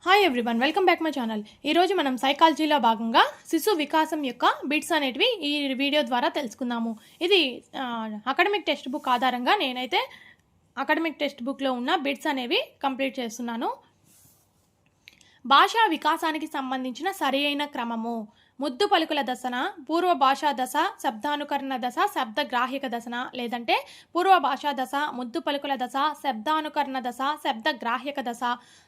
Hi everyone, welcome back my channel. ఈరోజు మనం సైకాలజీలో భాగంగా శిశు వికాసం యొక్క బిట్స్ అనేటివి ఈ వీడియో ద్వారా తెలుసుకుందాము. ఇది అకాడమిక్ టెక్స్ట్ బుక్ ఆధారంగా నేనైతే అకాడమిక్ టెక్స్ట్ బుక్లో ఉన్న బిట్స్ అనేవి కంప్లీట్ చేస్తున్నాను. భాషా వికాసానికి సంబంధించిన సరి అయిన క్రమము: ముద్దు పలుకుల దశన, పూర్వ భాషా దశ, శబ్దానుకరణ దశ, శబ్దగ్రాహిక దశన, లేదంటే పూర్వ భాషా దశ, ముద్దు పలుకుల దశ, శబ్దానుకరణ దశ, శబ్దగ్రాహిక దశ,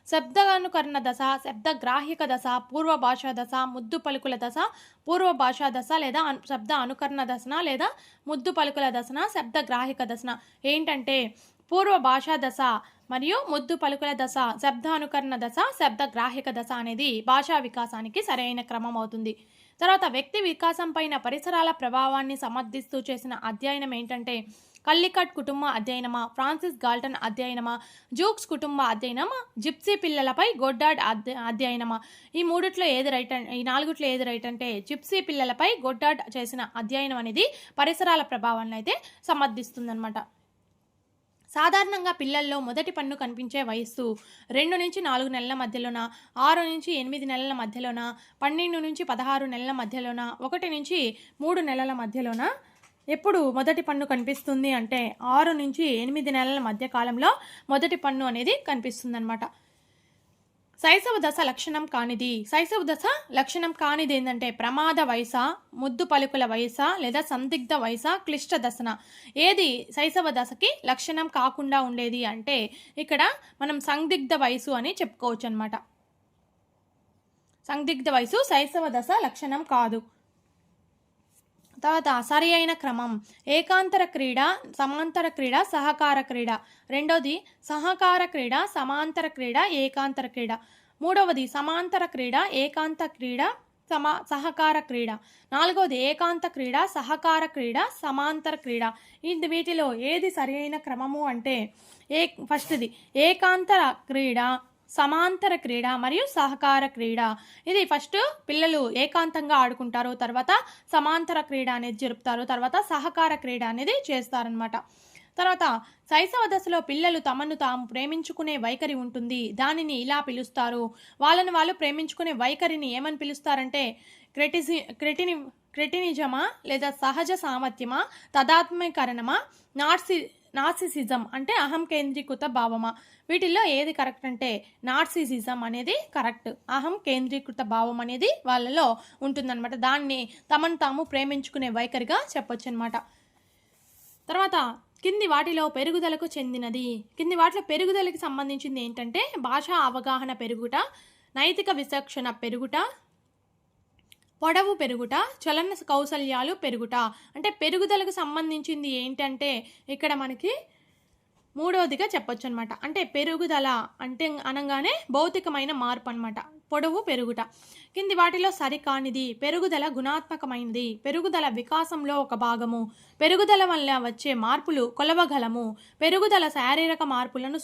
శబ్దానుకరణ దశ, శబ్దగ్రాహిక దశ, పూర్వ భాషా దశ, ముద్దు పలుకుల దశ, పూర్వ భాషా దశ లేదా శబ్ద అనుకరణ దశన లేదా ముద్దు పలుకుల దశన, శబ్దగ్రాహిక దశన. ఏంటంటే పూర్వ భాషా దశ మరియు ముద్దు పలుకుల దశ, శబ్దానుకరణ దశ, శబ్దగ్రాహిక దశ అనేది భాషా వికాసానికి సరైన క్రమం అవుతుంది. తర్వాత వ్యక్తి వికాసం పైన పరిసరాల ప్రభావాన్ని సమర్థిస్తూ చేసిన అధ్యయనం ఏంటంటే కల్లికట్ కుటుంబ అధ్యయనమా, ఫ్రాన్సిస్ గాల్టన్ అధ్యయనమా, జూక్స్ కుటుంబ అధ్యయనమా, జిప్సీ పిల్లలపై గొడ్డాడ్ అధ్యయనమా. ఈ నాలుగుట్లో ఏది రైట్ అంటే జిప్సీ పిల్లలపై గొడ్డాడ్ చేసిన అధ్యయనం అనేది పరిసరాల ప్రభావాన్ని అయితే సమర్థిస్తుందన్నమాట. సాధారణంగా పిల్లల్లో మొదటి పన్ను కనిపించే వయస్సు 2 నుంచి 4 నెలల మధ్యలోన, 6 నుంచి 8 నెలల మధ్యలోన, 12 నుంచి 16 నెలల మధ్యలోన, 1 నుంచి 3 నెలల మధ్యలోన. ఎప్పుడు మొదటి పన్ను కనిపిస్తుంది అంటే 6 నుంచి 8 నెలల మధ్య కాలంలో మొదటి పన్ను అనేది కనిపిస్తుంది అనమాట. శైశవ దశ లక్షణం కానిది ఏంటంటే ప్రమాద వయస, ముద్దు పలుకుల వయస లేదా సందిగ్ధ వయస, క్లిష్ట దశన. ఏది శైశవ దశకి లక్షణం కాకుండా ఉండేది అంటే ఇక్కడ మనం సందిగ్ధ వయసు అని చెప్పుకోవచ్చు అనమాట. సందిగ్ధ వయసు శైశవ దశ లక్షణం కాదు. తర్వాత సరి అయిన క్రమం: ఏకాంతర క్రీడ, సమాంతర క్రీడ, సహకార క్రీడ. రెండోది సహకార క్రీడ, సమాంతర క్రీడ, ఏకాంతర క్రీడ. మూడవది సమాంతర క్రీడ, ఏకాంత క్రీడ, సహకార క్రీడ. నాలుగవది ఏకాంత క్రీడ, సహకార క్రీడ, సమాంతర క్రీడ. వీటిలో ఏది సరి అయిన క్రమము అంటే ఫస్ట్ది ఏకాంతర క్రీడ, సమాంతర క్రీడ మరియు సహకార క్రీడ. ఇది ఫస్ట్ పిల్లలు ఏకాంతంగా ఆడుకుంటారు, తర్వాత సమాంతర క్రీడ అనేది జరుపుతారు, తర్వాత సహకార క్రీడ అనేది చేస్తారనమాట. తర్వాత శైశవ దశలో పిల్లలు తమను తాము ప్రేమించుకునే వైఖరి ఉంటుంది. దానిని ఇలా పిలుస్తారు. వాళ్ళు ప్రేమించుకునే వైఖరిని ఏమని పిలుస్తారంటే క్రెటినిజమా లేదా సహజ సామర్థ్యమా, తదాత్మీకరణమా, నార్సిసిజం అంటే అహం కేంద్రీకృత భావమా. వీటిల్లో ఏది కరెక్ట్ అంటే నార్సిసిజం అనేది కరెక్ట్. అహం కేంద్రీకృత భావం అనేది వాళ్ళలో ఉంటుందన్నమాట. దాన్ని తమను తాము ప్రేమించుకునే వైఖరిగా చెప్పొచ్చు అనమాట. తర్వాత కింది వాటిలో పెరుగుదలకు సంబంధించింది ఏంటంటే భాషా అవగాహన పెరుగుట, నైతిక విచక్షణ పెరుగుట, పొడవు పెరుగుట, చలన కౌశల్యాలు పెరుగుట. అంటే పెరుగుదలకు సంబంధించింది ఏంటంటే ఇక్కడ మనకి మూడవదిగా చెప్పొచ్చు అనమాట. అంటే పెరుగుదల అంటే అనగానే భౌతికమైన మార్పు అనమాట. పొడవు పెరుగుట. కింది వాటిలో సరికానిది: పెరుగుదల గుణాత్మకమైనది, పెరుగుదల వికాసంలో ఒక భాగము, పెరుగుదల వల్ల వచ్చే మార్పులు కొలవగలము, పెరుగుదల శారీరక మార్పులను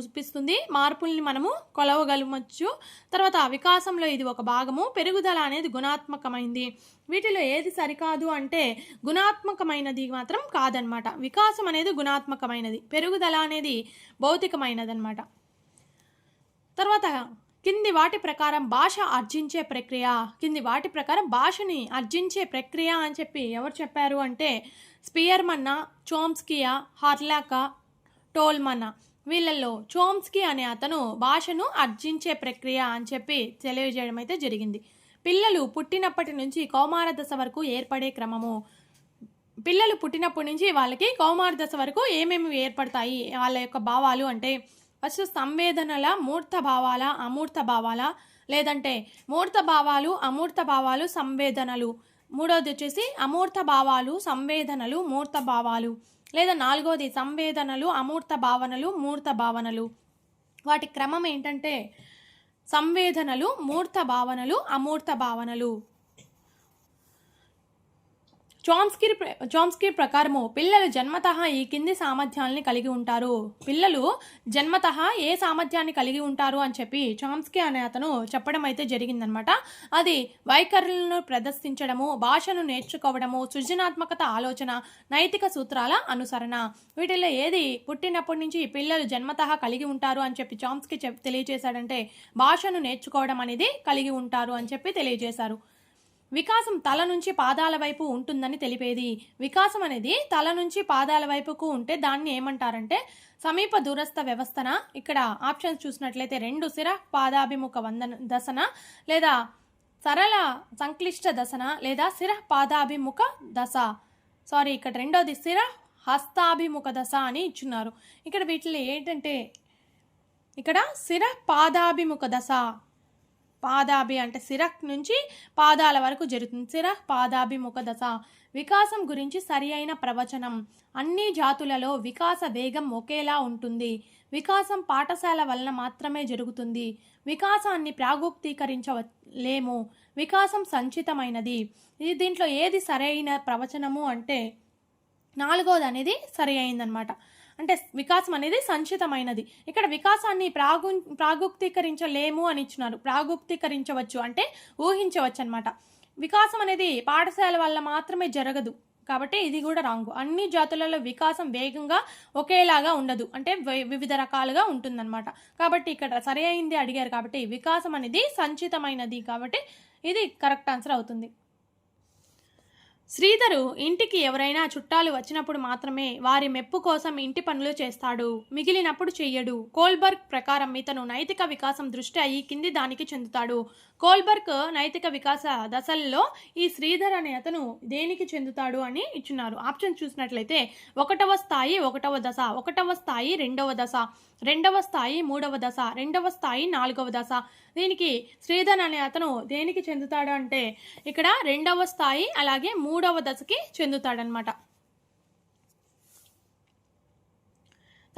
చూపిస్తుంది, మార్పుల్ని మనము కొలవగలవచ్చు. తర్వాత వికాసంలో ఇది ఒక భాగము, పెరుగుదల అనేది గుణాత్మకమైనది. వీటిలో ఏది సరికాదు అంటే గుణాత్మకమైనది మాత్రం కాదనమాట. వికాసం అనేది గుణాత్మకమైనది, పెరుగుదల అనేది భౌతికమైనది అనమాట. తర్వాత కింది వాటి ప్రకారం భాషని అర్జించే ప్రక్రియ అని చెప్పి ఎవరు చెప్పారు అంటే స్పియర్మన్నా, చోమ్స్కియా, హార్లాకా, టోల్మన్నా. వీళ్ళల్లో చోమ్స్కీ అనే అతను భాషను అర్జించే ప్రక్రియ అని చెప్పి తెలియజేయడం అయితే జరిగింది. పిల్లలు పుట్టినప్పటి నుంచి కౌమార దశ వరకు ఏర్పడే క్రమము. పిల్లలు పుట్టినప్పటి నుంచి వాళ్ళకి కౌమార దశ వరకు ఏమేమి ఏర్పడతాయి వాళ్ళ యొక్క భావాలు అంటే ఫస్ట్ సంవేదనల మూర్త భావాల, అమూర్త భావాల, లేదంటే మూర్త భావాలు, అమూర్త భావాలు, సంవేదనలు. మూడవది వచ్చేసి అమూర్త భావాలు, సంవేదనలు, మూర్త భావాలు. లేదా నాలుగవది సంవేదనలు, అమూర్త భావనలు, మూర్త భావనలు. వాటి క్రమం ఏంటంటే సంవేదనలు, మూర్త భావనలు, అమూర్త భావనలు. చామ్స్కీ ప్రకారము పిల్లలు జన్మతః ఈ కింది సామర్థ్యాలని కలిగి ఉంటారు. పిల్లలు జన్మతః ఏ సామర్థ్యాన్ని కలిగి ఉంటారు అని చెప్పి చామ్స్కీ అనే అతను చెప్పడం అయితే జరిగిందనమాట. అది వైఖరులను ప్రదర్శించడము, భాషను నేర్చుకోవడము, సృజనాత్మకత ఆలోచన, నైతిక సూత్రాల అనుసరణ. వీటిల్లో ఏది పుట్టినప్పటి నుంచి పిల్లలు జన్మతః కలిగి ఉంటారు అని చెప్పి చామ్స్కీ తెలియజేశాడంటే భాషను నేర్చుకోవడం అనేది కలిగి ఉంటారు అని చెప్పి తెలియజేశారు. వికాసం తల నుంచి పాదాల వైపు ఉంటుందని తెలిపేది. వికాసం అనేది తల నుంచి పాదాల వైపుకు ఉంటే దాన్ని ఏమంటారంటే సమీప దూరస్థ వ్యవస్థన. ఇక్కడ ఆప్షన్స్ చూసినట్లయితే 2 శిర పాదాభిముఖ దశన, లేదా సరళ సంక్లిష్ట దశన, లేదా శిర పాదాభిముఖ దశ. ఇక్కడ రెండోది శిర హస్తాభిముఖ దశ అని ఇచ్చున్నారు. ఇక్కడ వీటిలో ఏంటంటే ఇక్కడ శిర పాదాభిముఖ దశ. పాదాభి అంటే శిర నుంచి పాదాల వరకు జరుగుతుంది. శిర పాదాభిముఖ దశ. వికాసం గురించి సరి అయిన ప్రవచనం. అన్ని జాతులలో వికాస వేగం ఒకేలా ఉంటుంది. వికాసం పాఠశాల వలన మాత్రమే జరుగుతుంది. వికాసాన్ని ప్రాగుక్తీకరించలేము. వికాసం సంచితమైనది. దీంట్లో ఏది సరైన ప్రవచనము అంటే 4వది అనేది సరి అయిందనమాట. అంటే వికాసం అనేది సంచితమైనది. ఇక్కడ వికాసాన్ని ప్రాగుక్తీకరించలేము అని ఇచ్చినారు. ప్రాగుక్తీకరించవచ్చు అంటే ఊహించవచ్చు అనమాట. వికాసం అనేది పాఠశాల వల్ల మాత్రమే జరగదు కాబట్టి ఇది కూడా రాంగ్. అన్ని జాతులలో వికాసం వేగంగా ఒకేలాగా ఉండదు, అంటే వివిధ రకాలుగా ఉంటుందన్నమాట. కాబట్టి ఇక్కడ సరి అయింది అడిగారు కాబట్టి వికాసం అనేది సంచితమైనది కాబట్టి ఇది కరెక్ట్ ఆన్సర్ అవుతుంది. శ్రీధరు ఇంటికి ఎవరైనా చుట్టాలు వచ్చినప్పుడు మాత్రమే వారి మెప్పు కోసం ఇంటి పనులు చేస్తాడు, మిగిలినప్పుడు చెయ్యడు. కోల్బర్గ్ ప్రకారం ఇతను నైతిక వికాసం దృష్ట్యా ఈ కింది దానికి చెందుతాడు. కోల్బర్గ్ నైతిక వికాస దశల్లో ఈ శ్రీధర్ అనే అతను దేనికి చెందుతాడు అని ఇచ్చున్నారు. ఆప్షన్ చూసినట్లయితే 1వ స్థాయి 1వ దశ, 1వ స్థాయి 2వ దశ, 2వ స్థాయి 3వ దశ, 2వ స్థాయి 4వ దశ. దీనికి శ్రీధర్ అనే అతను దేనికి చెందుతాడు అంటే ఇక్కడ 2వ స్థాయి అలాగే 3వ దశకి చెందుతాడనమాట.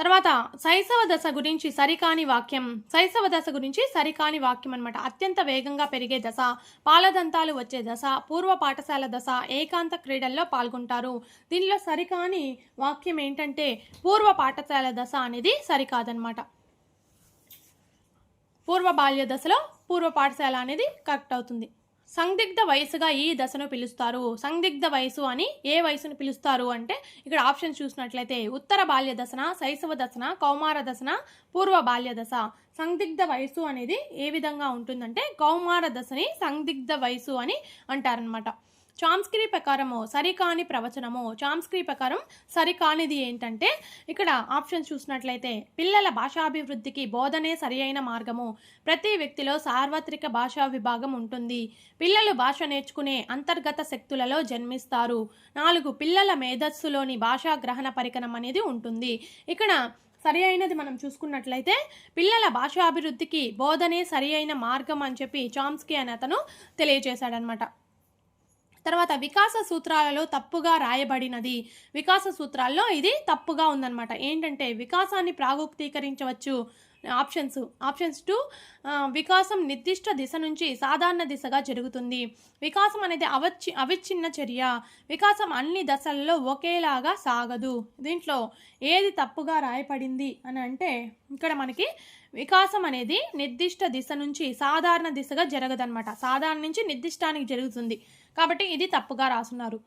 తర్వాత శైశవ దశ గురించి సరికాని వాక్యం. శైశవ దశ గురించి సరికాని వాక్యం అనమాట. అత్యంత వేగంగా పెరిగే దశ, పాలదంతాలు వచ్చే దశ, పూర్వ పాఠశాల దశ, ఏకాంత క్రీడల్లో పాల్గొంటారు. దీనిలో సరికాని వాక్యం ఏంటంటే పూర్వ పాఠశాల దశ అనేది సరికాదనమాట. పూర్వ బాల్య దశలో పూర్వ పాఠశాల అనేది కరెక్ట్ అవుతుంది. సందిగ్ధ వయసుగా ఈ దశను పిలుస్తారు. సందిగ్ధ వయసు అని ఏ వయసును పిలుస్తారు అంటే ఇక్కడ ఆప్షన్ చూసినట్లయితే ఉత్తర బాల్య దశన, శైశవ దశన, కౌమార దశన, పూర్వ బాల్య దశ. సందిగ్ధ వయసు అనేది ఏ విధంగా ఉంటుందంటే కౌమార దశని సందిగ్ధ వయసు అని అంటారనమాట. చామ్స్కీ ప్రకారము సరికాని ప్రవచనము. చామ్స్కీ ప్రకారం సరికానిది ఏంటంటే ఇక్కడ ఆప్షన్ చూసినట్లయితే పిల్లల భాషాభివృద్ధికి బోధనే సరి అయిన మార్గము. ప్రతి వ్యక్తిలో సార్వత్రిక భాషా విభాగం ఉంటుంది. పిల్లలు భాష నేర్చుకునే అంతర్గత శక్తులలో జన్మిస్తారు. 4 పిల్లల మేధస్సులోని భాషా గ్రహణ పరికరం అనేది ఉంటుంది. ఇక్కడ సరి అయినది మనం చూసుకున్నట్లయితే పిల్లల భాషాభివృద్ధికి బోధనే సరి అయిన మార్గం అని చెప్పి చామ్స్కీ అనే అతను తెలియజేశాడనమాట. తర్వాత వికాస సూత్రాలలో తప్పుగా రాయబడినది. వికాస సూత్రాల్లో ఇది తప్పుగా ఉందన్నమాట. ఏంటంటే వికాసాన్ని ప్రాగుక్తీకరించవచ్చు. ఆప్షన్స్ 2 వికాసం నిర్దిష్ట దిశ నుంచి సాధారణ దిశగా జరుగుతుంది. వికాసం అనేది అవిచ్ఛిన్న చర్య. వికాసం అన్ని దశలలో ఒకేలాగా సాగదు. దీంట్లో ఏది తప్పుగా రాయబడింది అని అంటే ఇక్కడ మనకి వికాసం అనేది నిర్దిష్ట దిశ నుంచి సాధారణ దిశగా జరగదన్నమాట. సాధారణ నుంచి నిర్దిష్టానికి జరుగుతుంది కాబట్టి ఇది తప్పుగా రాసున్నారు.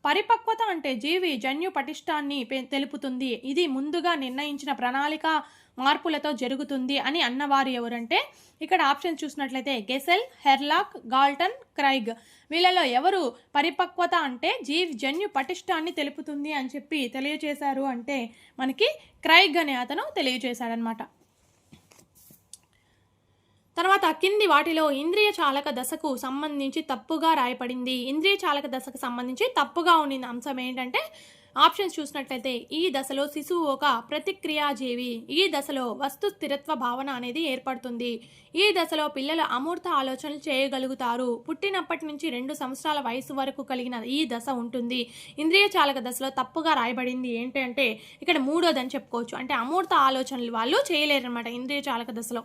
పరిపక్వత అంటే జీవి జన్యు పటిష్టాన్ని తెలుపుతుంది. ఇది ముందుగా నిర్ణయించిన ప్రణాళిక మార్పులతో జరుగుతుంది అని అన్నవారు ఎవరంటే ఇక్కడ ఆప్షన్ చూసినట్లయితే గెసెల్, హెర్లాక్, గాల్టన్, క్రైగ్. వీళ్ళలో ఎవరు పరిపక్వత అంటే జీవి జన్యు పటిష్టాన్ని తెలుపుతుంది అని చెప్పి తెలియజేశారు అంటే మనకి క్రైగ్ అనే అతను తెలియజేశాడనమాట. తర్వాత కింది వాటిలో ఇంద్రియ చాలక దశకు సంబంధించి తప్పుగా రాయబడింది. ఇంద్రియ చాలక దశకు సంబంధించి తప్పుగా ఉన్న అంశం ఏంటంటే ఆప్షన్స్ చూసినట్లయితే ఈ దశలో శిశువు ఒక ప్రతిక్రియాజీవి. ఈ దశలో వస్తు స్థిరత్వ భావన అనేది ఏర్పడుతుంది. ఈ దశలో పిల్లలు అమూర్త ఆలోచనలు చేయగలుగుతారు. పుట్టినప్పటి నుంచి 2 సంవత్సరాల వయసు వరకు కలిగిన ఈ దశ ఉంటుంది. ఇంద్రియ చాలక దశలో తప్పుగా రాయబడింది ఏంటంటే ఇక్కడ 3వదని చెప్పుకోవచ్చు. అంటే అమూర్త ఆలోచనలు వాళ్ళు చేయలేరు అనమాట ఇంద్రియ చాలక దశలో.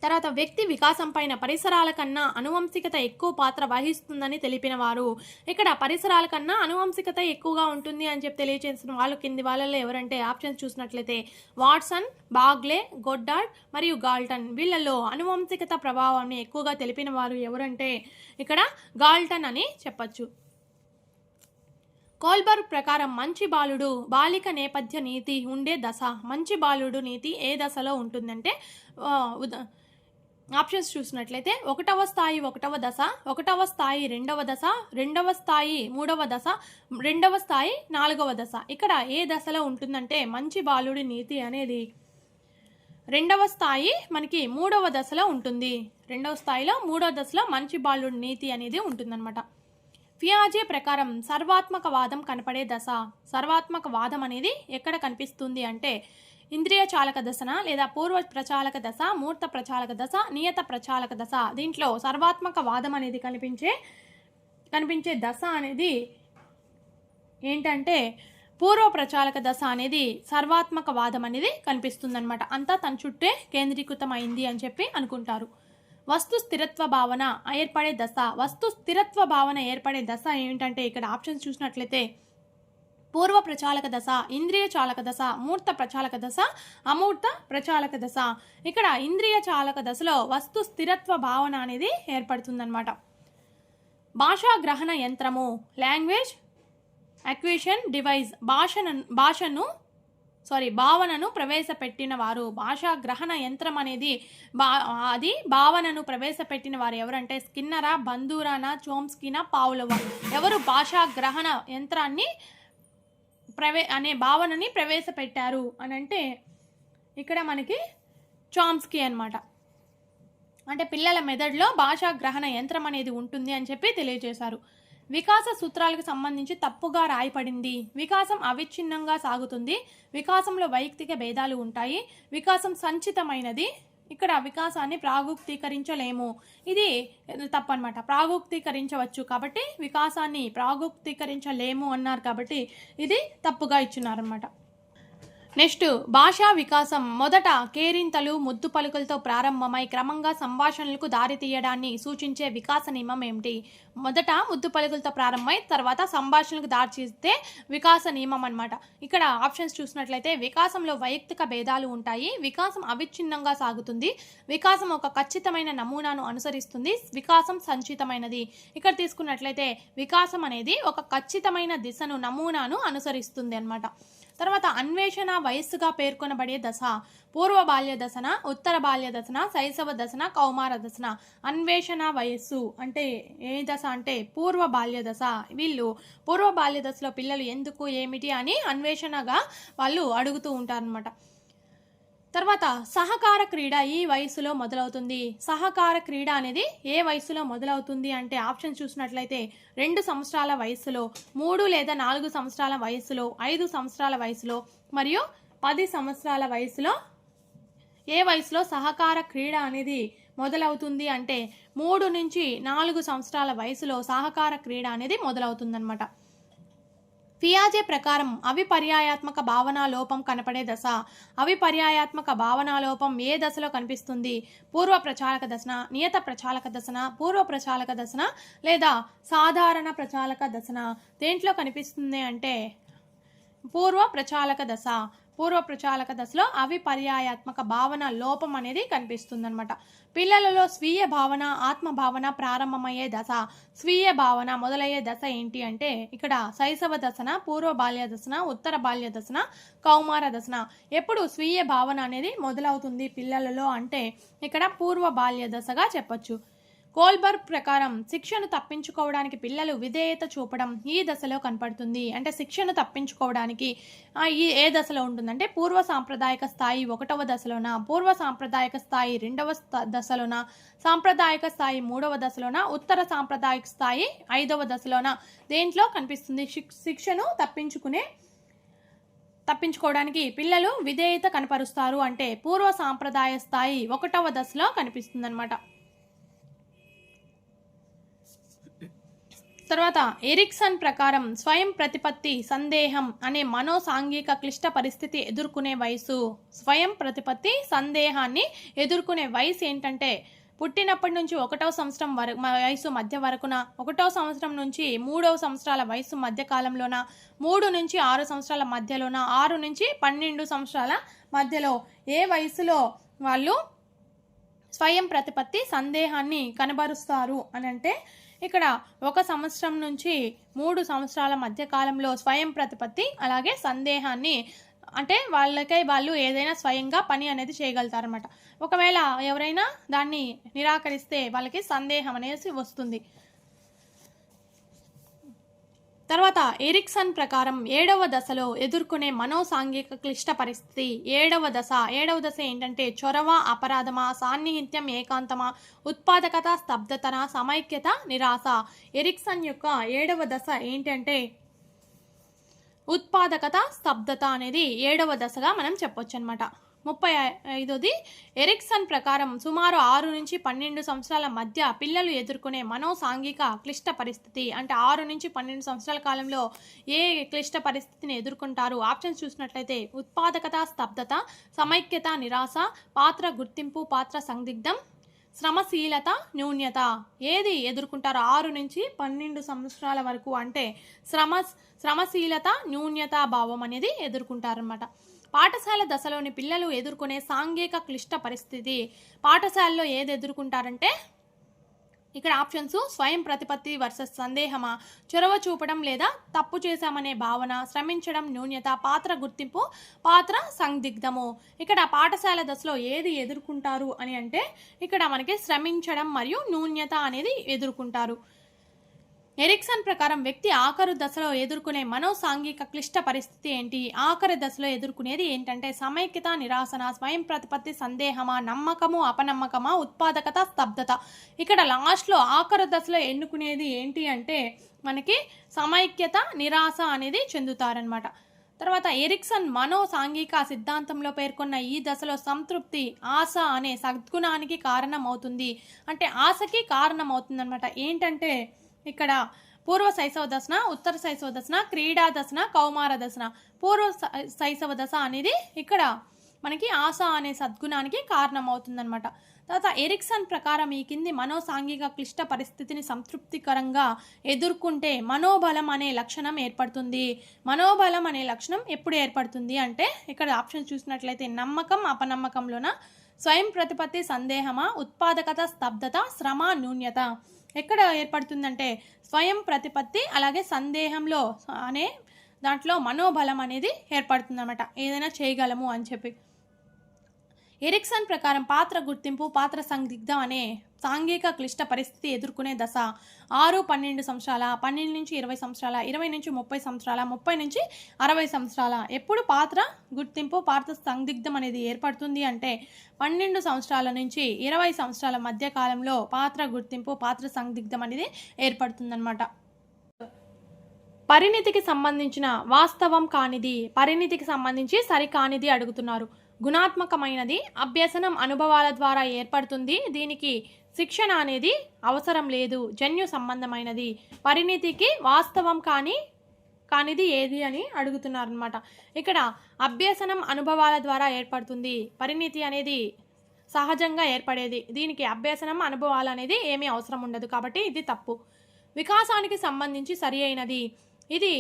తర్వాత వ్యక్తి వికాసం పైన పరిసరాల కన్నా అనువంశికత ఎక్కువ పాత్ర వహిస్తుందని తెలిపిన వారు. ఇక్కడ పరిసరాల కన్నా అనువంశికత ఎక్కువగా ఉంటుంది అని చెప్పి తెలియజేసిన వాళ్ళు కింది వాళ్ళలో ఎవరంటే ఆప్షన్స్ చూసినట్లయితే వాట్సన్, బాగ్లే, గొడ్డార్డ్ మరియు గాల్టన్. వీళ్ళలో అనువంశికత ప్రభావాన్ని ఎక్కువగా తెలిపిన వారు ఎవరంటే ఇక్కడ గాల్టన్ అని చెప్పచ్చు. కోల్బర్గ్ ప్రకారం మంచి బాలుడు బాలిక నేపథ్య నీతి ఉండే దశ. మంచి బాలుడు నీతి ఏ దశలో ఉంటుందంటే ఆప్షన్స్ చూసినట్లయితే 1వ స్థాయి 1వ దశ, 1వ స్థాయి 2వ దశ, 2వ స్థాయి 3వ దశ, 2వ స్థాయి 4వ దశ. ఇక్కడ ఏ దశలో ఉంటుందంటే మంచి బాలుడి నీతి అనేది 2వ స్థాయి మనకి 3వ దశలో ఉంటుంది. 2వ స్థాయిలో 3వ దశలో మంచి బాలుడి నీతి అనేది ఉంటుందన్నమాట. పియాజే ప్రకారం సర్వాత్మకవాదం కనపడే దశ. సర్వాత్మకవాదం అనేది ఎక్కడ కనిపిస్తుంది అంటే ఇంద్రియ చాలక దశన లేదా పూర్వ ప్రచాలక దశ, మూర్త ప్రచాలక దశ, నియత ప్రచాలక దశ. దీంట్లో సర్వాత్మకవాదం అనేది కనిపించే దశ అనేది ఏంటంటే పూర్వ ప్రచాలక దశ అనేది సర్వాత్మకవాదం అనేది కనిపిస్తుందన్నమాట. అంతా తన చుట్టే కేంద్రీకృతం అయింది అని చెప్పి అనుకుంటారు. వస్తు స్థిరత్వ భావన ఏర్పడే దశ. వస్తు స్థిరత్వ భావన ఏర్పడే దశ ఏంటంటే ఇక్కడ ఆప్షన్స్ చూసినట్లయితే పూర్వ ప్రచాలక దశ, ఇంద్రియ చాలక దశ, మూర్త ప్రచాలక దశ, అమూర్త ప్రచాలక దశ. ఇక్కడ ఇంద్రియ చాలక దశలో వస్తు స్థిరత్వ భావన అనేది ఏర్పడుతుందన్నమాట. భాషా గ్రహణ యంత్రము లాంగ్వేజ్ అక్విజిషన్ డివైస్. భావనను ప్రవేశపెట్టిన వారు. భాషా గ్రహణ యంత్రం అనేది భావనను ప్రవేశపెట్టిన వారు ఎవరంటే స్కిన్నరా, బందూరానా, చోమ్స్కీనా, పావులవా. ఎవరు భాషా గ్రహణ యంత్రాన్ని అనే భావనని ప్రవేశపెట్టారు అని అంటే ఇక్కడ మనకి చామ్స్కీ అన్నమాట. అంటే పిల్లల మెదడులో భాషా గ్రహణ యంత్రం అనేది ఉంటుంది అని చెప్పి తెలియజేశారు. వికాస సూత్రాలకు సంబంధించి తప్పుగా రాయపడింది. వికాసం అవిచ్ఛిన్నంగా సాగుతుంది. వికాసంలో వైయక్తిక భేదాలు ఉంటాయి. వికాసం సంచితమైనది. ఇక్కడ వికాసాన్ని ప్రాగుక్తీకరించలేము. ఇది తప్పనమాట. ప్రాగుక్తీకరించవచ్చు కాబట్టి వికాసాన్ని ప్రాగుక్తీకరించలేము అన్నారు కాబట్టి ఇది తప్పుగా ఇచ్చున్నారనమాట. నెక్స్ట్ భాషా వికాసం మొదట కేరింతలు, ముద్దు పలుకులతో ప్రారంభమై క్రమంగా సంభాషణలకు దారి తీయడాన్ని సూచించే వికాస నియమం ఏమిటి? మొదట ముద్దు పలుకులతో ప్రారంభమై తర్వాత సంభాషణలకు దారి తీస్తే వికాస నియమం అన్నమాట. ఇక్కడ ఆప్షన్స్ చూసినట్లయితే వికాసంలో వైయక్తిక భేదాలు ఉంటాయి. వికాసం అవిచ్ఛిన్నంగా సాగుతుంది. వికాసం ఒక ఖచ్చితమైన నమూనాను అనుసరిస్తుంది. వికాసం సంచితమైనది. ఇక్కడ తీసుకున్నట్లయితే వికాసం అనేది ఒక ఖచ్చితమైన దిశను, నమూనాను అనుసరిస్తుంది అన్నమాట. తర్వాత అన్వేషణ వయస్సుగా పేర్కొనబడే దశ. పూర్వ బాల్య దశన, ఉత్తర బాల్య దశన, శైశవ దశన, కౌమార దశన. అన్వేషణ వయస్సు అంటే ఏ దశ అంటే పూర్వ బాల్య దశ. వీళ్ళు పూర్వ బాల్య దశలో పిల్లలు ఎందుకు ఏమిటి అని అన్వేషణగా వాళ్ళు అడుగుతూ ఉంటారనమాట. తర్వాత సహకార క్రీడ ఈ వయసులో మొదలవుతుంది. సహకార క్రీడ అనేది ఏ వయసులో మొదలవుతుంది అంటే ఆప్షన్ చూసినట్లయితే 2 సంవత్సరాల వయసులో, 3 లేదా 4 సంవత్సరాల వయసులో, 5 సంవత్సరాల వయసులో మరియు 10 సంవత్సరాల వయసులో. ఏ వయసులో సహకార క్రీడ అనేది మొదలవుతుంది అంటే 3 నుంచి 4 సంవత్సరాల వయసులో సహకార క్రీడ అనేది మొదలవుతుందన్నమాట. పియాజే ప్రకారం అవిపర్యాయాత్మక భావనా లోపం కనపడే దశ. అవిపర్యాయాత్మక భావనా లోపం ఏ దశలో కనిపిస్తుంది? పూర్వ ప్రచాలక దశన, నియత ప్రచాలక దశన, పూర్వ ప్రచాలక దశన లేదా సాధారణ ప్రచాలక దశన. దేంట్లో కనిపిస్తుంది అంటే పూర్వ ప్రచాలక దశ. పూర్వ ప్రచాలక దశలో అవిపర్యాయాత్మక భావన లోపం అనేది కనిపిస్తుందన్నమాట. పిల్లలలో స్వీయ భావన, ఆత్మభావన ప్రారంభమయ్యే దశ. స్వీయ భావన మొదలయ్యే దశ ఏంటి అంటే ఇక్కడ శైశవ దశన, పూర్వ బాల్య దశన, ఉత్తర బాల్య దశన, కౌమార దశన. ఎప్పుడు స్వీయ భావన అనేది మొదలవుతుంది పిల్లలలో అంటే ఇక్కడ పూర్వ బాల్య దశగా చెప్పొచ్చు. కోల్బర్గ్ ప్రకారం శిక్షను తప్పించుకోవడానికి పిల్లలు విధేయత చూపడం ఈ దశలో కనపడుతుంది. అంటే శిక్షను తప్పించుకోవడానికి ఏ దశలో ఉంటుందంటే పూర్వ సాంప్రదాయక స్థాయి 1వ దశలోన, పూర్వ సాంప్రదాయక స్థాయి 2వ దశలోన, సాంప్రదాయక స్థాయి 3వ దశలోన, ఉత్తర సాంప్రదాయక స్థాయి 5వ దశలోన. దేంట్లో కనిపిస్తుంది? శిక్షను తప్పించుకోవడానికి పిల్లలు విధేయత కనపరుస్తారు అంటే పూర్వ సాంప్రదాయ స్థాయి 1వ దశలో కనిపిస్తుంది అనమాట. తర్వాత ఎరిక్సన్ ప్రకారం స్వయం ప్రతిపత్తి సందేహం అనే మనోసాంఘిక క్లిష్ట పరిస్థితి ఎదుర్కొనే వయసు. స్వయం ప్రతిపత్తి సందేహాన్ని ఎదుర్కొనే వయసు ఏంటంటే పుట్టినప్పటి నుంచి 1వ సంవత్సరం వయసు మధ్య వరకున, 1వ సంవత్సరం నుంచి 3వ సంవత్సరాల వయసు మధ్య కాలంలోన, 3 నుంచి 6 సంవత్సరాల మధ్యలోన, 6 నుంచి 12 సంవత్సరాల మధ్యలో ఏ వయసులో వాళ్ళు స్వయం ప్రతిపత్తి సందేహాన్ని కనబరుస్తారు అని అంటే ఇక్కడ 1 సంవత్సరం నుంచి 3 సంవత్సరాల మధ్య కాలంలో స్వయం ప్రతిపత్తి అలాగే సందేహాన్ని అంటే వాళ్ళు ఏదైనా స్వయంగా పని అనేది చేయగలుగుతారనమాట. ఒకవేళ ఎవరైనా దాన్ని నిరాకరిస్తే వాళ్ళకి సందేహం అనేది వస్తుంది. తర్వాత ఎరిక్సన్ ప్రకారం 7వ దశలో ఎదుర్కొనే మనోసాంఘిక క్లిష్ట పరిస్థితి. 7వ దశ ఏంటంటే చొరవ, అపరాధమా, సాన్నిహిత్యం, ఏకాంతమా, ఉత్పాదకత, స్తబ్దతన, సమైక్యత, నిరాశ. ఎరిక్సన్ యొక్క 7వ దశ ఏంటంటే ఉత్పాదకత, స్తబ్దత అనేది 7వ దశగా మనం చెప్పొచ్చు అనమాట. 35ది ఎరిక్సన్ ప్రకారం సుమారు 6 నుంచి 12 సంవత్సరాల మధ్య పిల్లలు ఎదుర్కొనే మనోసాంఘిక క్లిష్ట పరిస్థితి. అంటే 6 నుంచి 12 సంవత్సరాల కాలంలో ఏ క్లిష్ట పరిస్థితిని ఎదుర్కొంటారు? ఆప్షన్స్ చూసినట్లయితే ఉత్పాదకత, స్తబ్దత, సమైక్యత, నిరాశ, పాత్ర గుర్తింపు, పాత్ర సందిగ్ధం, శ్రమశీలత, న్యూన్యత. ఏది ఎదుర్కొంటారు 6 నుంచి 12 సంవత్సరాల వరకు అంటే శ్రమశీలత, న్యూన్యత భావం అనేది ఎదుర్కొంటారన్నమాట. పాఠశాల దశలోని పిల్లలు ఎదుర్కొనే సాంఘిక క్లిష్ట పరిస్థితి. పాఠశాలలో ఏది ఎదుర్కొంటారంటే ఇక్కడ ఆప్షన్స్ స్వయం ప్రతిపత్తి వర్సెస్ సందేహమా, చొరవ చూపడం లేదా తప్పు చేశామనే భావన, శ్రమించడం, న్యూన్యత, పాత్ర గుర్తింపు, పాత్ర సందిగ్ధము. ఇక్కడ పాఠశాల దశలో ఏది ఎదుర్కొంటారు అని అంటే ఇక్కడ మనకి శ్రమించడం మరియు న్యూన్యత అనేది ఎదుర్కొంటారు. ఎరిక్సన్ ప్రకారం వ్యక్తి ఆఖరు దశలో ఎదుర్కొనే మనోసాంఘిక క్లిష్ట పరిస్థితి ఏంటి? ఆఖరి దశలో ఎదుర్కొనేది ఏంటంటే సమైక్యత, నిరాశన, స్వయం ప్రతిపత్తి సందేహమా, నమ్మకము, అపనమ్మకమా, ఉత్పాదకత, స్తబ్దత. ఇక్కడ లాస్ట్లో ఆఖరు దశలో ఎన్నుకునేది ఏంటి అంటే మనకి సమైక్యత, నిరాశ అనేది చెందుతారనమాట. తర్వాత ఎరిక్సన్ మనోసాంఘిక సిద్ధాంతంలో పేర్కొన్న ఈ దశలో సంతృప్తి ఆశ అనే సద్గుణానికి కారణమవుతుంది. అంటే ఆశకి కారణమవుతుంది అనమాట. ఏంటంటే ఇక్కడ పూర్వ శైశవ దశన, ఉత్తర శైశవ దశన, క్రీడా దశన, కౌమార దశన. పూర్వ శైశవ దశ అనేది ఇక్కడ మనకి ఆశ అనే సద్గుణానికి కారణమవుతుందన్నమాట. తర్వాత ఎరిక్సన్ ప్రకారం ఈ కింది మనోసాంఘిక క్లిష్ట పరిస్థితిని సంతృప్తికరంగా ఎదుర్కొంటే మనోబలం అనే లక్షణం ఏర్పడుతుంది. మనోబలం అనే లక్షణం ఎప్పుడు ఏర్పడుతుంది అంటే ఇక్కడ ఆప్షన్ చూసినట్లయితే నమ్మకం, అపనమ్మకంలోన, స్వయం ప్రతిపత్తి సందేహమా, ఉత్పాదకత, స్తబ్దత, శ్రమ, న్యూన్యత. ఎక్కడ ఏర్పడుతుందంటే స్వయం ప్రతిపత్తి అలాగే సందేహంలో అనే దాంట్లో మనోబలం అనేది ఏర్పడుతుందన్నమాట, ఏదైనా చేయగలము అని చెప్పి. ఎరిక్సన్ ప్రకారం పాత్ర గుర్తింపు, పాత్ర సందిగ్ధం అనే సాంఘిక క్లిష్ట పరిస్థితి ఎదుర్కొనే దశ 6-12 సంవత్సరాల, 12 నుంచి 20 సంవత్సరాల, 20 నుంచి 30 సంవత్సరాల, 30 నుంచి 60 సంవత్సరాల. ఎప్పుడు పాత్ర గుర్తింపు, పాత్ర సందిగ్ధం అనేది ఏర్పడుతుంది అంటే 12 సంవత్సరాల నుంచి 20 సంవత్సరాల మధ్య కాలంలో పాత్ర గుర్తింపు, పాత్ర సందిగ్ధం అనేది ఏర్పడుతుందన్నమాట. పరిణితికి సంబంధించిన వాస్తవం కానిది, పరిణితికి సంబంధించి సరికానిది అడుగుతున్నారు. గుణాత్మకమైనది అభ్యసనం అనుభవాల ద్వారా ఏర్పడుతుంది, దీనికి శిక్షణ అనేది అవసరం లేదు, జన్యు సంబంధమైనది. పరిణితికి వాస్తవం కానిది ఏది అని అడుగుతున్నారనమాట. ఇక్కడ అభ్యసనం అనుభవాల ద్వారా ఏర్పడుతుంది, పరిణితి అనేది సహజంగా ఏర్పడేది, దీనికి అభ్యసనం అనుభవాలు అనేది ఏమీ అవసరం ఉండదు, కాబట్టి ఇది తప్పు. వికాసానికి సంబంధించి సరి అయినది. ఇది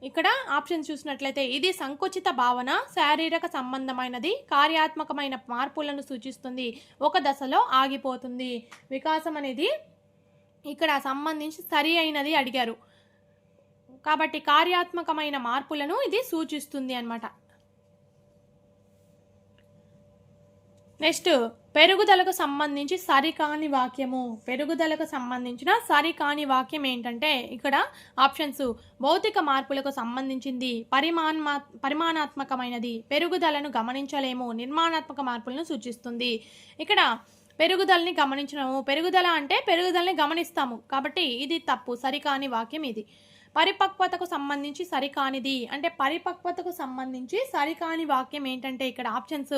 ఇక్కడ ఆప్షన్ చూసినట్లయితే ఇది సంకుచిత భావన, శారీరక సంబంధమైనది, కార్యాత్మకమైన మార్పులను సూచిస్తుంది, ఒక దశలో ఆగిపోతుంది. వికాసం అనేది ఇక్కడ సంబంధించి సరి అయినది అడిగారు కాబట్టి కార్యాత్మకమైన మార్పులను ఇది సూచిస్తుంది అన్నమాట. నెక్స్ట్ పెరుగుదలకు సంబంధించి సరికాని వాక్యము. పెరుగుదలకు సంబంధించిన సరికాని వాక్యం ఏంటంటే ఇక్కడ ఆప్షన్స్ భౌతిక మార్పులకు సంబంధించింది, పరిమాణాత్మకమైనది, పెరుగుదలను గమనించలేము, నిర్మాణాత్మక మార్పులను సూచిస్తుంది. ఇక్కడ పెరుగుదలని గమనించడము, పెరుగుదల అంటే పెరుగుదలని గమనిస్తాము కాబట్టి ఇది తప్పు, సరికాని వాక్యం ఇది. పరిపక్వతకు సంబంధించి సరికానిది అంటే పరిపక్వతకు సంబంధించి సరికాని వాక్యం ఏంటంటే ఇక్కడ ఆప్షన్స్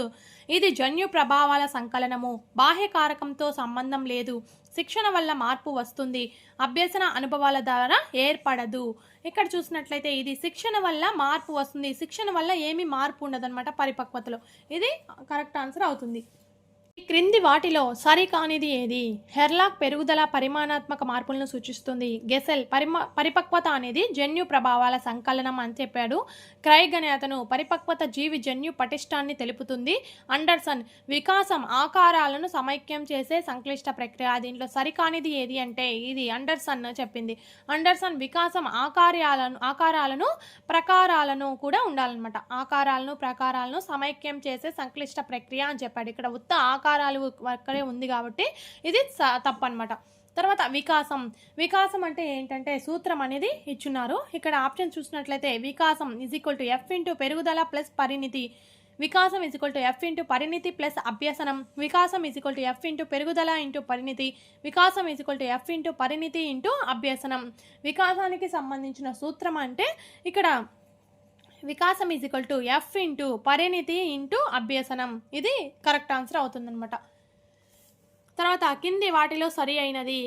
ఇది జన్యు ప్రభావాల సంకలనము, బాహ్య కారకంతో సంబంధం లేదు, శిక్షణ వల్ల మార్పు వస్తుంది, అభ్యసన అనుభవాల ద్వారా ఏర్పడదు. ఇక్కడ చూసినట్లయితే ఇది శిక్షణ వల్ల మార్పు వస్తుంది, శిక్షణ వల్ల ఏమీ మార్పు ఉండదన్నమాట పరిపక్వతలో. ఇది కరెక్ట్ ఆన్సర్ అవుతుంది. ఈ క్రింది వాటిలో సరికానిది ఏది? హెర్లాక్ పెరుగుదల పరిమాణాత్మక మార్పులను సూచిస్తుంది. గెసెల్ పరిపక్వత అనేది జన్యు ప్రభావాల సంకలనం అని చెప్పాడు. క్రైగ్ అనే అతను పరిపక్వత జీవి జన్యు పటిష్టాన్ని తెలుపుతుంది. అండర్సన్ వికాసం ఆకారాలను సమైక్యం చేసే సంక్లిష్ట ప్రక్రియ. దీంట్లో సరికానిది ఏది అంటే ఇది అండర్సన్ చెప్పింది. అండర్సన్ వికాసం ఆకారాలను ప్రకారాలను కూడా ఉండాలన్నమాట. ఆకారాలను ప్రకారాలను సమైక్యం చేసే సంక్లిష్ట ప్రక్రియ అని చెప్పాడు. ఇక్కడ ఉత్త ఆకారాలు అక్కడే ఉంది కాబట్టి ఇది తప్పు అనమాట. తర్వాత వికాసం అంటే ఏంటంటే సూత్రం అనేది ఇచ్చున్నారు. ఇక్కడ ఆప్షన్ చూసినట్లయితే వికాసం F ఇంటూ పెరుగుదల ప్లస్ పరిణితి, వికాసం F ఇంటూ పరిణితి ప్లస్ అభ్యసనం, వికాసం F ఇంటూ పెరుగుదల ఇంటూ పరిణితి, వికాసం F ఇంటూ పరిణితి ఇంటూ అభ్యసనం. వికాసానికి సంబంధించిన సూత్రం అంటే ఇక్కడ వికాసం F ఇంటూ పరిణితి ఇంటూ అభ్యసనం. ఇది కరెక్ట్ ఆన్సర్ అవుతుందన్నమాట. తర్వాత కింది వాటిలో సరైనది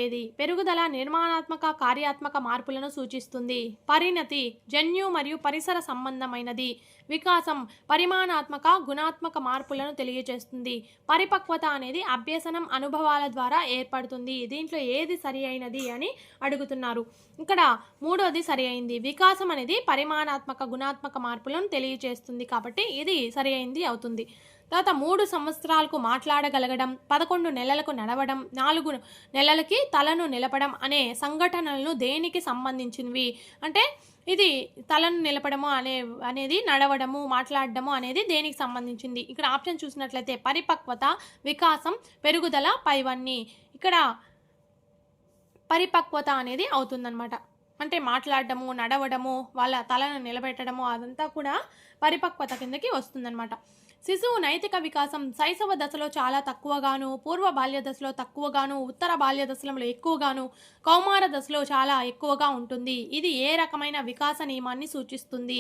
ఏది? పెరుగుదల నిర్మాణాత్మక కార్యాత్మక మార్పులను సూచిస్తుంది. పరిణతి జన్యు మరియు పరిసర సంబంధమైనది. వికాసం పరిమాణాత్మక గుణాత్మక మార్పులను తెలియజేస్తుంది. పరిపక్వత అనేది అభ్యసనం అనుభవాల ద్వారా ఏర్పడుతుంది. దీంట్లో ఏది సరి అయినది అని అడుగుతున్నారు. ఇక్కడ మూడోది సరి అయింది. వికాసం అనేది పరిమాణాత్మక గుణాత్మక మార్పులను తెలియజేస్తుంది కాబట్టి ఇది సరి అయింది అవుతుంది. తర్వాత 3 సంవత్సరాలకు మాట్లాడగలగడం, 11 నెలలకు నడవడం, 4 నెలలకి తలను నిలపడం అనే సంఘటనలను దేనికి సంబంధించినవి అంటే ఇది తలను నిలపడము అనేది నడవడము మాట్లాడడము అనేది దేనికి సంబంధించింది? ఇక్కడ ఆప్షన్ చూసినట్లయితే పరిపక్వత, వికాసం, పెరుగుదల పైవన్నీ. ఇక్కడ పరిపక్వత అనేది అవుతుందన్నమాట. అంటే మాట్లాడడము నడవడము వాళ్ళ తలను నిలబెట్టడము అదంతా కూడా పరిపక్వత కిందకి వస్తుందన్నమాట. శిశువు నైతిక వికాసం శైశవ దశలో చాలా తక్కువగాను, పూర్వ బాల్య దశలో తక్కువగాను, ఉత్తర బాల్య దశలో ఎక్కువగాను, కౌమార దశలో చాలా ఎక్కువగా ఉంటుంది. ఇది ఏ రకమైన వికాస నియమాన్ని సూచిస్తుంది?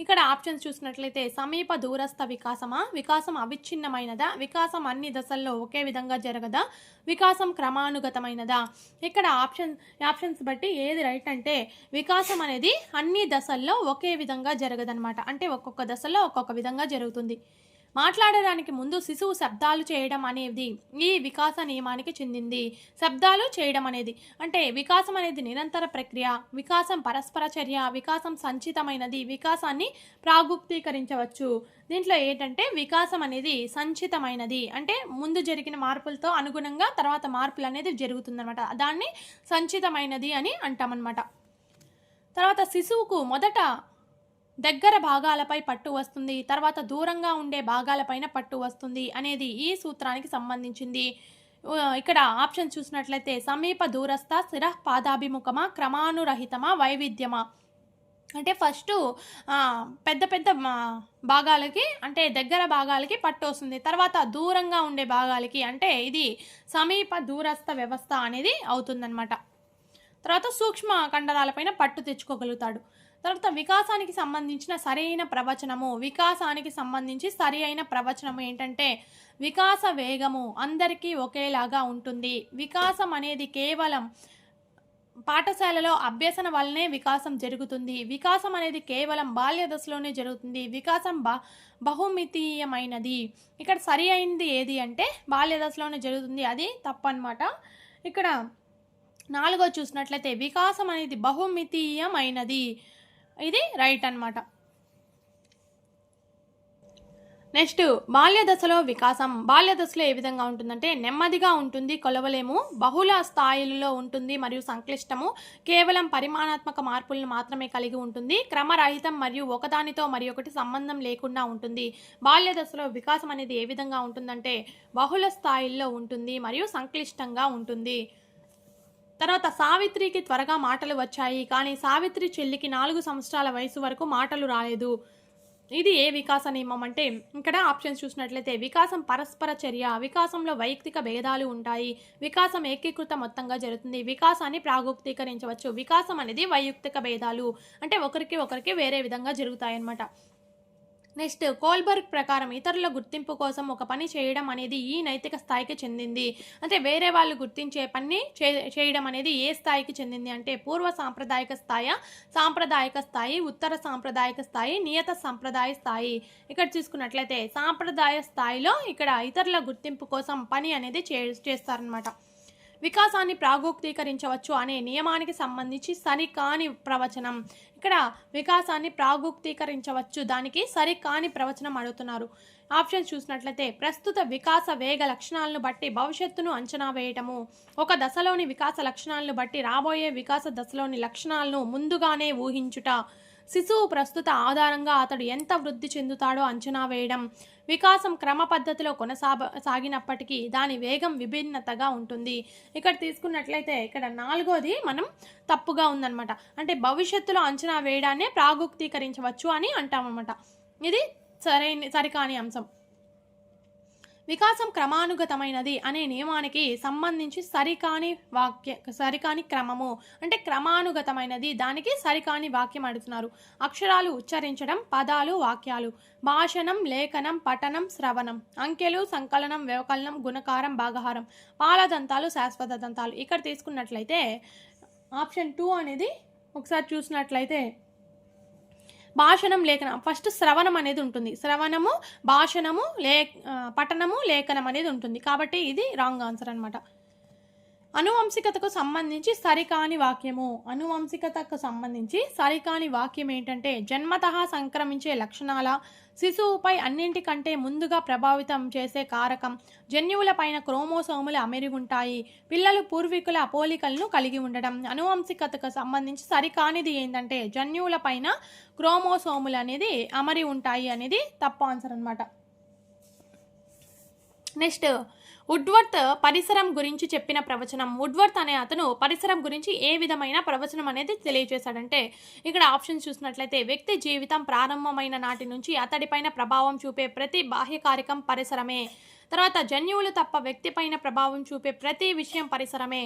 ఇక్కడ ఆప్షన్స్ చూసినట్లయితే సమీప దూరస్థ వికాసమా, వికాసం అవిచ్ఛిన్నమైనదా, వికాసం అన్ని దశల్లో ఒకే విధంగా జరగదా, వికాసం క్రమానుగతమైనదా? ఇక్కడ ఆప్షన్స్ బట్టి ఏది రైట్ అంటే వికాసం అనేది అన్ని దశల్లో ఒకే విధంగా జరగదనమాట. అంటే ఒక్కొక్క దశలో ఒక్కొక్క విధంగా జరుగుతుంది. మాట్లాడడానికి ముందు శిశువు శబ్దాలు చేయడం అనేది ఈ వికాస నియమానికి చెందింది. శబ్దాలు చేయడం అనేది అంటే వికాసం అనేది నిరంతర ప్రక్రియ, వికాసం పరస్పర చర్య, వికాసం సంచితమైనది, వికాసాన్ని ప్రాగుప్తీకరించవచ్చు. దీంట్లో ఏంటంటే వికాసం అనేది సంచితమైనది అంటే ముందు జరిగిన మార్పులతో అనుగుణంగా తర్వాత మార్పులు అనేది జరుగుతుందన్నమాట. దాన్ని సంచితమైనది అని అంటామన్నమాట. తర్వాత శిశువుకు మొదట దగ్గర భాగాలపై పట్టు వస్తుంది, తర్వాత దూరంగా ఉండే భాగాలపైన పట్టు వస్తుంది అనేది ఈ సూత్రానికి సంబంధించింది. ఇక్కడ ఆప్షన్ చూసినట్లయితే సమీప దూరస్థ స్థిర పాదాభిముఖమా, క్రమానురహితమా, వైవిధ్యమా. అంటే ఫస్ట్ పెద్ద పెద్ద భాగాలకి అంటే దగ్గర భాగాలకి పట్టు వస్తుంది, తర్వాత దూరంగా ఉండే భాగాలకి అంటే ఇది సమీప దూరస్థ వ్యవస్థ అనేది అవుతుందన్నమాట. తర్వాత సూక్ష్మ కండరాలపైన పట్టు తెచ్చుకోగలుగుతాడు. తర్వాత వికాసానికి సంబంధించిన సరైన ప్రవచనము, వికాసానికి సంబంధించి సరి అయిన ప్రవచనము ఏంటంటే వికాస వేగము అందరికీ ఒకేలాగా ఉంటుంది. వికాసం అనేది కేవలం పాఠశాలలో అభ్యసన వల్లనే వికాసం జరుగుతుంది. వికాసం అనేది కేవలం బాల్య దశలోనే జరుగుతుంది. వికాసం బహుమితీయమైనది. ఇక్కడ సరి అయింది ఏది అంటే బాల్య దశలోనే జరుగుతుంది, అది తప్పన్నమాట. ఇక్కడ 4 చూసినట్లయితే వికాసం అనేది బహుమితీయమైనది, ఇది రైట్ అన్నమాట. నెక్స్ట్ బాల్య దశలో వికాసం. బాల్య దశలో ఏ విధంగా ఉంటుందంటే నెమ్మదిగా ఉంటుంది, కొలవలేము, బహుళ స్థాయిలలో ఉంటుంది మరియు సంక్లిష్టము, కేవలం పరిమాణాత్మక మార్పులను మాత్రమే కలిగి ఉంటుంది, క్రమరహితం మరియు ఒకదానితో మరి ఒకటి సంబంధం లేకుండా ఉంటుంది. బాల్య దశలో వికాసం అనేది ఏ విధంగా ఉంటుందంటే బహుళ స్థాయిల్లో ఉంటుంది మరియు సంక్లిష్టంగా ఉంటుంది. తర్వాత సావిత్రికి త్వరగా మాటలు వచ్చాయి, కానీ సావిత్రి చెల్లికి 4 సంవత్సరాల వయసు వరకు మాటలు రాలేదు. ఇది ఏ వికాస నియమం అంటే ఇక్కడ ఆప్షన్స్ చూసినట్లయితే వికాసం పరస్పర చర్య, వికాసంలో వైయక్తిక భేదాలు ఉంటాయి, వికాసం ఏకీకృత మొత్తంగా జరుగుతుంది, వికాసాన్ని ప్రాగుక్తీకరించవచ్చు. వికాసం అనేది వైయక్తిక భేదాలు అంటే ఒకరికి వేరే విధంగా జరుగుతాయి అన్నమాట. నెక్స్ట్ కోల్బర్గ్ ప్రకారం ఇతరుల గుర్తింపు కోసం ఒక పని చేయడం అనేది ఈ నైతిక స్థాయికి చెందింది. అంటే వేరే వాళ్ళు గుర్తించే పని చేయడం అనేది ఏ స్థాయికి చెందింది అంటే పూర్వ సాంప్రదాయక స్థాయి, సాంప్రదాయక స్థాయి, ఉత్తర సాంప్రదాయక స్థాయి, నియత సంప్రదాయ స్థాయి. ఇక్కడ చూసుకున్నట్లయితే సాంప్రదాయ స్థాయిలో ఇక్కడ ఇతరుల గుర్తింపు కోసం పని అనేది చేస్తారనమాట. వికాసాన్ని ప్రాగుక్తీకరించవచ్చు అనే నియమానికి సంబంధించి సరికాని ప్రవచనం. ఇక్కడ వికాసాన్ని ప్రాగుక్తీకరించవచ్చు, దానికి సరికాని ప్రవచనం అడుగుతున్నారు. ఆప్షన్ చూసినట్లయితే ప్రస్తుత వికాస వేగ లక్షణాలను బట్టి భవిష్యత్తును అంచనా వేయటము, ఒక దశలోని వికాస లక్షణాలను బట్టి రాబోయే వికాస దశలోని లక్షణాలను ముందుగానే ఊహించుట, శిశువు ప్రస్తుత ఆధారంగా అతడు ఎంత వృద్ధి చెందుతాడో అంచనా వేయడం, వికాసం క్రమ పద్ధతిలో సాగినప్పటికీ దాని వేగం విభిన్నతగా ఉంటుంది. ఇక్కడ తీసుకున్నట్లయితే ఇక్కడ 4వది మనం తప్పుగా ఉందన్నమాట. అంటే భవిష్యత్తులో అంచనా వేయడాన్నే ప్రాగుక్తీకరించవచ్చు అని అంటామన్నమాట. ఇది సరికాని అంశం. వికాసం క్రమానుగతమైనది అనే నియమానికి సంబంధించి సరికాని క్రమము అంటే క్రమానుగతమైనది, దానికి సరికాని వాక్యం అడుగుతున్నారు. అక్షరాలు ఉచ్చరించడం, పదాలు, వాక్యాలు, భాషణం, లేఖనం, పఠనం, శ్రవణం, అంకెలు, సంకలనం, వ్యవకలనం, గుణకారం, భాగహారం, పాలదంతాలు, శాశ్వత దంతాలు. ఇక్కడ తీసుకున్నట్లయితే ఆప్షన్ 2 అనేది ఒకసారి చూసినట్లయితే భాషణం, లేఖనం, ఫస్ట్ శ్రవణం అనేది ఉంటుంది. శ్రవణము, భాషణము, పఠనము, లేఖనం అనేది ఉంటుంది. కాబట్టి ఇది రాంగ్ ఆన్సర్ అనమాట. అనువంశికతకు సంబంధించి సరికాని వాక్యము. అనువంశికతకు సంబంధించి సరికాని వాక్యం ఏంటంటే జన్మతః సంక్రమించే లక్షణాల, శిశువుపై అన్నింటికంటే ముందుగా ప్రభావితం చేసే కారకం, జన్యువులపైన క్రోమోసోములు అమరి ఉంటాయి, పిల్లలు పూర్వీకుల పోలికలను కలిగి ఉండడం. అనువంశికతకు సంబంధించి సరికానిది ఏంటంటే జన్యువులపైన క్రోమోసోములు అనేది అమరి ఉంటాయి అనేది తప్పు ఆన్సర్ అనమాట. నెక్స్ట్ వుడ్వర్త్ పరిసరం గురించి చెప్పిన ప్రవచనం. వుడ్వర్త్ అనే అతను పరిసరం గురించి ఏ విధమైన ప్రవచనం అనేది తెలియజేశాడంటే ఇక్కడ ఆప్షన్ చూసినట్లయితే వ్యక్తి జీవితం ప్రారంభమైన నాటి నుంచి అతడిపైన ప్రభావం చూపే ప్రతి బాహ్య కార్యకం పరిసరమే. తర్వాత జన్యువులు తప్ప వ్యక్తిపైన ప్రభావం చూపే ప్రతి విషయం పరిసరమే.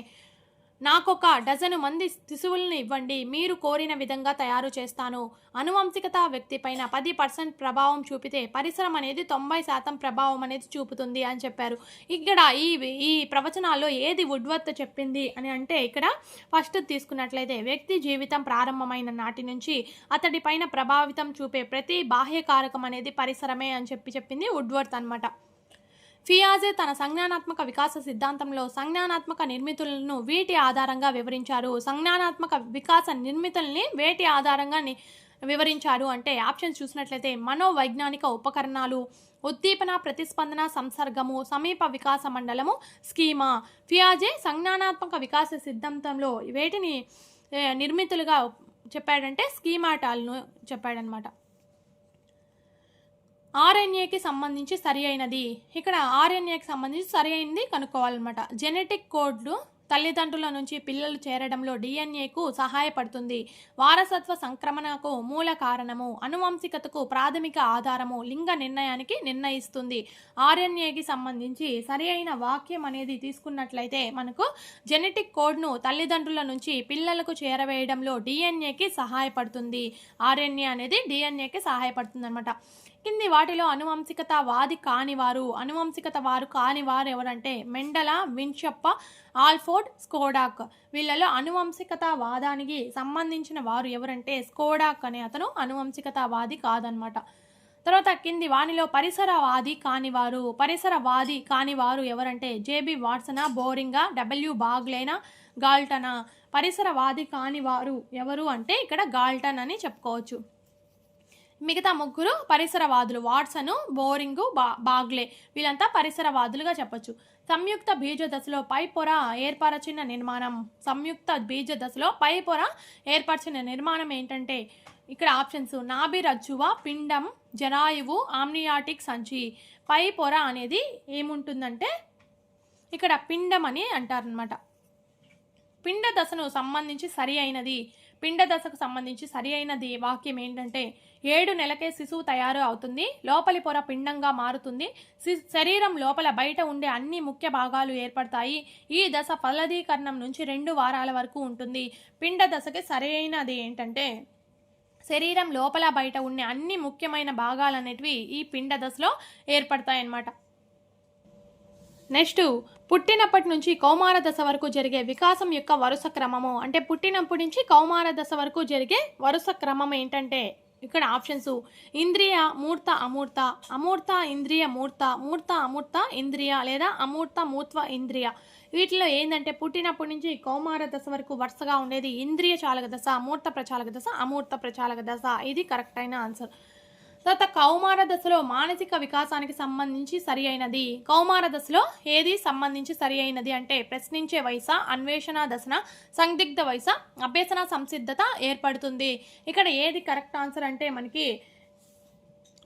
నాకొక డజను మంది శిశువులను ఇవ్వండి, మీరు కోరిన విధంగా తయారు చేస్తాను. అనువంశికత వ్యక్తిపైన 10% ప్రభావం చూపితే పరిసరం అనేది 90% ప్రభావం అనేది చూపుతుంది అని చెప్పారు. ఇక్కడ ఈ ప్రవచనాల్లో ఏది వుడ్వర్త్ చెప్పింది అని అంటే ఇక్కడ ఫస్ట్ తీసుకున్నట్లయితే వ్యక్తి జీవితం ప్రారంభమైన నాటి నుంచి అతడిపైన ప్రభావితం చూపే ప్రతి బాహ్య కారకం అనేది పరిసరమే అని చెప్పింది వుడ్వర్త్ అనమాట. ఫియాజే తన సంజ్ఞానాత్మక వికాస సిద్ధాంతంలో సంజ్ఞానాత్మక నిర్మితులను వీటి ఆధారంగా వివరించారు. సంజ్ఞానాత్మక వికాస నిర్మితుల్ని వేటి ఆధారంగా వివరించారు అంటే ఆప్షన్ చూసినట్లయితే మనోవైజ్ఞానిక ఉపకరణాలు, ఉద్దీపన, ప్రతిస్పందన, సంసర్గము, సమీప వికాస మండలము, స్కీమా. ఫియాజే సంజ్ఞానాత్మక వికాస సిద్ధాంతంలో వేటిని నిర్మితులుగా చెప్పాడంటే స్కీమాటాలను చెప్పాడనమాట. ఆర్ఎన్ఏకి సంబంధించి సరి అయినది. ఇక్కడ ఆర్ఎన్ఏకి సంబంధించి సరి అయినది కనుక్కోవాలన్నమాట. జెనెటిక్ కోడ్లు తల్లిదండ్రుల నుంచి పిల్లలు చేరడంలో డిఎన్ఏకు సహాయపడుతుంది. వారసత్వ సంక్రమణకు మూల కారణము. అనువంశికతకు ప్రాథమిక ఆధారము. లింగ నిర్ణయానికి నిర్ణయిస్తుంది. ఆర్ఎన్ఏకి సంబంధించి సరి అయిన వాక్యం అనేది తీసుకున్నట్లయితే మనకు జెనెటిక్ కోడ్ను తల్లిదండ్రుల నుంచి పిల్లలకు చేరవేయడంలో డిఎన్ఏకి సహాయపడుతుంది. ఆర్ఎన్ఏ అనేది డిఎన్ఏకి సహాయపడుతుంది అనమాట. కింది వాటిలో అనువంశికత వాది కానివారు. అనువంశికత వారు కానివారు ఎవరంటే మెండల, విన్షప్ప, ఆల్ఫోర్డ్, స్కోడాక్. వీళ్ళలో అనువంశికత వాదానికి సంబంధించిన వారు ఎవరంటే స్కోడాక్ అనే అతను అనువంశికతావాది కాదనమాట. తర్వాత కింది వానిలో పరిసరవాది కానివారు. పరిసరవాది కానివారు ఎవరంటే జేబి వాట్సనా, బోరింగా, డబ్ల్యూ బాగ్లేనా, గాల్టనా. పరిసరవాది కానివారు ఎవరు అంటే ఇక్కడ గాల్టన్ అని చెప్పుకోవచ్చు. మిగతా ముగ్గురు పరిసరవాదులు వాట్సన్, బోరింగు, బాగ్లే. వీళ్ళంతా పరిసరవాదులుగా చెప్పొచ్చు. సంయుక్త బీజ దశలో పై పొర ఏర్పరచిన నిర్మాణం. సంయుక్త బీజ దశలో పై పొర ఏర్పరిచిన నిర్మాణం ఏంటంటే ఇక్కడ ఆప్షన్స్ నాభి రజ్జువ, పిండం, జరాయువు, ఆమ్నియాటిక్ సంచి. పై పొర అనేది ఏముంటుందంటే ఇక్కడ పిండం అని అంటారనమాట. పిండ దశను సంబంధించి సరి అయినది. పిండ దశకు సంబంధించి సరి అయినది వాక్యం ఏంటంటే 7 నెలలకే శిశువు తయారు అవుతుంది, లోపలి పొర పిండంగా మారుతుంది, శరీరం లోపల బయట ఉండే అన్ని ముఖ్య భాగాలు ఏర్పడతాయి. ఈ దశ ఫలదీకరణం నుంచి 2 వారాల వరకు ఉంటుంది. పిండ దశకి సరి అయినది ఏంటంటే శరీరం లోపల బయట ఉండే అన్ని ముఖ్యమైన భాగాలు అనేటివి ఈ పిండ దశలో ఏర్పడతాయన్నమాట. నెక్స్ట్, పుట్టినప్పటి నుంచి కౌమార దశ వరకు జరిగే వికాసం యొక్క వరుస క్రమము. అంటే పుట్టినప్పటి నుంచి కౌమార దశ వరకు జరిగే వరుస క్రమం ఏంటంటే ఇక్కడ ఆప్షన్స్ ఇంద్రియ మూర్త అమూర్త, అమూర్త ఇంద్రియ మూర్త, మూర్త అమూర్త ఇంద్రియ లేదా అమూర్త మూర్త్వ ఇంద్రియ. వీటిలో ఏంటంటే పుట్టినప్పటి నుంచి కౌమార దశ వరకు వరుసగా ఉండేది ఇంద్రియ చాలక దశ, మూర్త ప్రచాలక దశ, అమూర్త ప్రచాలక దశ. ఇది కరెక్ట్ అయిన ఆన్సర్. తర్వాత కౌమార దశలో మానసిక వికాసానికి సంబంధించి సరి అయినది. కౌమార దశలో ఏది సంబంధించి సరి అయినది అంటే ప్రశ్నించే వయస, అన్వేషణ దశన, సందిగ్ధ వయస, అభ్యసన సంసిద్ధత ఏర్పడుతుంది. ఇక్కడ ఏది కరెక్ట్ ఆన్సర్ అంటే మనకి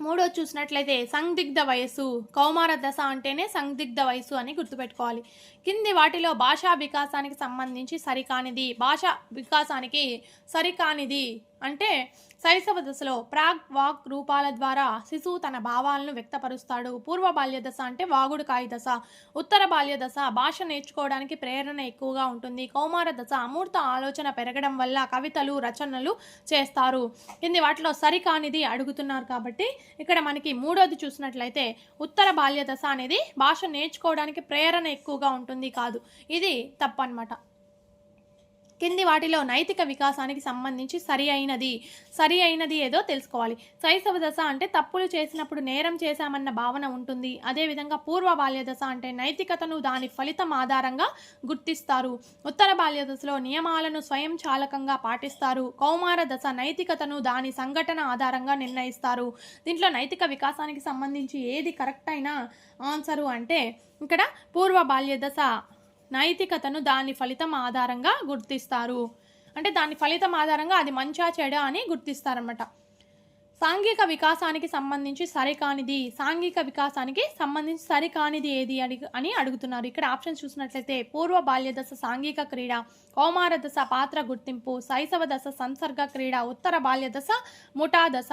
మూడో చూసినట్లయితే సందిగ్ధ వయస్సు. కౌమార దశ అంటేనే సందిగ్ధ వయస్సు అని గుర్తుపెట్టుకోవాలి. కింది వాటిలో భాషా వికాసానికి సంబంధించి సరికానిది. భాషా వికాసానికి సరికానిది అంటే శైశవ దశలో ప్రాగ్ వాక్ రూపాల ద్వారా శిశువు తన భావాలను వ్యక్తపరుస్తాడు. పూర్వ బాల్య దశ అంటే వాగుడుకాయ దశ. ఉత్తర బాల్య దశ భాష నేర్చుకోవడానికి ప్రేరణ ఎక్కువగా ఉంటుంది. కౌమార దశ అమూర్త ఆలోచన పెరగడం వల్ల కవితలు రచనలు చేస్తారు. కింది వాటిలో సరికానిది అడుగుతున్నారు కాబట్టి ఇక్కడ మనకి మూడోది చూసినట్లయితే ఉత్తర బాల్య దశ అనేది భాష నేర్చుకోవడానికి ప్రేరణ ఎక్కువగా ఉంటుంది కాదు, ఇది తప్పు అన్నమాట. కింది వాటిలో నైతిక వికాసానికి సంబంధించి సరి అయినది ఏదో తెలుసుకోవాలి. శైశవ దశ అంటే తప్పులు చేసినప్పుడు నేరం చేశామన్న భావన ఉంటుంది. అదేవిధంగా పూర్వ బాల్య దశ అంటే నైతికతను దాని ఫలితం ఆధారంగా గుర్తిస్తారు. ఉత్తర బాల్య దశలో నియమాలను స్వయం చాలకంగా పాటిస్తారు. కౌమార దశ నైతికతను దాని సంఘటన ఆధారంగా నిర్ణయిస్తారు. దీంట్లో నైతిక వికాసానికి సంబంధించి ఏది కరెక్ట్ అయిన ఆన్సరు అంటే ఇక్కడ పూర్వ బాల్య దశ నైతికతను దాని ఫలితం ఆధారంగా గుర్తిస్తారు. అంటే దాని ఫలితం ఆధారంగా అది మంచా చెడా అని గుర్తిస్తారన్నమాట. సాంఘిక వికాసానికి సంబంధించి సరికానిది. సాంఘిక వికాసానికి సంబంధించి సరికానిది ఏది అని అడుగుతున్నారు. ఇక్కడ ఆప్షన్ చూసినట్లయితే పూర్వ బాల్య దశ సాంఘిక క్రీడ, కౌమార దశ పాత్ర గుర్తింపు, శైశవ దశ సంసర్గ క్రీడ, ఉత్తర బాల్య దశ ముఠా దశ.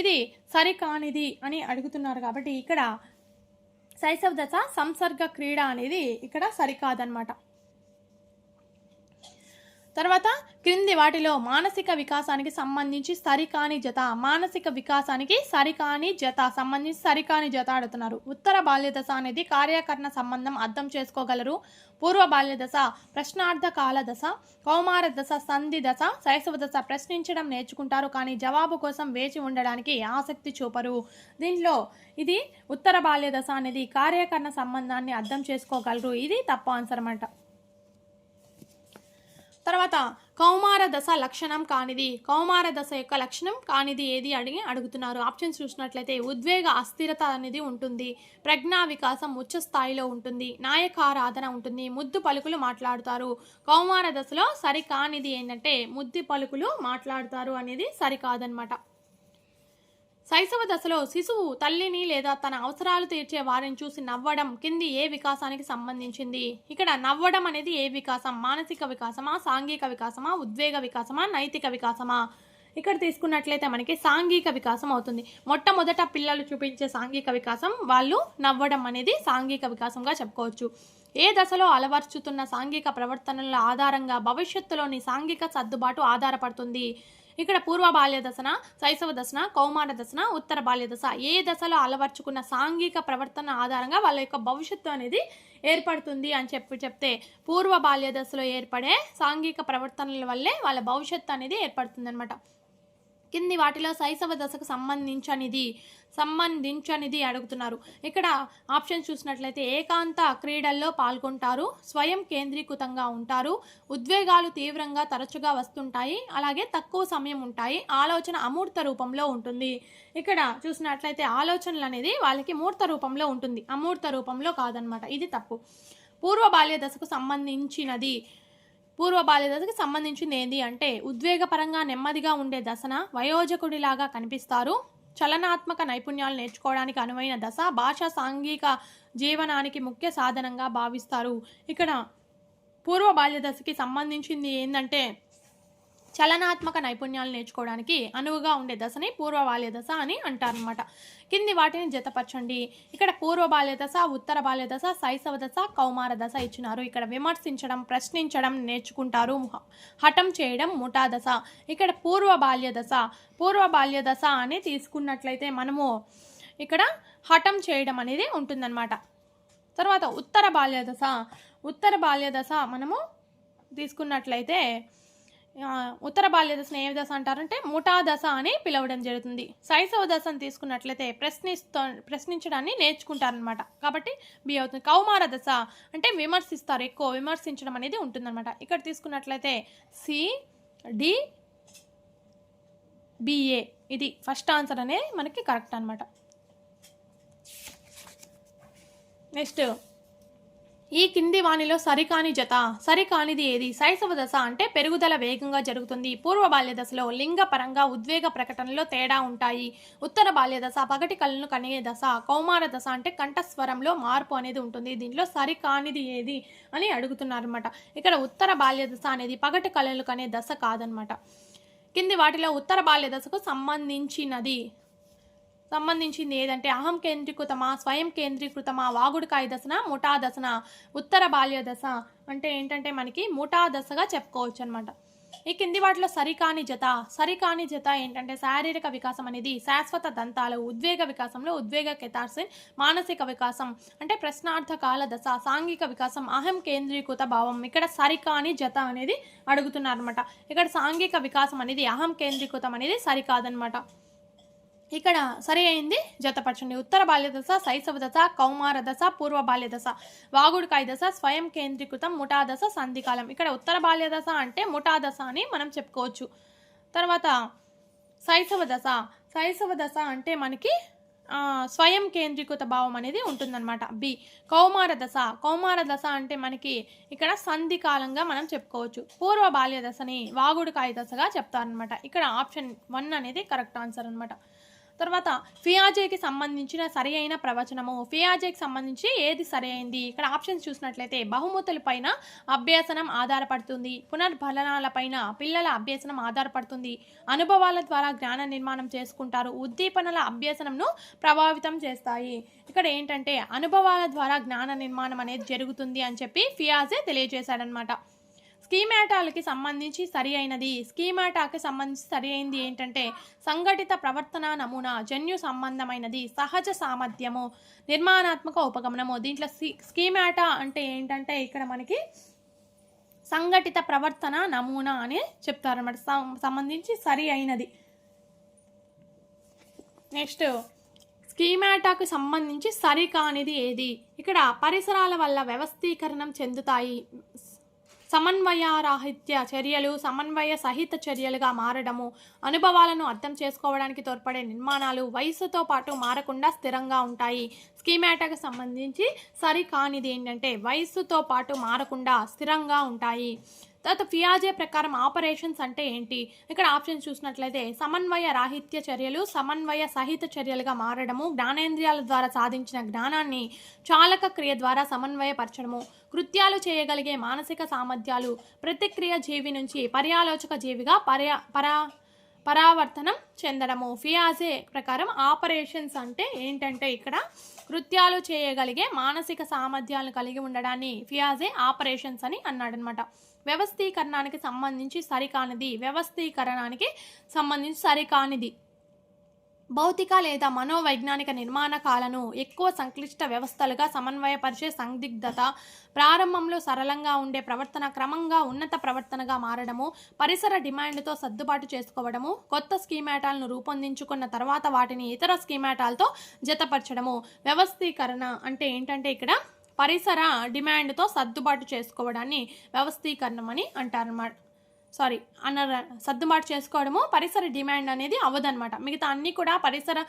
ఇది సరికానిది అని అడుగుతున్నారు కాబట్టి ఇక్కడ శైశవ దశ సంసర్గ క్రీడ అనేది ఇక్కడ సరికాదనమాట. తర్వాత క్రింది వాటిలో మానసిక వికాసానికి సంబంధించి సరికాని జత. మానసిక వికాసానికి సరికాని జత సంబంధించి సరికాని జత అడుగుతున్నారు. ఉత్తర బాల్య దశ అనేది కార్యకరణ సంబంధం అర్థం చేసుకోగలరు. పూర్వ బాల్య దశ ప్రశ్నార్థ కాల దశ, కౌమార దశ సంధి దశ, శైశవ దశ ప్రశ్నించడం నేర్చుకుంటారు కానీ జవాబు కోసం వేచి ఉండడానికి ఆసక్తి చూపరు. దీంట్లో ఇది ఉత్తర బాల్య దశ అనేది కార్యకరణ సంబంధాన్ని అర్థం చేసుకోగలరు. ఇది తప్పు ఆన్సర్ అన్నమాట. తర్వాత కౌమార దశ లక్షణం కానిది. కౌమార దశ యొక్క లక్షణం కానిది ఏది అడుగుతున్నారు. ఆప్షన్స్ చూసినట్లయితే ఉద్వేగ అస్థిరత అనేది ఉంటుంది, ప్రజ్ఞా వికాసం ఉచ్చ స్థాయిలో ఉంటుంది, నాయకారాధన ఉంటుంది, ముద్దు పలుకులు మాట్లాడుతారు. కౌమార దశలో సరికానిది ఏంటంటే ముద్దు పలుకులు మాట్లాడుతారు అనేది సరికాదనమాట. శైశవ దశలో శిశువు తల్లిని లేదా తన అవసరాలు తీర్చే వారిని చూసి నవ్వడం కింది ఏ వికాసానికి సంబంధించింది. ఇక్కడ నవ్వడం అనేది ఏ వికాసం? మానసిక వికాసమా, సాంఘిక వికాసమా, ఉద్వేగ వికాసమా, నైతిక వికాసమా? ఇక్కడ తీసుకున్నట్లయితే మనకి సాంఘిక వికాసం అవుతుంది. మొట్టమొదట పిల్లలు చూపించే సాంఘిక వికాసం వాళ్ళు నవ్వడం అనేది సాంఘిక వికాసంగా చెప్పుకోవచ్చు. ఏ దశలో అలవర్చుతున్న సాంఘిక ప్రవర్తనల ఆధారంగా భవిష్యత్తులోని సాంఘిక సర్దుబాటు ఆధారపడుతుంది. ఇక్కడ పూర్వ బాల్య దశన, శైశవ దశన, కౌమార దశన, ఉత్తర బాల్య దశ ఏ దశలో అలవర్చుకున్న సాంఘిక ప్రవర్తన ఆధారంగా వాళ్ళ యొక్క భవిష్యత్తు అనేది ఏర్పడుతుంది అని చెప్తే పూర్వ బాల్య దశలో ఏర్పడే సాంఘిక ప్రవర్తనల వల్లే వాళ్ళ భవిష్యత్తు అనేది ఏర్పడుతుంది అనమాట. కింది వాటిలో శైశవ దశకు సంబంధించనిది అడుగుతున్నారు. ఇక్కడ ఆప్షన్ చూసినట్లయితే ఏకాంత క్రీడల్లో పాల్గొంటారు, స్వయం కేంద్రీకృతంగా ఉంటారు, ఉద్వేగాలు తీవ్రంగా తరచుగా వస్తుంటాయి, అలాగే తక్కువ సమయం ఉంటాయి, ఆలోచన అమూర్త రూపంలో ఉంటుంది. ఇక్కడ చూసినట్లయితే ఆలోచనలు అనేది వాళ్ళకి మూర్త రూపంలో ఉంటుంది, అమూర్త రూపంలో కాదనమాట. ఇది తప్పు. పూర్వ బాల్య దశకు సంబంధించినది. పూర్వ బాల్య దశకు సంబంధించింది ఏంటి అంటే ఉద్వేగపరంగా నెమ్మదిగా ఉండే దశన, వయోజకుడిలాగా కనిపిస్తారు, చలనాత్మక నైపుణ్యాలు నేర్చుకోవడానికి అనువైన దశ, భాష సాంఘిక జీవనానికి ముఖ్య సాధనంగా భావిస్తారు. ఇక్కడ పూర్వ బాల్య దశకి సంబంధించింది ఏంటంటే చలనాత్మక నైపుణ్యాలు నేర్చుకోవడానికి అనువుగా ఉండే దశని పూర్వ బాల్య దశ అని అంటారనమాట. కింది వాటిని జతపరచండి. ఇక్కడ పూర్వ బాల్య దశ, ఉత్తర బాల్య దశ, శైశవ దశ, కౌమార దశ ఇచ్చినారు. ఇక్కడ విమర్శించడం, ప్రశ్నించడం నేర్చుకుంటారు. హఠం చేయడం ముఠా దశ. ఇక్కడ పూర్వ బాల్య దశ అని తీసుకున్నట్లయితే మనము ఇక్కడ హఠం చేయడం అనేది ఉంటుందన్నమాట. తర్వాత ఉత్తర బాల్య దశ మనము తీసుకున్నట్లయితే ఉత్తర బాల్య దశను ఏ దశ అంటారంటే ముఠా దశ అని పిలవడం జరుగుతుంది. శైశవ దశను తీసుకున్నట్లయితే ప్రశ్నించడాన్ని నేర్చుకుంటారనమాట, కాబట్టి బి అవుతుంది. కౌమార దశ అంటే విమర్శిస్తారు, ఎక్కువ విమర్శించడం అనేది ఉంటుందన్నమాట. ఇక్కడ తీసుకున్నట్లయితే CDBA ఇది ఫస్ట్ ఆన్సర్ అనేది మనకి కరెక్ట్ అనమాట. నెక్స్ట్, ఈ కింది వాణిలో సరికానిది ఏది? శైశవ దశ అంటే పెరుగుదల వేగంగా జరుగుతుంది. పూర్వ బాల్య దశలో లింగపరంగా ఉద్వేగ ప్రకటనలో తేడా ఉంటాయి. ఉత్తర బాల్య దశ పగటి కళ్ళను కనే దశ. కౌమార దశ అంటే కంఠస్వరంలో మార్పు అనేది ఉంటుంది. దీంట్లో సరికానిది ఏది అని అడుగుతున్నారనమాట. ఇక్కడ ఉత్తర బాల్య దశ అనేది పగటి కళ్ళను కనే దశ కాదనమాట. కింది వాటిలో ఉత్తర బాల్య దశకు సంబంధించింది ఏదంటే అహం కేంద్రీకృతమా, స్వయం కేంద్రీకృతమా, వాగుడుకాయ దశన, ముఠా దశన. ఉత్తర బాల్య దశ అంటే ఏంటంటే మనకి ముఠా దశగా చెప్పుకోవచ్చు అనమాట. ఈ కింది వాటిలో సరికాని జత ఏంటంటే శారీరక వికాసం అనేది శాశ్వత దంతాలు, ఉద్వేగ వికాసంలో ఉద్వేగ కెతార్సిన్, మానసిక వికాసం అంటే ప్రశ్నార్థకాల దశ, సాంఘిక వికాసం అహం కేంద్రీకృత భావం. ఇక్కడ సరికాని జత అనేది అడుగుతున్నారనమాట. ఇక్కడ సాంఘిక వికాసం అనేది అహం కేంద్రీకృతం అనేది సరికాదనమాట. ఇక్కడ సరి అయింది జతపరచండి. ఉత్తర బాల్య దశ, శైశవ దశ, కౌమార దశ, పూర్వ బాల్య దశ, వాగుడుకాయ దశ, స్వయం కేంద్రీకృతం, ముఠా దశ, సంధికాలం. ఇక్కడ ఉత్తర బాల్య దశ అంటే ముఠా దశ అని మనం చెప్పుకోవచ్చు. తర్వాత శైశవ దశ అంటే మనకి స్వయం కేంద్రీకృత భావం అనేది ఉంటుందన్నమాట. బి. కౌమార దశ అంటే మనకి ఇక్కడ సంధికాలంగా మనం చెప్పుకోవచ్చు. పూర్వ బాల్య దశని వాగుడుకాయ దశగా చెప్తారనమాట. ఇక్కడ ఆప్షన్ 1 అనేది కరెక్ట్ ఆన్సర్ అనమాట. తర్వాత ఫియాజేకి సంబంధించిన సరి అయిన ప్రవచనము. ఫియాజేకి సంబంధించి ఏది సరి అయింది? ఇక్కడ ఆప్షన్స్ చూసినట్లయితే బహుమతులపైన అభ్యసనం ఆధారపడుతుంది, పునర్ఫలనాలపైన పిల్లల అభ్యసనం ఆధారపడుతుంది, అనుభవాల ద్వారా జ్ఞాన నిర్మాణం చేసుకుంటారు, ఉద్దీపనల అభ్యసనంను ప్రభావితం చేస్తాయి. ఇక్కడ ఏంటంటే అనుభవాల ద్వారా జ్ఞాన నిర్మాణం అనేది జరుగుతుంది అని చెప్పి ఫియాజే తెలియజేశాడనమాట. స్కీమాటాకి సంబంధించి సరి అయింది ఏంటంటే సంఘటిత ప్రవర్తన నమూనా, జన్యు సంబంధమైనది, సహజ సామర్థ్యము, నిర్మాణాత్మక ఉపగమనము. దీంట్లో స్కీమాటా అంటే ఏంటంటే ఇక్కడ మనకి సంఘటిత ప్రవర్తన నమూనా అని చెప్తారన్నమాట. సంబంధించి సరి అయినది. నెక్స్ట్, స్కీమాటాకు సంబంధించి సరికానిది ఏది? ఇక్కడ పరిసరాల వల్ల వ్యవస్థీకరణం చెందుతాయి, సమన్వయరాహిత్య చర్యలు సమన్వయ సహిత చర్యలుగా మారడము, అనుభవాలను అర్థం చేసుకోవడానికి తోడ్పడే నిర్మాణాలు వయసుతో పాటు మారకుండా స్థిరంగా ఉంటాయి. స్కీమాటాకు సంబంధించి సరికానిది ఏంటంటే వయసుతో పాటు మారకుండా స్థిరంగా ఉంటాయి. తర్వాత ఫియాజే ప్రకారం ఆపరేషన్స్ అంటే ఏంటి? ఇక్కడ ఆప్షన్ చూసినట్లయితే సమన్వయ రాహిత్య చర్యలు సమన్వయ సహిత చర్యలుగా మారడము, జ్ఞానేంద్రియాల ద్వారా సాధించిన జ్ఞానాన్ని చాలక క్రియ ద్వారా సమన్వయపరచడము, కృత్యాలు చేయగలిగే మానసిక సామర్థ్యాలు, ప్రతిక్రియ జీవి నుంచి పర్యాలోచక జీవిగా పరావర్తనం చెందడము. ఫియాజే ప్రకారం ఆపరేషన్స్ అంటే ఏంటంటే ఇక్కడ కృత్యాలు చేయగలిగే మానసిక సామర్థ్యాలను కలిగి ఉండడాన్ని ఫియాజే ఆపరేషన్స్ అని అన్నాడనమాట. వ్యవస్థీకరణానికి సంబంధించి సరికానిది భౌతిక లేదా మనోవైజ్ఞానిక నిర్మాణకాలను ఎక్కువ సంక్లిష్ట వ్యవస్థలుగా సమన్వయపరిచే సందిగ్ధత, ప్రారంభంలో సరళంగా ఉండే ప్రవర్తన క్రమంగా ఉన్నత ప్రవర్తనగా మారడము, పరిసర డిమాండ్తో సర్దుబాటు చేసుకోవడము, కొత్త స్కీమాటాలను రూపొందించుకున్న తర్వాత వాటిని ఇతర స్కీమాటాలతో జతపరచడము. వ్యవస్థీకరణ అంటే ఏంటంటే ఇక్కడ పరిసర డిమాండ్తో సర్దుబాటు చేసుకోవడాన్ని వ్యవస్థీకరణం అని అంటారన్నమాట. సర్దుబాటు చేసుకోవడము పరిసర డిమాండ్ అనేది అవ్వదన్నమాట. మిగతా అన్నీ కూడా పరిసర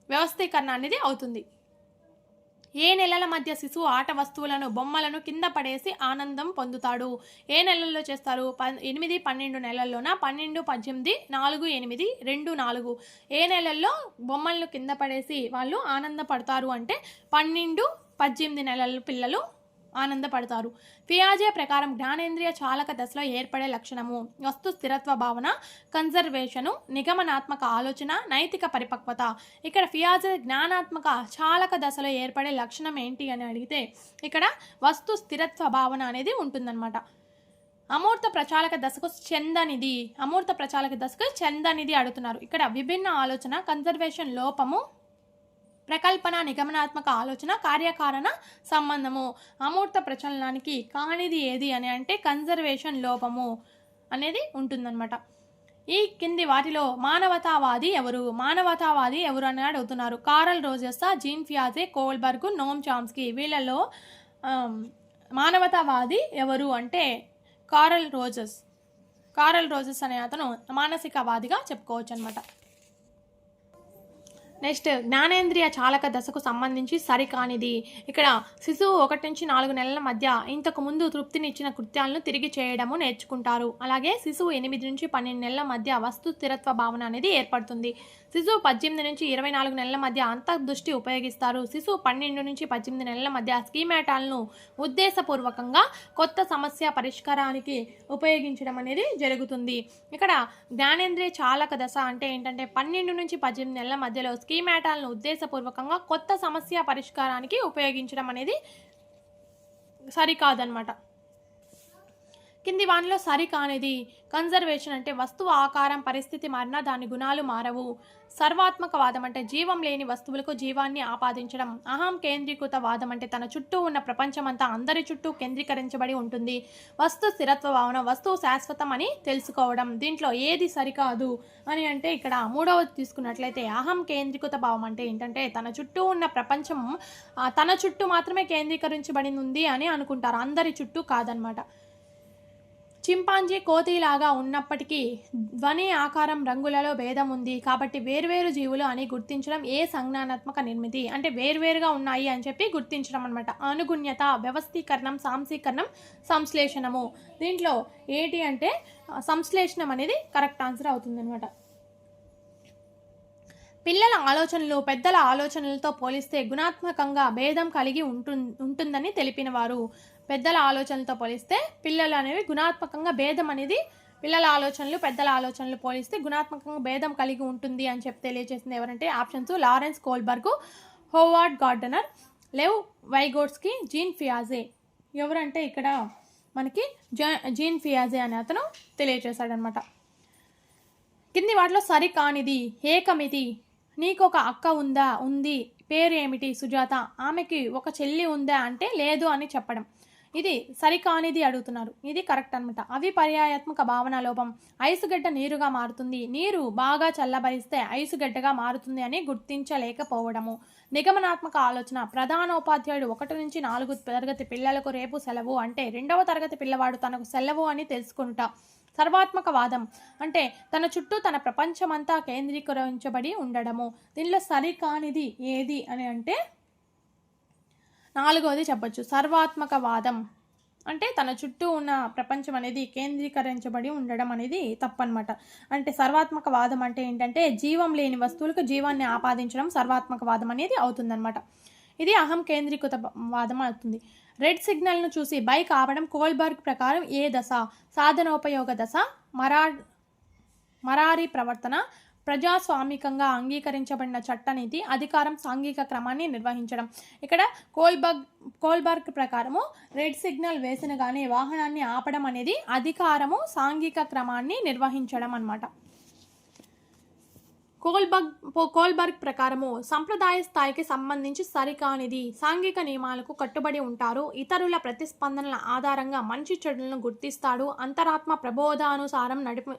వ్యవస్థీకరణ అనేది అవుతుంది. ఏ నెలల మధ్య శిశువు ఆట వస్తువులను బొమ్మలను కింద పడేసి ఆనందం పొందుతాడు? ఏ నెలల్లో చేస్తారు? 8, 12 నెలల్లోన? 12, 18, 4, 8, 2, 4. ఏ నెలల్లో బొమ్మలను కింద పడేసి వాళ్ళు ఆనందపడతారు అంటే 12, 18 నెలల పిల్లలు ఆనందపడతారు. పియాజే ప్రకారం జ్ఞానేంద్రియ చాలక దశలో ఏర్పడే లక్షణము వస్తు స్థిరత్వ భావన, కన్జర్వేషను, నిగమనాత్మక ఆలోచన, నైతిక పరిపక్వత. ఇక్కడ పియాజే జ్ఞానాత్మక చాలక దశలో ఏర్పడే లక్షణం ఏంటి అని అడిగితే ఇక్కడ వస్తు స్థిరత్వ భావన అనేది ఉంటుందన్నమాట. అమూర్త ప్రచాలక దశకు చెందనిది అడుగుతున్నారు. ఇక్కడ విభిన్న ఆలోచన, కన్జర్వేషన్ లోపము, ప్రకల్పన, నిగమనాత్మక ఆలోచన, కార్యకారణ సంబంధము. అమూర్త ప్రచలనానికి కానిది ఏది అని అంటే కన్జర్వేషన్ లోపము అనేది ఉంటుందన్నమాట. ఈ కింది వాటిలో మానవతావాది ఎవరు అని అడుగుతున్నారు. Karl roses, gene పియాజే, Kohlberg, నోమ్ Chomsky. వీళ్ళలో మానవతావాది ఎవరు అంటే కారల్ రోజెస్ అనే అతను మానసికవాదిగా చెప్పుకోవచ్చు అనమాట. నెక్స్ట్ జ్ఞానేంద్రియ చాలక దశకు సంబంధించి సరికానిది. ఇక్కడ శిశువు 1 నుంచి 4 నెలల మధ్య ఇంతకు ముందు తృప్తినిచ్చిన కృత్యాలను తిరిగి చేయడము నేర్చుకుంటారు. అలాగే శిశువు 8 నుంచి 12 నెలల మధ్య వస్తు స్థిరత్వ భావన అనేది ఏర్పడుతుంది. శిశువు 18 నుంచి 24 నెలల మధ్య అంతర్దృష్టి ఉపయోగిస్తారు. శిశువు 12 నుంచి 18 నెలల మధ్య స్కీమాటాలను ఉద్దేశపూర్వకంగా కొత్త సమస్య పరిష్కారానికి ఉపయోగించడం అనేది జరుగుతుంది. ఇక్కడ జ్ఞానేంద్రియ చాలక దశ అంటే ఏంటంటే 12 నుంచి 18 నెలల మధ్యలో స్కీమాటాలను ఉద్దేశపూర్వకంగా కొత్త సమస్య పరిష్కారానికి ఉపయోగించడం అనేది సరికాదనమాట. కింది వానిలో సరికానిది కన్జర్వేషన్ అంటే వస్తువు ఆకారం పరిస్థితి మారినా దాని గుణాలు మారవు. సర్వాత్మకవాదం అంటే జీవం లేని వస్తువులకు జీవాన్ని ఆపాదించడం. అహం కేంద్రీకృత వాదం అంటే తన చుట్టూ ఉన్న ప్రపంచమంతా అందరి చుట్టూ కేంద్రీకరించబడి ఉంటుంది. వస్తు స్థిరత్వ భావన వస్తువు శాశ్వతం అని తెలుసుకోవడం. దీంట్లో ఏది సరికాదు అని అంటే ఇక్కడ మూడవది తీసుకున్నట్లయితే అహం కేంద్రీకృత భావం అంటే ఏంటంటే తన చుట్టూ ఉన్న ప్రపంచం తన చుట్టూ మాత్రమే కేంద్రీకరించబడి ఉంది అని అనుకుంటారు, అందరి చుట్టూ కాదనమాట. చింపాంజీ కోతిలాగా ఉన్నప్పటికీ ధ్వని, ఆకారం, రంగులలో భేదం ఉంది కాబట్టి వేర్వేరు జీవులు అని గుర్తించడం ఏ సంజ్ఞానాత్మక నిర్మితి అంటే వేర్వేరుగా ఉన్నాయి అని చెప్పి గుర్తించడం అనమాట. అనుగుణ్యత, వ్యవస్థీకరణం, సాంశీకరణం, సంశ్లేషణము. దీంట్లో ఏంటి అంటే సంశ్లేషణం అనేది కరెక్ట్ ఆన్సర్ అవుతుంది అనమాట. పిల్లల ఆలోచనలు పెద్దల ఆలోచనలతో పోలిస్తే గుణాత్మకంగా భేదం కలిగి ఉంటుందని తెలిపినవారు. పెద్దల ఆలోచనలతో పోలిస్తే పిల్లలు అనేవి గుణాత్మకంగా భేదం అనేది పిల్లల ఆలోచనలు పెద్దల ఆలోచనలు పోలిస్తే గుణాత్మకంగా భేదం కలిగి ఉంటుంది అని చెప్పి తెలియజేసింది ఎవరంటే options Lawrence Kohlberg, Howard Gardner, Lev Vygotsky, Jean పియాజే. ఎవరంటే ఇక్కడ మనకి జీన్ పియాజే అనే అతను తెలియజేశాడనమాట. కింది వాటిలో సరికానిది ఏకమితి. నీకొక అక్క ఉంది, పేరు ఏమిటి? సుజాత. ఆమెకి ఒక చెల్లి ఉందా అంటే లేదు అని చెప్పడం. ఇది సరికానిది అడుగుతున్నారు. ఇది కరెక్ట్ అనమాట. అవి పర్యాయాత్మక భావన లోపం. ఐసుగడ్డ నీరుగా మారుతుంది, నీరు బాగా చల్లబరిస్తే ఐసుగడ్డగా మారుతుంది అని గుర్తించలేకపోవడము. నిగమనాత్మక ఆలోచన. ప్రధానోపాధ్యాయుడు 1 నుంచి 4 తరగతి పిల్లలకు రేపు సెలవు అంటే 2వ తరగతి పిల్లవాడు తనకు సెలవు అని తెలుసుకుంటా. సర్వాత్మక వాదం అంటే తన చుట్టూ తన ప్రపంచమంతా కేంద్రీకరించబడి ఉండడము. దీనిలో సరికానిది ఏది అని అంటే 4వది చెప్పచ్చు. సర్వాత్మక వాదం అంటే తన చుట్టూ ఉన్న ప్రపంచం అనేది కేంద్రీకరించబడి ఉండడం అనేది తప్పనమాట. అంటే సర్వాత్మక వాదం అంటే ఏంటంటే జీవం లేని వస్తువులకు జీవాన్ని ఆపాదించడం సర్వాత్మక వాదం అనేది అవుతుందన్నమాట. ఇది అహం కేంద్రీకృత వాదం అవుతుంది. రెడ్ సిగ్నల్ను చూసి బైక్ ఆపడం కోల్బర్గ్ ప్రకారం ఏ దశ? సాధనోపయోగ దశ, మరారీ ప్రవర్తన, ప్రజాస్వామికంగా అంగీకరించబడిన చట్టనీతి, అధికారం, సాంఘిక క్రమాన్ని నిర్వహించడం. ఇక్కడ కోల్బర్గ్ ప్రకారము రెడ్ సిగ్నల్ వేసిన కానీ వాహనాన్ని ఆపడం అనేది అధికారము, సాంఘిక క్రమాన్ని నిర్వహించడం అన్నమాట. కోల్బర్గ్ ప్రకారము సంప్రదాయ స్థాయికి సంబంధించి సరికానిది. సాంఘిక నియమాలకు కట్టుబడి ఉంటారు, ఇతరుల ప్రతిస్పందనల ఆధారంగా మంచి చెడులను గుర్తిస్తాడు, అంతరాత్మ ప్రబోధానుసారం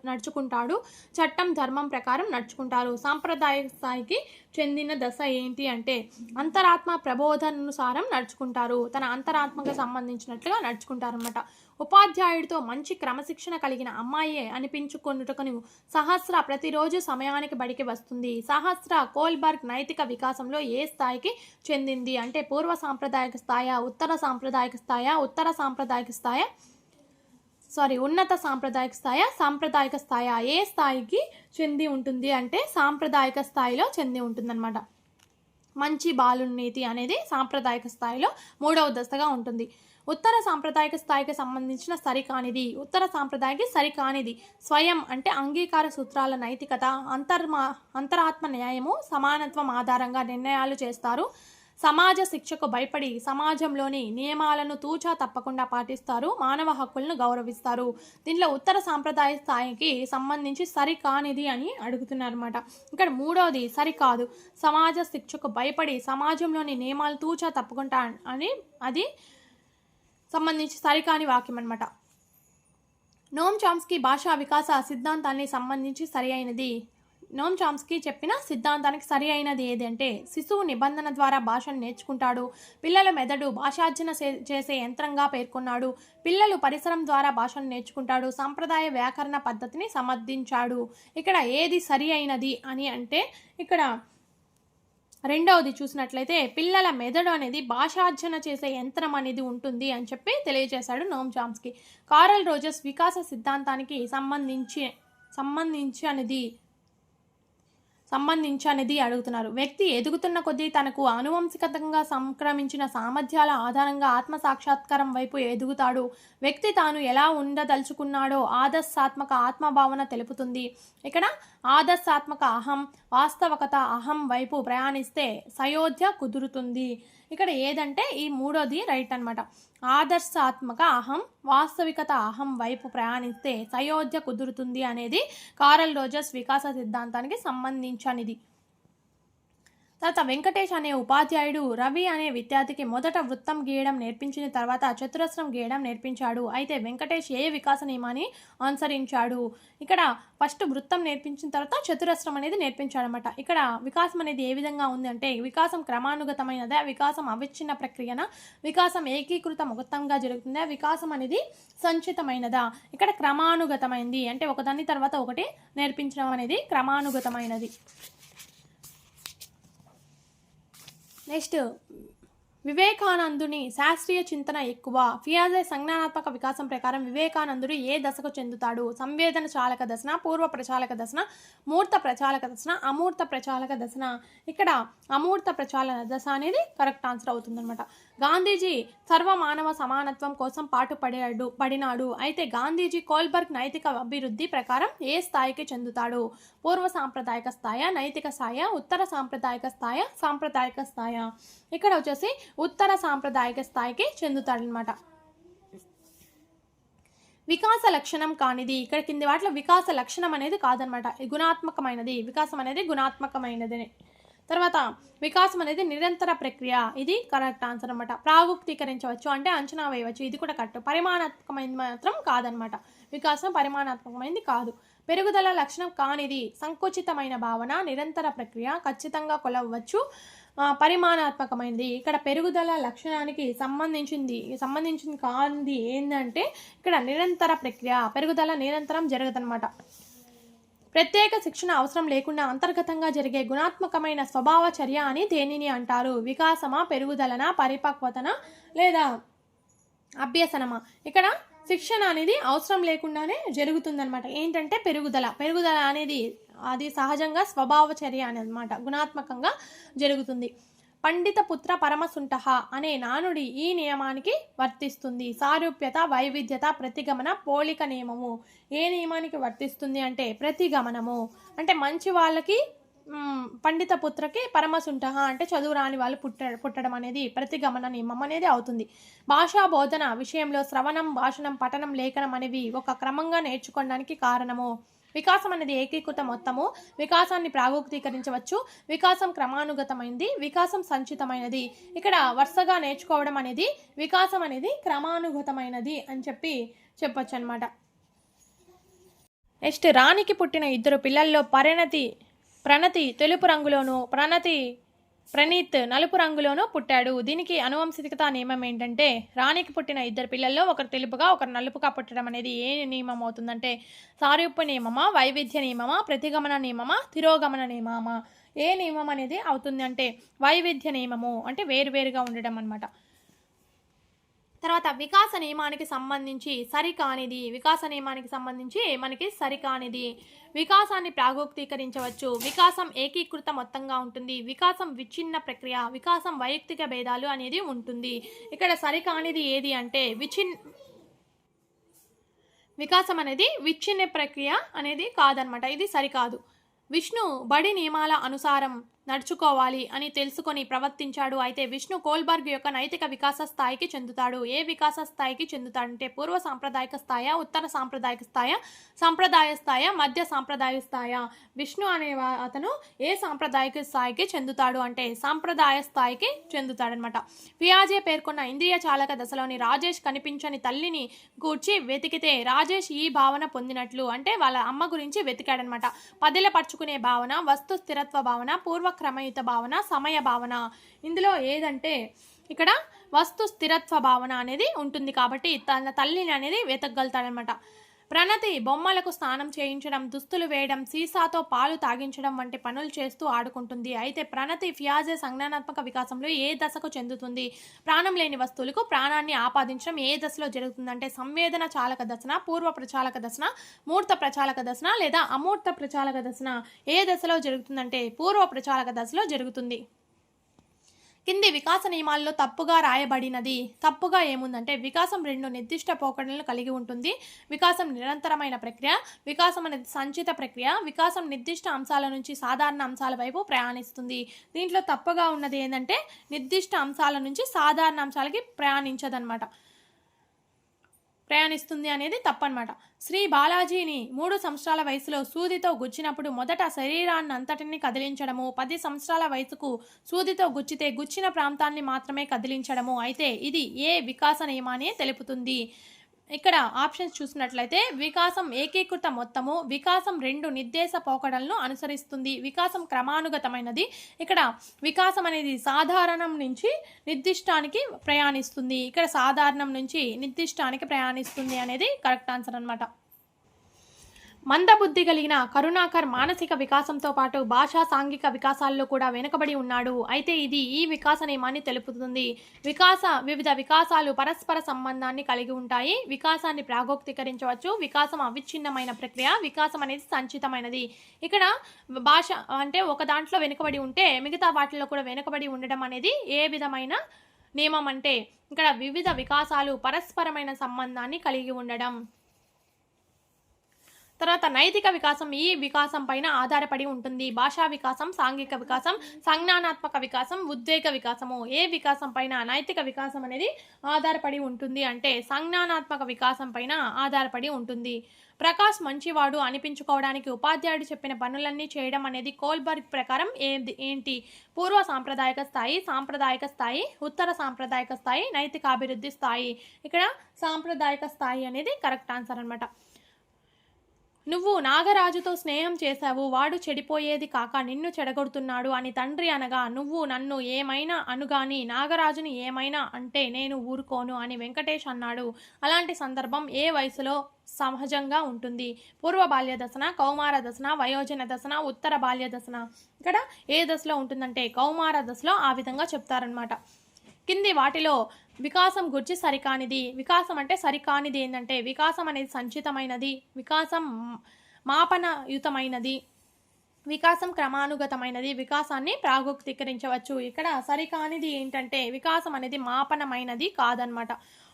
నడుచుకుంటాడు, చట్టం ధర్మం ప్రకారం నడుచుకుంటారు. సాంప్రదాయ స్థాయికి చెందిన దశ ఏంటి అంటే అంతరాత్మ ప్రబోధానుసారం నడుచుకుంటారు, తన అంతరాత్మకు సంబంధించినట్లుగా నడుచుకుంటారు అన్నమాట. ఉపాధ్యాయుడితో మంచి క్రమశిక్షణ కలిగిన అమ్మాయి అనిపించుకొనుటకు సహస్ర ప్రతిరోజు సమయానికి బడికి వస్తుంది. సహస్ర కోల్బర్గ్ నైతిక వికాసంలో ఏ స్థాయికి చెందింది అంటే పూర్వ సాంప్రదాయక స్థాయి, ఉన్నత సాంప్రదాయక స్థాయి, సాంప్రదాయక స్థాయి ఏ స్థాయికి చెంది ఉంటుంది అంటే సాంప్రదాయక స్థాయిలో చెంది ఉంటుందన్నమాట. మంచి బాలునీతి అనేది సాంప్రదాయిక స్థాయిలో 3వ దశగా ఉంటుంది. ఉత్తర సాంప్రదాయిక స్థాయికి సంబంధించిన సరికానిది. ఉత్తర సాంప్రదాయకి సరికానిది స్వయం అంటే అంగీకార సూత్రాల నైతికత, అంతరాత్మ న్యాయము, సమానత్వం ఆధారంగా నిర్ణయాలు చేస్తారు. సమాజ శిక్షకు భయపడి సమాజంలోని నియమాలను తూచా తప్పకుండా పాటిస్తారు. మానవ హక్కులను గౌరవిస్తారు. దీంట్లో ఉత్తర సాంప్రదాయ స్థాయికి సంబంధించి సరికానిది అని అడుగుతున్నారన్నమాట. ఇక్కడ 3వది సరికాదు. సమాజ శిక్షకు భయపడి సమాజంలోని నియమాలు తూచా తప్పకుండా అని అది సంబంధించి సరికాని వాక్యం అనమాట. నోమ్ చామ్స్కీ భాషా వికాస సిద్ధాంతాన్ని సంబంధించి సరి అయినది. నోమ్ చామ్స్కీ చెప్పిన సిద్ధాంతానికి సరి అయినది ఏది అంటే, శిశువు నిబంధన ద్వారా భాషను నేర్చుకుంటాడు. పిల్లల మెదడు భాషార్జన చేసే యంత్రంగా పేర్కొన్నాడు. పిల్లలు పరిసరం ద్వారా భాషను నేర్చుకుంటాడు. సంప్రదాయ వ్యాకరణ పద్ధతిని సమర్థించాడు. ఇక్కడ ఏది సరి అయినది అని అంటే, ఇక్కడ 2వది చూసినట్లయితే పిల్లల మెదడు అనేది భాషార్జన చేసే యంత్రం అనేది ఉంటుంది అని చెప్పి తెలియజేశాడు నోమ్ చామ్స్కీ. కారల్ రోజర్స్ వికాస సిద్ధాంతానికి సంబంధించినది అడుగుతున్నారు. వ్యక్తి ఎదుగుతున్న కొద్దీ తనకు ఆనువంశికంగా సంక్రమించిన సామర్థ్యాల ఆధారంగా ఆత్మసాక్షాత్కారం వైపు ఎదుగుతాడు. వ్యక్తి తాను ఎలా ఉండదలుచుకున్నాడో ఆదర్శాత్మక ఆత్మభావన తెలుపుతుంది. ఇక్కడ ఆదర్శాత్మక అహం, వాస్తవకత అహం వైపు ప్రయాణిస్తే సయోధ్య కుదురుతుంది. ఇక్కడ ఏదంటే ఈ 3వది రైట్ అనమాట. ఆదర్శాత్మక అహం, వాస్తవికత అహం వైపు ప్రయాణిస్తే సయోధ్య కుదురుతుంది అనేది కారల్ రోజర్స్ వికాస సిద్ధాంతానికి సంబంధించినది. తర్వాత వెంకటేష్ అనే ఉపాధ్యాయుడు రవి అనే విద్యార్థికి మొదట వృత్తం గీయడం నేర్పించిన తర్వాత చతురస్రం గీయడం నేర్పించాడు. అయితే వెంకటేష్ ఏ వికాస నియమాన్ని అనుసరించాడు? ఇక్కడ ఫస్ట్ వృత్తం నేర్పించిన తర్వాత చతురస్రం అనేది నేర్పించాడనమాట. ఇక్కడ వికాసం అనేది ఏ విధంగా ఉంది అంటే, వికాసం క్రమానుగతమైనదా, వికాసం అవిచ్ఛిన్న ప్రక్రియన, వికాసం ఏకీకృత మొత్తంగా జరుగుతుందా, వికాసం అనేది సంచితమైనదా? ఇక్కడ క్రమానుగతమైంది అంటే ఒకదాని తర్వాత ఒకటి నేర్పించడం అనేది క్రమానుగతమైనది. నెక్స్ట్ వివేకానందుని శాస్త్రీయ చింతన ఎక్కువ. ఫియాజే సంజ్ఞానాత్మక వికాసం ప్రకారం వివేకానందుడు ఏ దశకు చెందుతాడు? సంవేదన చాలక దశన, పూర్వ ప్రచాలక దశన, మూర్త ప్రచాలక దశన, అమూర్త ప్రచాలక దశన? ఇక్కడ అమూర్త ప్రచాలన దశ అనేది కరెక్ట్ ఆన్సర్ అవుతుందన్నమాట. గాంధీజీ సర్వమానవ సమానత్వం కోసం పడినాడు. అయితే గాంధీజీ కోల్బర్గ్ నైతిక అభివృద్ధి ప్రకారం ఏ స్థాయికి చెందుతాడు? పూర్వ సాంప్రదాయక స్థాయ, నైతిక స్థాయ, ఉత్తర సాంప్రదాయక స్థాయ, సాంప్రదాయక స్థాయ? ఇక్కడ వచ్చేసి ఉత్తర సాంప్రదాయక స్థాయికి చెందుతాడనమాట. వికాస లక్షణం కానిది. ఇక్కడ కింది వాటిలో వికాస లక్షణం అనేది కాదనమాట, గుణాత్మకమైనది. వికాసం అనేది గుణాత్మకమైనది. తర్వాత వికాసం అనేది నిరంతర ప్రక్రియ. ఇది కరెక్ట్ ఆన్సర్ అనమాట. ప్రాగుక్తీకరించవచ్చు అంటే అంచనా వేయవచ్చు. ఇది కూడా కరెక్ట్. పరిమాణాత్మకమైనది మాత్రం కాదనమాట. వికాసం పరిమాణాత్మకమైనది కాదు. పెరుగుదల లక్షణం కానిది. సంకుచితమైన భావన, నిరంతర ప్రక్రియ, ఖచ్చితంగా కొలవచ్చు, పరిమాణాత్మకమైనది. ఇక్కడ పెరుగుదల లక్షణానికి సంబంధించింది కానిది ఏంటంటే, ఇక్కడ నిరంతర ప్రక్రియ, పెరుగుదల నిరంతరం జరగదనమాట. ప్రత్యేక శిక్షణ అవసరం లేకుండా అంతర్గతంగా జరిగే గుణాత్మకమైన స్వభావ చర్య అని దేనిని అంటారు? వికాసమా, పెరుగుదలనా, పరిపక్వతన లేదా అభ్యసనమా? ఇక్కడ శిక్షణ అనేది అవసరం లేకుండానే జరుగుతుందన్నమాట. ఏంటంటే పెరుగుదల అనేది అది సహజంగా స్వభావ చర్య అనమాట, గుణాత్మకంగా జరుగుతుంది. పండిత పుత్ర పరమసుంఠః అనే నానుడి ఈ నియమానికి వర్తిస్తుంది. సారూప్యత, వైవిధ్యత, ప్రతిగమన, పోలిక నియమము ఏ నియమానికి వర్తిస్తుంది అంటే ప్రతిగమనము. అంటే మంచి వాళ్ళకి పండిత పుత్రకి పరమసుంఠః అంటే చదువు రాని వాళ్ళు పుట్టడం అనేది ప్రతిగమన నియమం అనేది అవుతుంది. భాషా బోధన విషయంలో శ్రవణం, భాషణం, పఠనం, లేఖనం అనేవి ఒక క్రమంగా నేర్చుకోవడానికి కారణము. వికాసం అనేది ఏకీకృత మొత్తము. వికాసాన్ని ప్రాగుక్తీకరించవచ్చు. వికాసం క్రమానుగతమైనది, వికాసం సంచితమైనది. ఇక్కడ వరుసగా నేర్చుకోవడం అనేది వికాసం అనేది క్రమానుగతమైనది అని చెప్పొచ్చు అనమాట. నెక్స్ట్, రాణికి పుట్టిన 2 పిల్లల్లో ప్రణతి తెలుపు రంగులోను, ప్రణీత్ నలుపు రంగులోనూ పుట్టాడు. దీనికి అనువంశికత నియమం ఏంటంటే, రాణికి పుట్టిన 2 పిల్లల్లో ఒకరు తెలుపుగా ఒకరు నలుపుగా పుట్టడం అనేది ఏ నియమం అవుతుందంటే, సారూప్య నియమమా, వైవిధ్య నియమమా, ప్రతిగమన నియమమా, తిరోగమన నియమమా? ఏ నియమం అనేది అవుతుంది అంటే వైవిధ్య నియమము, అంటే వేరువేరుగా ఉండడం అనమాట. తర్వాత వికాస నియమానికి సంబంధించి సరికానిది, వికాస నియమానికి సంబంధించి మనకి సరికానిది. వికాసాన్ని ప్రాగోక్తీకరించవచ్చు, వికాసం ఏకీకృత మొత్తంగా ఉంటుంది, వికాసం విచ్ఛిన్న ప్రక్రియ, వికాసం వైయక్తిక భేదాలు అనేది ఉంటుంది. ఇక్కడ సరికానిది ఏది అంటే వికాసం అనేది విచ్ఛిన్న ప్రక్రియ అనేది కాదనమాట, ఇది సరికాదు. విష్ణు బడి నియమాల అనుసారం నడుచుకోవాలి అని తెలుసుకొని ప్రవర్తించాడు. అయితే విష్ణు కోల్బర్గ్ యొక్క నైతిక వికాస స్థాయికి చెందుతాడు. ఏ వికాస స్థాయికి చెందుతాడంటే పూర్వ సాంప్రదాయక స్థాయ, ఉత్తర సాంప్రదాయక స్థాయ, సాంప్రదాయ స్థాయ, మధ్య సాంప్రదాయ స్థాయ. విష్ణు అనే అతను ఏ సాంప్రదాయక స్థాయికి చెందుతాడు అంటే సాంప్రదాయ స్థాయికి చెందుతాడనమాట. పియాజే పేర్కొన్న ఇంద్రియ చాలక దశలోని రాజేష్ కనిపించని తల్లిని గూర్చి వెతికితే రాజేష్ ఈ భావన పొందినట్లు, అంటే వాళ్ళ అమ్మ గురించి వెతికాడనమాట. పదిలపరుచుకునే భావన, వస్తు స్థిరత్వ భావన, పూర్వ క్రమయుత భావన, సమయ భావన. ఇందులో ఏదంటే ఇక్కడ వస్తు స్థిరత్వ భావన అనేది ఉంటుంది కాబట్టి తన తల్లిని అనేది వెతకగలుగుతాడనమాట. ప్రణతి బొమ్మలకు స్నానం చేయించడం, దుస్తులు వేయడం, సీసాతో పాలు తాగించడం వంటి పనులు చేస్తూ ఆడుకుంటుంది. అయితే ప్రణతి పియాజే సంజ్ఞానాత్మక వికాసంలో ఏ దశకు చెందుతుంది? ప్రాణం లేని వస్తువులకు ప్రాణాన్ని ఆపాదించడం ఏ దశలో జరుగుతుందంటే సంవేదన చాలక దశన, పూర్వ ప్రచాలక దశన, మూర్త ప్రచాలక దశన లేదా అమూర్త ప్రచాలక దశన. ఏ దశలో జరుగుతుందంటే పూర్వ ప్రచాలక దశలో జరుగుతుంది. కింది వికాస నియమాల్లో తప్పుగా రాయబడినది. తప్పుగా ఏముందంటే వికాసం 2 నిర్దిష్ట పోకడలను కలిగి ఉంటుంది. వికాసం నిరంతరమైన ప్రక్రియ, వికాసం అనేది సంచిత ప్రక్రియ, వికాసం నిర్దిష్ట అంశాల నుంచి సాధారణ అంశాల వైపు ప్రయాణిస్తుంది. దీంట్లో తప్పుగా ఉన్నది ఏంటంటే నిర్దిష్ట అంశాల నుంచి సాధారణ అంశాలకి ప్రయాణిస్తుంది అనేది తప్పనమాట. శ్రీ బాలాజీని 3 సంవత్సరాల వయసులో సూదితో గుచ్చినప్పుడు మొదట శరీరాన్ని అంతటిని కదిలించడము, 10 సంవత్సరాల వయసుకు సూదితో గుచ్చితే గుచ్చిన ప్రాంతాన్ని మాత్రమే కదిలించడము. అయితే ఇది ఏ వికాస నియమాన్ని తెలుపుతుంది? ఇక్కడ ఆప్షన్స్ చూసినట్లయితే వికాసం ఏకీకృత మొత్తము, వికాసం 2 నిర్దేశ పోకడలను అనుసరిస్తుంది, వికాసం క్రమానుగతమైనది. ఇక్కడ వికాసం అనేది సాధారణం నుంచి నిర్దిష్టానికి ప్రయాణిస్తుంది. ఇక్కడ సాధారణం నుంచి నిర్దిష్టానికి ప్రయాణిస్తుంది అనేది కరెక్ట్ ఆన్సర్ అనమాట. మందబుద్ధి కలిగిన కరుణాకర్ మానసిక వికాసంతో పాటు భాషా సాంఘిక వికాసాల్లో కూడా వెనుకబడి ఉన్నాడు. అయితే ఇది ఈ వికాస నియమాన్ని తెలుపుతుంది. వివిధ వికాసాలు పరస్పర సంబంధాన్ని కలిగి ఉంటాయి. వికాసాన్ని ప్రాగోక్తీకరించవచ్చు. వికాసం అవిచ్ఛిన్నమైన ప్రక్రియ, వికాసం అనేది సంచితమైనది. ఇక్కడ భాష అంటే ఒక దాంట్లో వెనుకబడి ఉంటే మిగతా వాటిలో కూడా వెనుకబడి ఉండడం అనేది ఏ విధమైన నియమం అంటే ఇక్కడ వివిధ వికాసాలు పరస్పరమైన సంబంధాన్ని కలిగి ఉండడం. తర్వాత నైతిక వికాసం ఈ వికాసం పైన ఆధారపడి ఉంటుంది. భాషా వికాసం, సాంఘిక వికాసం, సంజ్ఞానాత్మక వికాసం, ఉద్వేగ వికాసము. ఏ వికాసం పైన నైతిక వికాసం అనేది ఆధారపడి ఉంటుంది అంటే సంజ్ఞానాత్మక వికాసం పైన ఆధారపడి ఉంటుంది. ప్రకాష్ మంచివాడు అనిపించుకోవడానికి ఉపాధ్యాయుడు చెప్పిన పనులన్నీ చేయడం అనేది కోల్బర్గ్ ప్రకారం ఏంటి? పూర్వ సాంప్రదాయక స్థాయి, సాంప్రదాయక స్థాయి, ఉత్తర సాంప్రదాయక స్థాయి, నైతికాభివృద్ధి స్థాయి. ఇక్కడ సాంప్రదాయక స్థాయి అనేది కరెక్ట్ ఆన్సర్ అనమాట. నువ్వు నాగరాజుతో స్నేహం చేశావు, వాడు చెడిపోయేది కాక నిన్ను చెడగొడుతున్నాడు అని తండ్రి అనగా, నువ్వు నన్ను ఏమైనా అనుగాని నాగరాజుని ఏమైనా అంటే నేను ఊరుకోను అని వెంకటేష్ అన్నాడు. అలాంటి సందర్భం ఏ వయసులో సహజంగా ఉంటుంది? పూర్వ బాల్య దశన, కౌమార దశన, వయోజన దశన, ఉత్తర బాల్య దశన. ఇక్కడ ఏ దశలో ఉంటుందంటే కౌమార దశలో ఆ విధంగా చెప్తారనమాట. కింది వాటిలో వికాసం గురించి సరికానిది. వికాసం అంటే సరికానిది ఏంటంటే వికాసం అనేది సంచితమైనది, వికాసం మాపనయుతమైనది, వికాసం క్రమానుగతమైనది, వికాసాన్ని ప్రాగోక్తీకరించవచ్చు. ఇక్కడ సరికానిది ఏంటంటే వికాసం అనేది మాపనమైనది కాదనమాట.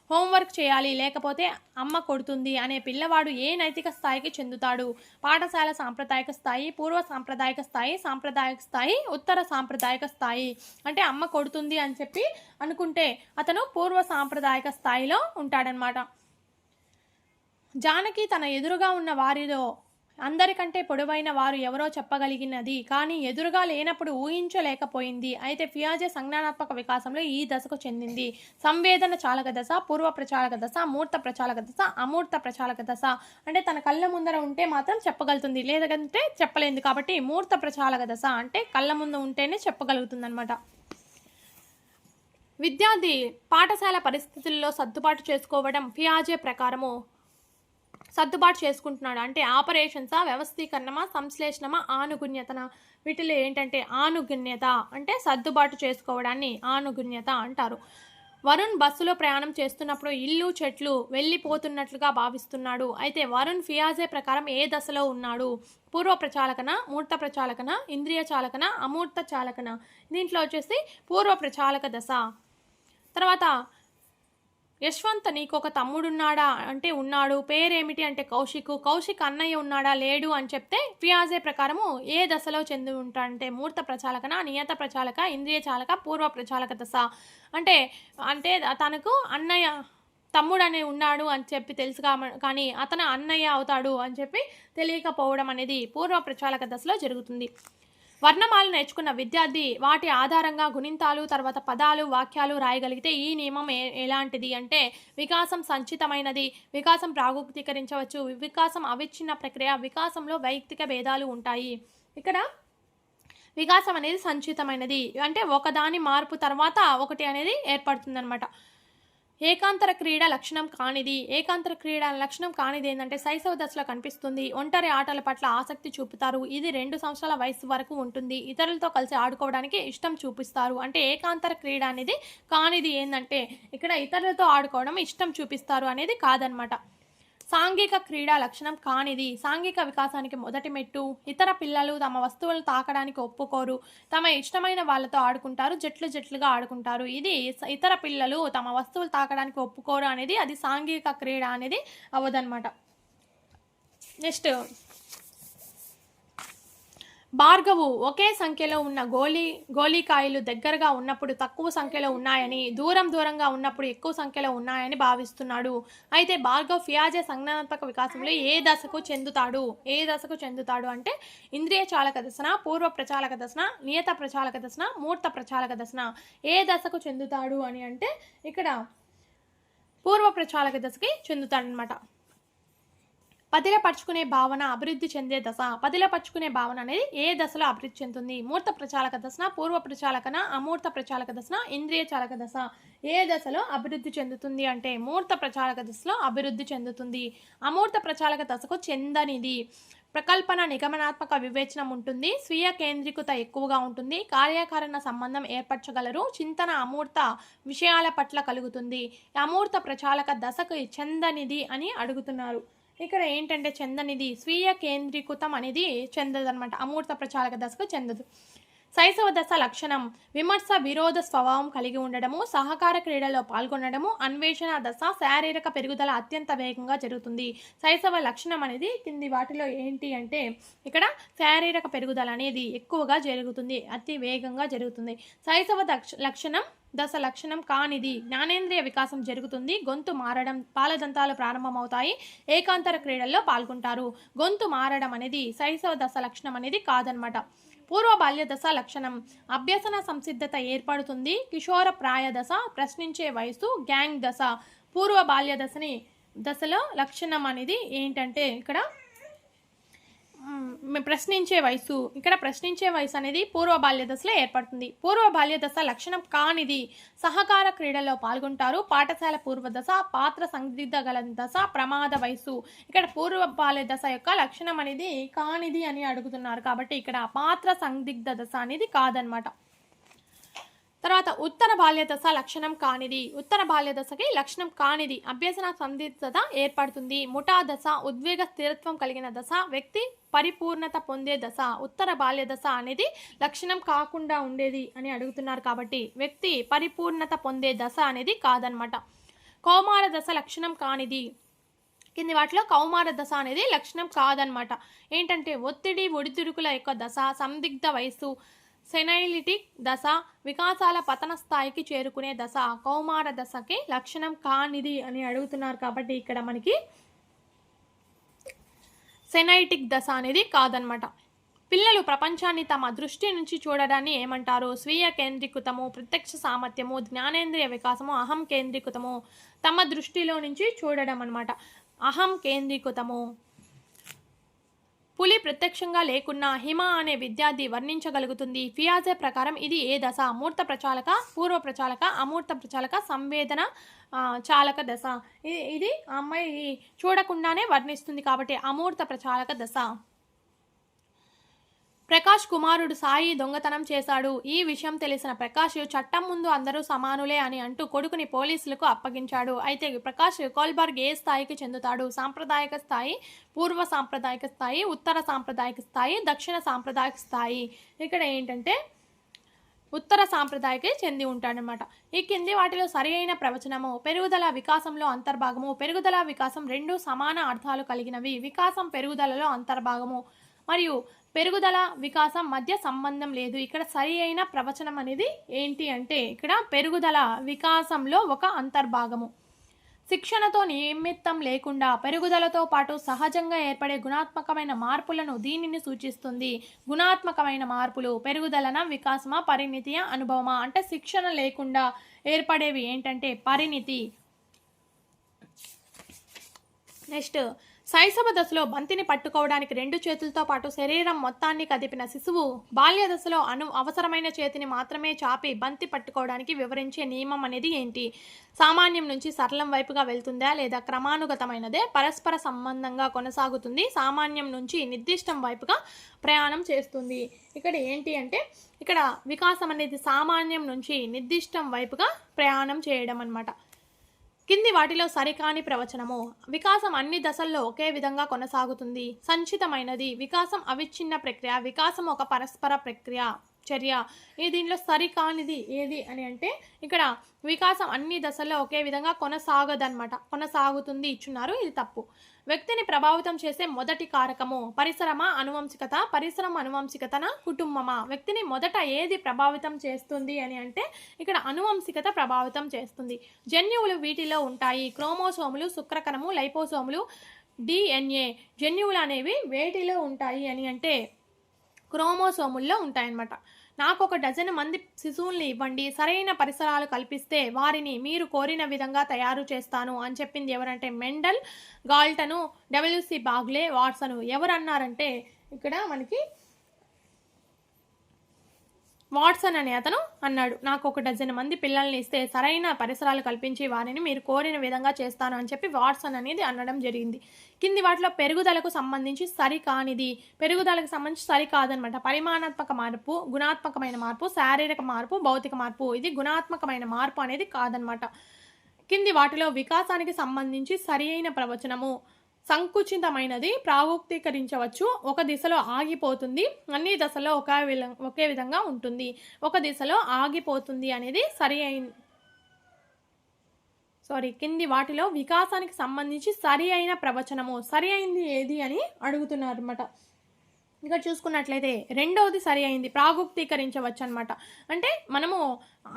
హోంవర్క్ చేయాలి లేకపోతే అమ్మ కొడుతుంది అనే పిల్లవాడు ఏ నైతిక స్థాయికి చెందుతాడు? పాఠశాల సాంప్రదాయక స్థాయి, పూర్వ సాంప్రదాయక స్థాయి, సాంప్రదాయక స్థాయి, ఉత్తర సాంప్రదాయక స్థాయి. అంటే అమ్మ కొడుతుంది అని చెప్పి అనుకుంటే అతను పూర్వ సాంప్రదాయక స్థాయిలో ఉంటాడనమాట. జానకి తన ఎదురుగా ఉన్న వారిలో అందరికంటే పొడవైన వారు ఎవరో చెప్పగలిగినది, కానీ ఎదురుగా లేనప్పుడు ఊహించలేకపోయింది. అయితే పియాజే సంజ్ఞానాత్మక వికాసంలో ఈ దశకు చెందింది. సంవేదన చాలక దశ, పూర్వ ప్రచాలక దశ, మూర్త ప్రచాలక దశ, అమూర్త ప్రచాలక దశ. అంటే తన కళ్ళ ముందర ఉంటే మాత్రం చెప్పగలుగుతుంది, లేదంటే చెప్పలేదు. కాబట్టి మూర్త ప్రచాలక దశ అంటే కళ్ళ ముందు ఉంటేనే చెప్పగలుగుతుంది అనమాట. విద్యార్థి పాఠశాల పరిస్థితుల్లో సర్దుబాటు చేసుకోవడం పియాజే ప్రకారము సర్దుబాటు చేసుకుంటున్నాడు. అంటే ఆపరేషన్సా, వ్యవస్థీకరణమా, సంశ్లేషణమా, ఆనుగుణ్యతన. వీటిలో ఏంటంటే ఆనుగుణ్యత అంటే సర్దుబాటు చేసుకోవడాన్ని ఆనుగుణ్యత అంటారు. వరుణ్ బస్సులో ప్రయాణం చేస్తున్నప్పుడు ఇల్లు చెట్లు వెళ్ళిపోతున్నట్లుగా భావిస్తున్నాడు. అయితే వరుణ్ ఫియాజే ప్రకారం ఏ దశలో ఉన్నాడు? పూర్వ ప్రచాలకన, మూర్త ప్రచాలకన, ఇంద్రియ చాలకన, అమూర్త చాలకన. దీంట్లో వచ్చేసి పూర్వ ప్రచాలక దశ. తర్వాత యశ్వంత్ నీకొక తమ్ముడున్నాడా అంటే ఉన్నాడు. పేరేమిటి అంటే కౌశిక్. కౌశిక్ అన్నయ్య ఉన్నాడా? లేడు అని చెప్తే ఫియాజే ప్రకారము ఏ దశలో చెంది ఉంటాడంటే మూర్త ప్రచాలకన, నియత ప్రచాలక, ఇంద్రియ చాలక, పూర్వ ప్రచాలక దశ. అంటే అంటే తనకు అన్నయ్య తమ్ముడు అనే ఉన్నాడు అని చెప్పి తెలుసు కానీ అతను అన్నయ్య అవుతాడు అని చెప్పి తెలియకపోవడం అనేది పూర్వ ప్రచాలక దశలో జరుగుతుంది. వర్ణమాల నేర్చుకున్న విద్యార్థి వాటి ఆధారంగా గుణింతాలు, తర్వాత పదాలు, వాక్యాలు రాయగలిగితే ఈ నియమం ఎలాంటిది అంటే వికాసం సంచితమైనది, వికాసం ప్రాగుక్తీకరించవచ్చు, వికాసం అవిచ్ఛిన్న ప్రక్రియ, వికాసంలో వైయక్తిక భేదాలు ఉంటాయి. ఇక్కడ వికాసం అనేది సంచితమైనది అంటే ఒకదాని మార్పు తర్వాత ఒకటి అనేది ఏర్పడుతుందన్నమాట. ఏకాంతర క్రీడ లక్షణం కానిది. ఏకాంతర క్రీడ లక్షణం కానిది ఏంటంటే శైశవ దశలో కనిపిస్తుంది. ఒంటరి ఆటల పట్ల ఆసక్తి చూపుతారు. ఇది 2 సంవత్సరాల వయసు వరకు ఉంటుంది. ఇతరులతో కలిసి ఆడుకోవడానికి ఇష్టం చూపిస్తారు. అంటే ఏకాంతర క్రీడ అనేది కానిది ఏంటంటే ఇక్కడ ఇతరులతో ఆడుకోవడం ఇష్టం చూపిస్తారు అనేది కాదనమాట. సాంఘిక క్రీడా లక్షణం కానిది. సాంఘిక వికాసానికి మొదటి మెట్టు. ఇతర పిల్లలు తమ వస్తువులను తాకడానికి ఒప్పుకోరు. తమ ఇష్టమైన వాళ్ళతో ఆడుకుంటారు. జట్లుగా ఆడుకుంటారు. ఇది ఇతర పిల్లలు తమ వస్తువులు తాకడానికి ఒప్పుకోరు అనేది అది సాంఘిక క్రీడ అనేది అవ్వదన్నమాట. నెక్స్ట్ భార్గవు ఒకే సంఖ్యలో ఉన్న గోళీకాయలు దగ్గరగా ఉన్నప్పుడు తక్కువ సంఖ్యలో ఉన్నాయని, దూరంగా ఉన్నప్పుడు ఎక్కువ సంఖ్యలో ఉన్నాయని భావిస్తున్నాడు. అయితే భార్గవ్ ఫియాజే సంజ్ఞానాత్మక వికాసంలో ఏ దశకు చెందుతాడు అంటే ఇంద్రియ చాలక దశన, పూర్వ ప్రచాలక దశన, నియత ప్రచాలక దశన, మూర్త ప్రచాలక దశన. ఏ దశకు చెందుతాడు అని అంటే ఇక్కడ పూర్వ ప్రచాలక దశకి చెందుతాడనమాట. పదిలపరుచుకునే భావన అభివృద్ధి చెందే దశ. పదిలపరుచుకునే భావన అనేది ఏ దశలో అభివృద్ధి చెందుతుంది? మూర్త ప్రచాలక దశన, పూర్వ ప్రచాలకన, అమూర్త ప్రచాలక దశన, ఇంద్రియ చాలక దశ. ఏ దశలో అభివృద్ధి చెందుతుంది అంటే మూర్త ప్రచాలక దశలో అభివృద్ధి చెందుతుంది. అమూర్త ప్రచాలక దశకు చెందనిది. ప్రకల్పన నిగమనాత్మక వివేచనం ఉంటుంది. స్వీయ కేంద్రీకృత ఎక్కువగా ఉంటుంది. కార్యకారణ సంబంధం ఏర్పరచగలరు. చింతన అమూర్త విషయాల పట్ల కలుగుతుంది. అమూర్త ప్రచాలక దశకు చెందనిది అని అడుగుతున్నారు. ఇక్కడ ఏంటంటే చెందనిది స్వీయ కేంద్రీకృతం అనేది చెందదనమాట. అమూర్త ప్రచాలక దశకు చెందదు. శైశవ దశ లక్షణం విమర్శ విరోధ స్వభావం కలిగి ఉండడము, సహకార క్రీడలో పాల్గొనడము, అన్వేషణ దశ, శారీరక పెరుగుదల అత్యంత వేగంగా జరుగుతుంది. శైశవ లక్షణం అనేది కింది వాటిలో ఏంటి అంటే ఇక్కడ శారీరక పెరుగుదల అనేది ఎక్కువగా జరుగుతుంది, అతి వేగంగా జరుగుతుంది. శైశవ దశ లక్షణం కానిది జ్ఞానేంద్రియ వికాసం జరుగుతుంది. గొంతు మారడం, పాలదంతాలు ప్రారంభమవుతాయి. ఏకాంతర క్రీడల్లో పాల్గొంటారు. గొంతు మారడం అనేది శైశవ దశ లక్షణం అనేది కాదనమాట. పూర్వ బాల్య దశ లక్షణం అభ్యసన సంసిద్ధత ఏర్పడుతుంది. కిషోర ప్రాయ దశ, ప్రశ్నించే వయసు, గ్యాంగ్ దశ. పూర్వ బాల్య దశలో లక్షణం అనేది ఏంటంటే ఇక్కడ ప్రశ్నించే వయసు. ఇక్కడ ప్రశ్నించే వయసు అనేది పూర్వ బాల్య దశలో ఏర్పడుతుంది. పూర్వ బాల్య దశ లక్షణం కానిది సహకార క్రీడల్లో పాల్గొంటారు. పాఠశాల పూర్వ దశ, పాత్ర సందిగ్ధ గల దశ, ప్రమాద వయసు. ఇక్కడ పూర్వ బాల్య దశ యొక్క లక్షణం అనేది కానిది అని అడుగుతున్నారు కాబట్టి ఇక్కడ పాత్ర సందిగ్ధ దశ అనేది కాదనమాట. తర్వాత ఉత్తర బాల్య దశ లక్షణం కానిది. ఉత్తర బాల్య దశకి లక్షణం కానిది అభ్యసన సందిగ్ధత ఏర్పడుతుంది. ముఠా దశ, ఉద్వేగ స్థిరత్వం కలిగిన దశ, వ్యక్తి పరిపూర్ణత పొందే దశ. ఉత్తర బాల్య దశ అనేది లక్షణం కాకుండా ఉండేది అని అడుగుతున్నారు కాబట్టి వ్యక్తి పరిపూర్ణత పొందే దశ అనేది కాదనమాట. కౌమార దశ లక్షణం కానిది. కింది వాటిలో కౌమార దశ అనేది లక్షణం కాదనమాట. ఏంటంటే ఒత్తిడి, ఒడిదుడుకుల యొక్క దశ, సందిగ్ధ వయస్సు, సెనైలిటిక్ దశ, వికాసాల పతన స్థాయికి చేరుకునే దశ కౌమార దశకి లక్షణం కానిది అని అడుగుతున్నారు కాబట్టి ఇక్కడ మనకి సెనైటిక్ దశ అనేది కాదనమాట. పిల్లలు ప్రపంచాన్ని తమ దృష్టి నుంచి చూడడాన్ని ఏమంటారు? స్వీయ కేంద్రీకృతము, ప్రత్యక్ష సామర్థ్యము, జ్ఞానేంద్రియ వికాసము, అహం కేంద్రీకృతము. తమ దృష్టిలో నుంచి చూడడం అనమాట. అహం కేంద్రీకృతము. పులి ప్రత్యక్షంగా లేకున్నా హిమ అనే విద్యార్థి వర్ణించగలుగుతుంది. ఫియాజే ప్రకారం ఇది ఏ దశ? మూర్త ప్రచాలక, పూర్వ ప్రచాలక, అమూర్త ప్రచాలక, సంవేదన చాలక దశ. ఇది అమ్మాయి చూడకుండానే వర్ణిస్తుంది కాబట్టి అమూర్త ప్రచాలక దశ. ప్రకాష్ కుమారుడు సాయి దొంగతనం చేశాడు. ఈ విషయం తెలిసిన ప్రకాష్ చట్టం ముందు అందరూ సమానులే అని అంటూ కొడుకుని పోలీసులకు అప్పగించాడు. అయితే ప్రకాష్ కోల్బర్గ్ ఏ స్థాయికి చెందుతాడు? సాంప్రదాయక స్థాయి, పూర్వ సాంప్రదాయక స్థాయి, ఉత్తర సాంప్రదాయక స్థాయి, దక్షిణ సాంప్రదాయక స్థాయి. ఇక్కడ ఏంటంటే ఉత్తర సాంప్రదాయకి చెంది ఉంటాడనమాట. ఈ కింది వాటిలో సరి అయిన ప్రవచనము. పెరుగుదల వికాసంలో అంతర్భాగము. పెరుగుదల వికాసం రెండు సమాన అర్థాలు కలిగినవి. వికాసం పెరుగుదలలో అంతర్భాగము మరియు పెరుగుదల వికాసం మధ్య సంబంధం లేదు. ఇక్కడ సరి అయిన ప్రవచనం అనేది ఏంటి అంటే ఇక్కడ పెరుగుదల వికాసంలో ఒక అంతర్భాగము. శిక్షణతో నిమిత్తం లేకుండా పెరుగుదలతో పాటు సహజంగా ఏర్పడే గుణాత్మకమైన మార్పులను దీనిని సూచిస్తుంది. గుణాత్మకమైన మార్పులు పెరుగుదలన, వికాసమా, పరిణితియా, అనుభవమా? అంటే శిక్షణ లేకుండా ఏర్పడేవి ఏంటంటే పరిణితి. నెక్స్ట్, శైశవ దశలో బంతిని పట్టుకోవడానికి రెండు చేతులతో పాటు శరీరం మొత్తాన్ని కదిపిన శిశువు బాల్య దశలో అవసరమైన చేతిని మాత్రమే చాపి బంతి పట్టుకోవడానికి వివరించే నియమం అనేది ఏంటి? సామాన్యం నుంచి సరళం వైపుగా వెళ్తుందా లేదా క్రమానుగతమైనదే? పరస్పర సంబంధంగా కొనసాగుతుంది. సామాన్యం నుంచి నిర్దిష్టం వైపుగా ప్రయాణం చేస్తుంది. ఇక్కడ ఏంటి అంటే ఇక్కడ వికాసం అనేది సామాన్యం నుంచి నిర్దిష్టం వైపుగా ప్రయాణం చేయడం అన్నమాట. కింది వాటిలో సరికాని ప్రవచనము. వికాసం అన్ని దశల్లో ఒకే విధంగా కొనసాగుతుంది. సంచితమైనది. వికాసం అవిచ్ఛిన్న ప్రక్రియ. వికాసం ఒక పరస్పర ప్రక్రియ చర్య. దీనిలో సరికానిది ఏది అని అంటే ఇక్కడ వికాసం అన్ని దశల్లో ఒకే విధంగా కొనసాగదనమాట. కొనసాగుతుంది ఇచ్చున్నారు, ఇది తప్పు. వ్యక్తిని ప్రభావితం చేసే మొదటి కారకము. పరిసరమా, అనువంశికత? పరిసరం అనువంశికతన, కుటుంబమా? వ్యక్తిని మొదట ఏది ప్రభావితం చేస్తుంది అని అంటే ఇక్కడ అనువంశికత ప్రభావితం చేస్తుంది. జన్యువులు వీటిలో ఉంటాయి. క్రోమోసోములు, శుక్రకణము, లైపోసోములు, డిఎన్ఏ. జన్యువులు అనేవి వేటిలో ఉంటాయి అని అంటే క్రోమోసోముల్లో ఉంటాయన్నమాట. నాకు 1 డజన్ మంది శిశువుల్ని ఇవ్వండి, సరైన పరిసరాలు కల్పిస్తే వారిని మీరు కోరిన విధంగా తయారు చేస్తాను అని చెప్పింది ఎవరంటే మెండల్, గాల్టను, డబ్ల్యూసి బాగ్లే, వాట్సను. ఎవరు అన్నారంటే ఇక్కడ మనకి వాట్సన్ అనే అతను అన్నాడు. నాకు 1 డజన్ మంది పిల్లల్ని ఇస్తే సరైన పరిసరాలు కల్పించి వారిని మీరు కోరిన విధంగా చేస్తాను అని చెప్పి వాట్సన్ అనేది అనడం జరిగింది. కింది వాటిలో పెరుగుదలకు సంబంధించి సరికానిది. పెరుగుదలకు సంబంధించి సరికాదనమాట. పరిమాణాత్మక మార్పు, గుణాత్మకమైన మార్పు, శారీరక మార్పు, భౌతిక మార్పు. ఇది గుణాత్మకమైన మార్పు అనేది కాదనమాట. కింది వాటిలో వికాసానికి సంబంధించి సరి అయిన ప్రవచనము. సంకుచితమైనది, ప్రాగుక్తీకరించవచ్చు. ఒక దిశలో ఆగిపోతుంది, అన్ని దశలో ఒకే విధంగా ఉంటుంది. ఒక దిశలో ఆగిపోతుంది అనేది కింది వాటిలో వికాసానికి సంబంధించి సరి అయిన ప్రవచనము. సరి అయింది ఏది అని అడుగుతున్నారు అనమాట. ఇక్కడ చూసుకున్నట్లయితే రెండవది సరి అయింది, ప్రాగుక్తీకరించవచ్చు అనమాట. అంటే మనము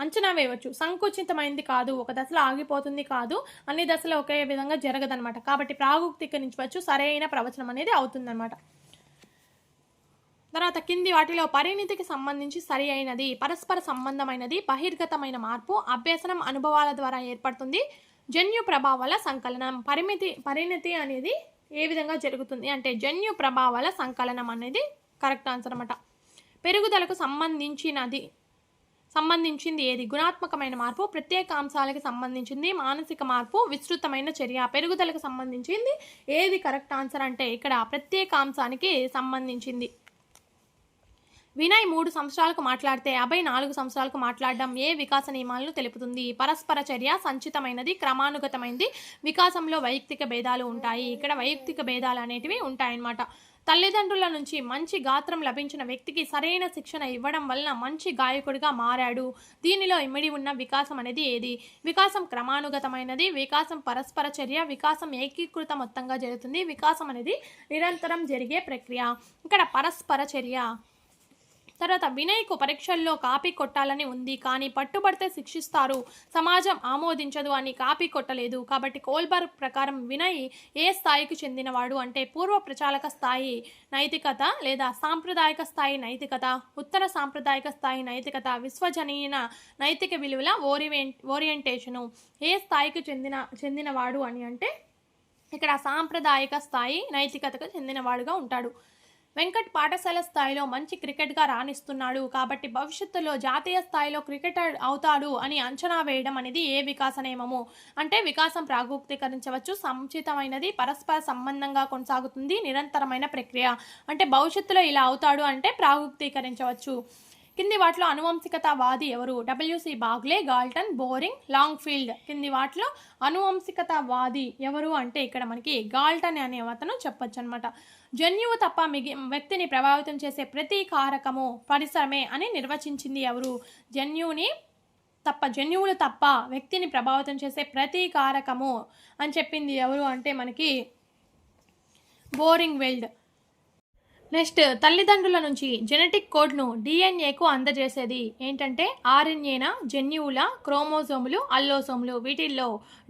అంచనా వేయవచ్చు. సంకుచితమైంది కాదు, ఒక దశలో ఆగిపోతుంది కాదు, అన్ని దశలో ఒకే విధంగా జరగదనమాట. కాబట్టి ప్రాగుక్తీకరించవచ్చు, సరి అయిన ప్రవచనం అనేది అవుతుందన్నమాట. తర్వాత కింది వాటిలో పరిణితికి సంబంధించి సరి అయినది. పరస్పర సంబంధమైనది, బహిర్గతమైన మార్పు, అభ్యసనం అనుభవాల ద్వారా ఏర్పడుతుంది, జన్యు ప్రభావాల సంకలనం. పరిణితి అనేది ఏ విధంగా జరుగుతుంది అంటే జన్యు ప్రభావాల సంకలనం అనేది కరెక్ట్ ఆన్సర్ అన్నమాట. పెరుగుదలకు సంబంధించింది ఏది? గుణాత్మకమైన మార్పు, ప్రత్యేక అంశాలకు సంబంధించింది, మానసిక మార్పు, విస్తృతమైన చర్య. పెరుగుదలకు సంబంధించింది ఏది కరెక్ట్ ఆన్సర్ అంటే ఇక్కడ ప్రత్యేక అంశానికి సంబంధించింది. వినయ్ 3 సంవత్సరాలకు మాట్లాడితే అభయ్ 4 సంవత్సరాలకు మాట్లాడడం ఏ వికాస నియమాలను తెలుపుతుంది? పరస్పర చర్య, సంచితమైనది, క్రమానుగతమైనది. వికాసంలో వైయక్తిక భేదాలు ఉంటాయి. ఇక్కడ వైయక్తిక భేదాలు అనేటివి ఉంటాయన్నమాట. తల్లిదండ్రుల నుంచి మంచి గాత్రం లభించిన వ్యక్తికి సరైన శిక్షణ ఇవ్వడం వలన మంచి గాయకుడిగా మారాడు. దీనిలో ఇమిడి ఉన్న వికాసం అనేది ఏది? వికాసం క్రమానుగతమైనది, వికాసం పరస్పర చర్య, వికాసం ఏకీకృత మొత్తంగా జరుగుతుంది, వికాసం అనేది నిరంతరం జరిగే ప్రక్రియ. ఇక్కడ పరస్పర చర్య. తర్వాత వినయ్కు పరీక్షల్లో కాపీ కొట్టాలని ఉంది, కానీ పట్టుబడితే శిక్షిస్తారు, సమాజం ఆమోదించదు అని కాపీ కొట్టలేదు. కాబట్టి కోల్బర్గ్ ప్రకారం వినయ్ ఏ స్థాయికి చెందినవాడు అంటే పూర్వ ప్రచాలక స్థాయి నైతికత లేదా సాంప్రదాయక స్థాయి నైతికత, ఉత్తర సాంప్రదాయక స్థాయి నైతికత, విశ్వజనీయ నైతిక విలువల ఓరియంటేషను. ఏ స్థాయికి చెందినవాడు అని అంటే ఇక్కడ సాంప్రదాయక స్థాయి నైతికతకు చెందినవాడుగా ఉంటాడు. వెంకట్ పాఠశాల స్థాయిలో మంచి క్రికెట్గా రాణిస్తున్నాడు కాబట్టి భవిష్యత్తులో జాతీయ స్థాయిలో క్రికెటర్ అవుతాడు అని అంచనా వేయడం అనేది ఏ వికాస నియమము అంటే వికాసం ప్రాగుప్తీకరించవచ్చు, సముచితమైనది, పరస్పర సంబంధంగా కొనసాగుతుంది, నిరంతరమైన ప్రక్రియ అంటే భవిష్యత్తులో ఇలా అవుతాడు అంటే ప్రాగుప్తీకరించవచ్చు. కింది వాటిలో అనువంశికతావాది ఎవరు? WC Bagley, Galton, Boring, Langfield. కింది వాటిలో అనువంశికతావాది ఎవరు అంటే ఇక్కడ మనకి గాల్టన్ అనే అతను చెప్పొచ్చు అనమాట. జన్యువు తప్ప వ్యక్తిని ప్రభావితం చేసే ప్రతి కారకము పరిసరమే అని నిర్వచించింది ఎవరు? జన్యువులు తప్ప వ్యక్తిని ప్రభావితం చేసే ప్రతి కారకము అని చెప్పింది ఎవరు అంటే మనకి బోరింగ్ వెల్డ్. నెక్స్ట్, తల్లిదండ్రుల నుంచి జెనెటిక్ కోడ్ను డిఎన్ఏకు అందజేసేది ఏంటంటే ఆర్ఎన్ఏన, జన్యువుల, క్రోమోజోములు, అల్లోసోములు. వీటిల్లో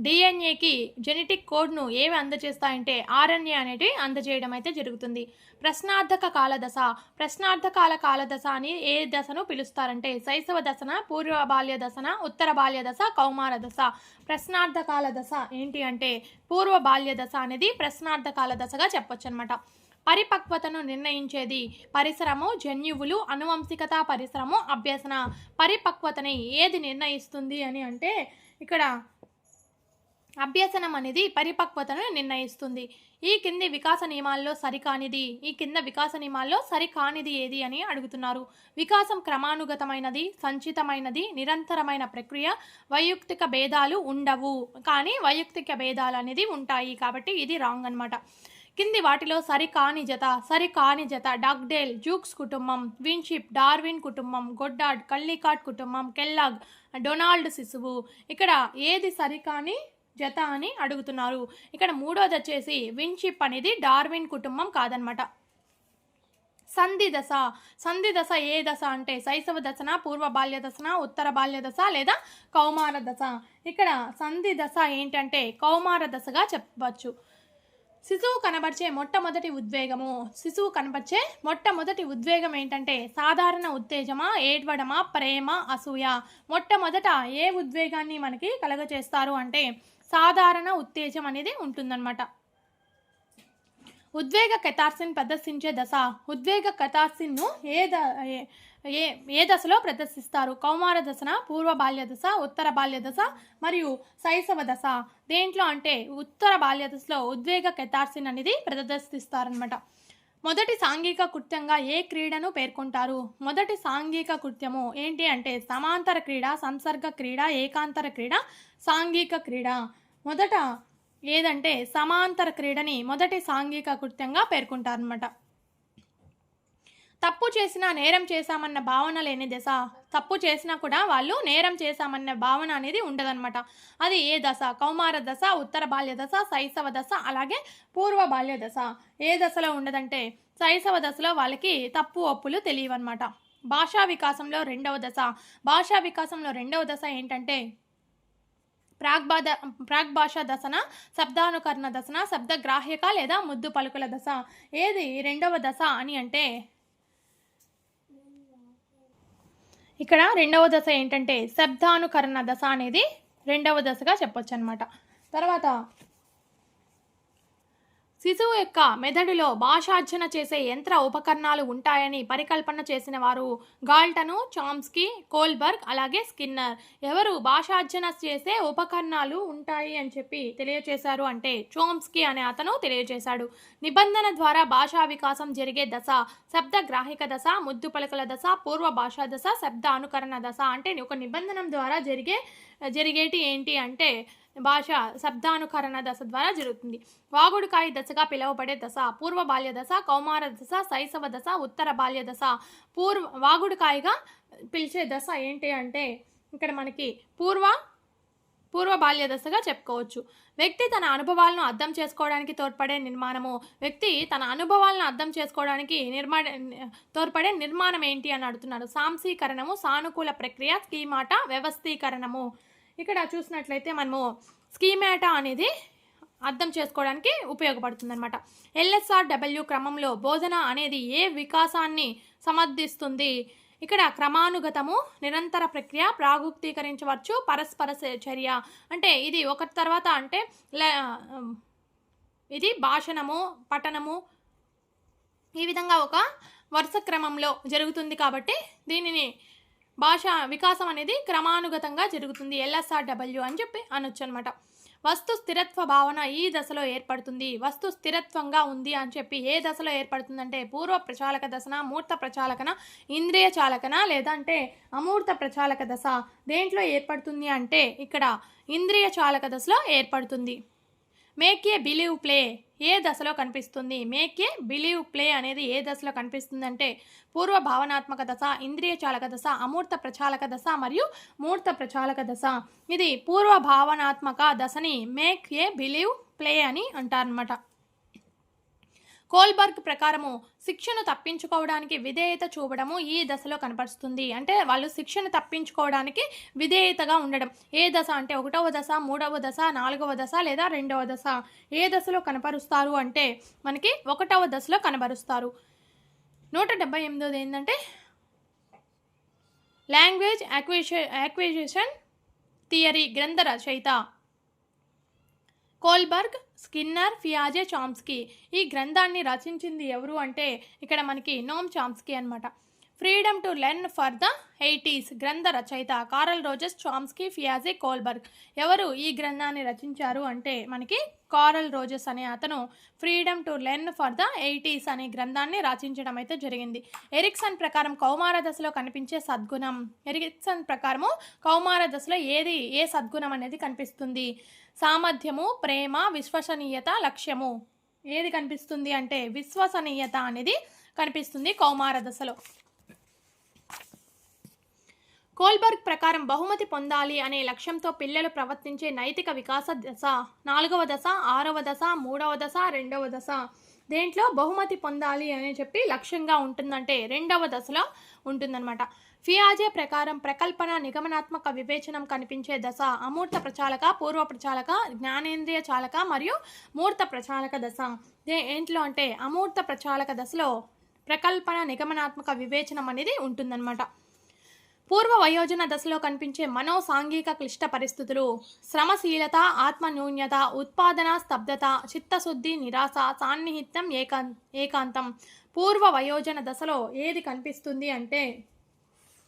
డిఎన్ఏకి జెనెటిక్ కోడ్ను ఏవి అందజేస్తాయంటే ఆర్ఎన్ఏ అనేది అందజేయడం అయితే జరుగుతుంది. ప్రశ్నార్థక కాలదశ. ప్రశ్నార్థకాల కాలదశ అని ఏ దశను పిలుస్తారంటే శైశవ దశన, పూర్వ బాల్య దశన, ఉత్తర బాల్య దశ, కౌమార దశ. ప్రశ్నార్థకాల దశ ఏంటి అంటే పూర్వ బాల్య దశ అనేది ప్రశ్నార్థకాల దశగా చెప్పొచ్చు అనమాట. పరిపక్వతను నిర్ణయించేది పరిసరము, జన్యువులు, అనువంశికత, పరిసరము, అభ్యసన. పరిపక్వతని ఏది నిర్ణయిస్తుంది అని అంటే ఇక్కడ అభ్యసనం అనేది పరిపక్వతను నిర్ణయిస్తుంది. ఈ కింద వికాస నియమాల్లో సరికానిది ఏది అని అడుగుతున్నారు. వికాసం క్రమానుగతమైనది, సంచితమైనది, నిరంతరమైన ప్రక్రియ. వైయక్తిక భేదాలు ఉండవు, కానీ వైయక్తిక భేదాలు అనేది ఉంటాయి కాబట్టి ఇది రాంగ్ అనమాట. కింది వాటిలో సరికాని జత డగ్డేల్, జూక్స్ కుటుంబం, విన్షిప్, డార్విన్ కుటుంబం, గొడ్డార్డ్, కల్లికాట్ కుటుంబం, కెల్లాగ్, డొనాల్డ్ శిశువు. ఇక్కడ ఏది సరికాని జత అని అడుగుతున్నారు. ఇక్కడ మూడోది వచ్చేసి విన్షిప్ అనేది డార్విన్ కుటుంబం కాదనమాట. సంధి దశ ఏ దశ అంటే శైశవ దశన, పూర్వ బాల్య దశన, ఉత్తర బాల్య దశ లేదా కౌమార దశ. ఇక్కడ సంధి దశ ఏంటంటే కౌమార దశగా చెప్పవచ్చు. శిశువు కనబర్చే మొట్టమొదటి ఉద్వేగం ఏంటంటే సాధారణ ఉత్తేజమా, ఏడ్వడమా, ప్రేమ, అసూయ. మొట్టమొదట ఏ ఉద్వేగాన్ని మనకి కలగచేస్తారు అంటే సాధారణ ఉత్తేజం అనేది ఉంటుందన్నమాట. ఉద్వేగ కెతార్సిన్ ప్రదర్శించే దశ. ఉద్వేగ కెతార్సిన్ను ఏ దశలో ప్రదర్శిస్తారు? కౌమార దశన, పూర్వ బాల్య దశ, ఉత్తర బాల్య దశ మరియు శైశవ దశ. దేంట్లో అంటే ఉత్తర బాల్య దశలో ఉద్వేగ కెతార్సిన్ అనేది ప్రదర్శిస్తారనమాట. మొదటి సాంఘిక కృత్యంగా ఏ క్రీడను పేర్కొంటారు? మొదటి సాంఘిక కృత్యము ఏంటి అంటే సమాంతర క్రీడ, సంసర్గ క్రీడ, ఏకాంతర క్రీడ, సాంఘిక క్రీడ. మొదట ఏదంటే సమాంతర క్రీడని మొదటి సాంఘిక కృత్యంగా పేర్కొంటారనమాట. తప్పు చేసినా నేరం చేశామన్న భావన లేని దశ. తప్పు చేసినా కూడా వాళ్ళు నేరం చేశామన్న భావన అనేది ఉండదన్నమాట. అది ఏ దశ? కౌమార దశ, ఉత్తర బాల్య దశ, శైశవ దశ, అలాగే పూర్వ బాల్య దశ. ఏ దశలో ఉండదంటే శైశవ దశలో వాళ్ళకి తప్పు ఒప్పులు తెలియవన్నమాట. భాషా వికాసంలో రెండవ దశ ఏంటంటే ప్రాగ్భాషా దశన, శబ్దానుకరణ దశన, శబ్దగ్రాహ్యక లేదా ముద్దు పలుకుల దశ. ఏది రెండవ దశ అని అంటే ఇక్కడ రెండవ దశ ఏంటంటే శబ్దానుకరణ దశ అనేది రెండవ దశగా చెప్పొచ్చు అనమాట. తర్వాత శిశువు యొక్క మెదడులో భాషార్జన చేసే యంత్ర ఉపకరణాలు ఉంటాయని పరికల్పన చేసిన వారు గాల్టను, చామ్స్కీ, కోల్బర్గ్, అలాగే స్కిన్నర్. ఎవరు భాషార్జన చేసే ఉపకరణాలు ఉంటాయి అని చెప్పి తెలియజేశారు అంటే చామ్స్కీ అనే అతను తెలియజేశాడు. నిబంధన ద్వారా భాషా వికాసం జరిగే దశ శబ్ద గ్రాహిక దశ, ముద్దు పలుకుల దశ, పూర్వ భాషా దశ, శబ్ద అనుకరణ దశ. అంటే ఒక నిబంధన ద్వారా జరిగేటి ఏంటి అంటే భాష శబ్దానుకరణ దశ ద్వారా జరుగుతుంది. వాగుడుకాయ దశగా పిలువబడే దశ పూర్వ బాల్య దశ, కౌమార దశ, శైశవ దశ, ఉత్తర బాల్య దశ. వాగుడుకాయగా పిలిచే దశ ఏంటి అంటే ఇక్కడ మనకి పూర్వ బాల్య దశగా చెప్పుకోవచ్చు. వ్యక్తి తన అనుభవాలను అర్థం చేసుకోవడానికి తోడ్పడే నిర్మాణం ఏంటి అని అడుగుతున్నారు. సాంశీకరణము, సానుకూల ప్రక్రియ, స్కీమాట, వ్యవస్థీకరణము. ఇక్కడ చూసినట్లయితే మనము స్కీమాటా అనేది అర్థం చేసుకోవడానికి ఉపయోగపడుతుంది అనమాట. LSRW క్రమంలో బోధన అనేది ఏ వికాసాన్ని సమర్థిస్తుంది? ఇక్కడ క్రమానుగతము, నిరంతర ప్రక్రియ, ప్రాగుప్తీకరించవచ్చు, పరస్పర చర్య. అంటే ఇది ఒకటి తర్వాత అంటే ఇది భాషణము, పఠనము, ఈ విధంగా ఒక వరుస క్రమంలో జరుగుతుంది కాబట్టి దీనిని భాష వికాసం అనేది క్రమానుగతంగా జరుగుతుంది, LSRW అని చెప్పి అనొచ్చు అనమాట. వస్తు స్థిరత్వ భావన ఈ దశలో ఏర్పడుతుంది. వస్తు స్థిరత్వంగా ఉంది అని చెప్పి ఏ దశలో ఏర్పడుతుందంటే పూర్వ ప్రచాలక దశన, మూర్త ప్రచాలకన, ఇంద్రియ చాలకన లేదంటే అమూర్త ప్రచాలక దశ. దేంట్లో ఏర్పడుతుంది అంటే ఇక్కడ ఇంద్రియ చాలక దశలో ఏర్పడుతుంది. మేక్ ఏ బిలీవ్ ప్లే ఏ దశలో కనిపిస్తుంది? మేక్ ఏ బిలీవ్ ప్లే అనేది ఏ దశలో కనిపిస్తుంది అంటే పూర్వ భావనాత్మక దశ, ఇంద్రియ చాలక దశ, అమూర్త ప్రచాలక దశ మరియు మూర్త ప్రచాలక దశ. ఇది పూర్వ భావనాత్మక దశని మేక్ ఏ బిలీవ్ ప్లే అని అంటారనమాట. కోల్బర్గ్ ప్రకారము శిక్షను తప్పించుకోవడానికి విధేయత చూపడము ఈ దశలో కనపరుస్తుంది. అంటే వాళ్ళు శిక్షను తప్పించుకోవడానికి విధేయతగా ఉండడం. ఏ దశ అంటే 1వ దశ, 3వ దశ, 4వ దశ లేదా 2వ దశ. ఏ దశలో కనపరుస్తారు అంటే మనకి 1వ దశలో కనపరుస్తారు. 178ది ఏంటంటే లాంగ్వేజ్ యాక్విజిషన్ థియరీ గ్రంథ రచయిత కోల్బర్గ్, స్కిన్నర్, పియాజే, చామ్స్కీ. ఈ గ్రంథాన్ని రచించింది ఎవరు అంటే ఇక్కడ మనకి నోమ్ చామ్స్కీ అనమాట. Freedom to learn for the 80s గ్రంథ రచయిత కారల్ రోజర్స్, చామ్స్కీ, పియాజే, కోల్బర్గ్. ఎవరు ఈ గ్రంథాన్ని రచించారు అంటే మనకి కారల్ రోజర్స్ అనే అతను freedom to learn for the 80s అనే గ్రంథాన్ని రచించడం అయితే జరిగింది. ఎరిక్సన్ ప్రకారం కౌమార దశలో కనిపించే సద్గుణం. ఎరిక్సన్ ప్రకారము కౌమార దశలో ఏ సద్గుణం అనేది కనిపిస్తుంది? సామర్థ్యము, ప్రేమ, విశ్వసనీయత, లక్ష్యము. ఏది కనిపిస్తుంది అంటే విశ్వసనీయత అనేది కనిపిస్తుంది కౌమార దశలో. కోల్బర్గ్ ప్రకారం బహుమతి పొందాలి అనే లక్ష్యంతో పిల్లలు ప్రవర్తించే నైతిక వికాస దశ 4వ దశ, 6వ దశ, 3వ దశ, 2వ దశ. దేంట్లో బహుమతి పొందాలి అని చెప్పి లక్ష్యంగా ఉంటుందంటే 2వ దశలో ఉంటుందన్నమాట. ఫియాజే ప్రకారం ప్రకల్పన, నిగమనాత్మక వివేచనం కనిపించే దశ అమూర్త ప్రచాలక, పూర్వ ప్రచాలక, జ్ఞానేంద్రియ చాలక మరియు మూర్త ప్రచాలక దశ. ఏంట్లో అంటే అమూర్త ప్రచాలక దశలో ప్రకల్పన, నిగమనాత్మక వివేచనం అనేది ఉంటుందన్నమాట. పూర్వ వయోజన దశలో కనిపించే మనో సాంఘిక క్లిష్ట పరిస్థితులు శ్రమశీలత, ఆత్మన్యూన్యత, ఉత్పాదన స్తబ్దత, చిత్తశుద్ధి, నిరాశ, సాన్నిహిత్యం, ఏకాంతం. పూర్వ వయోజన దశలో ఏది కనిపిస్తుంది అంటే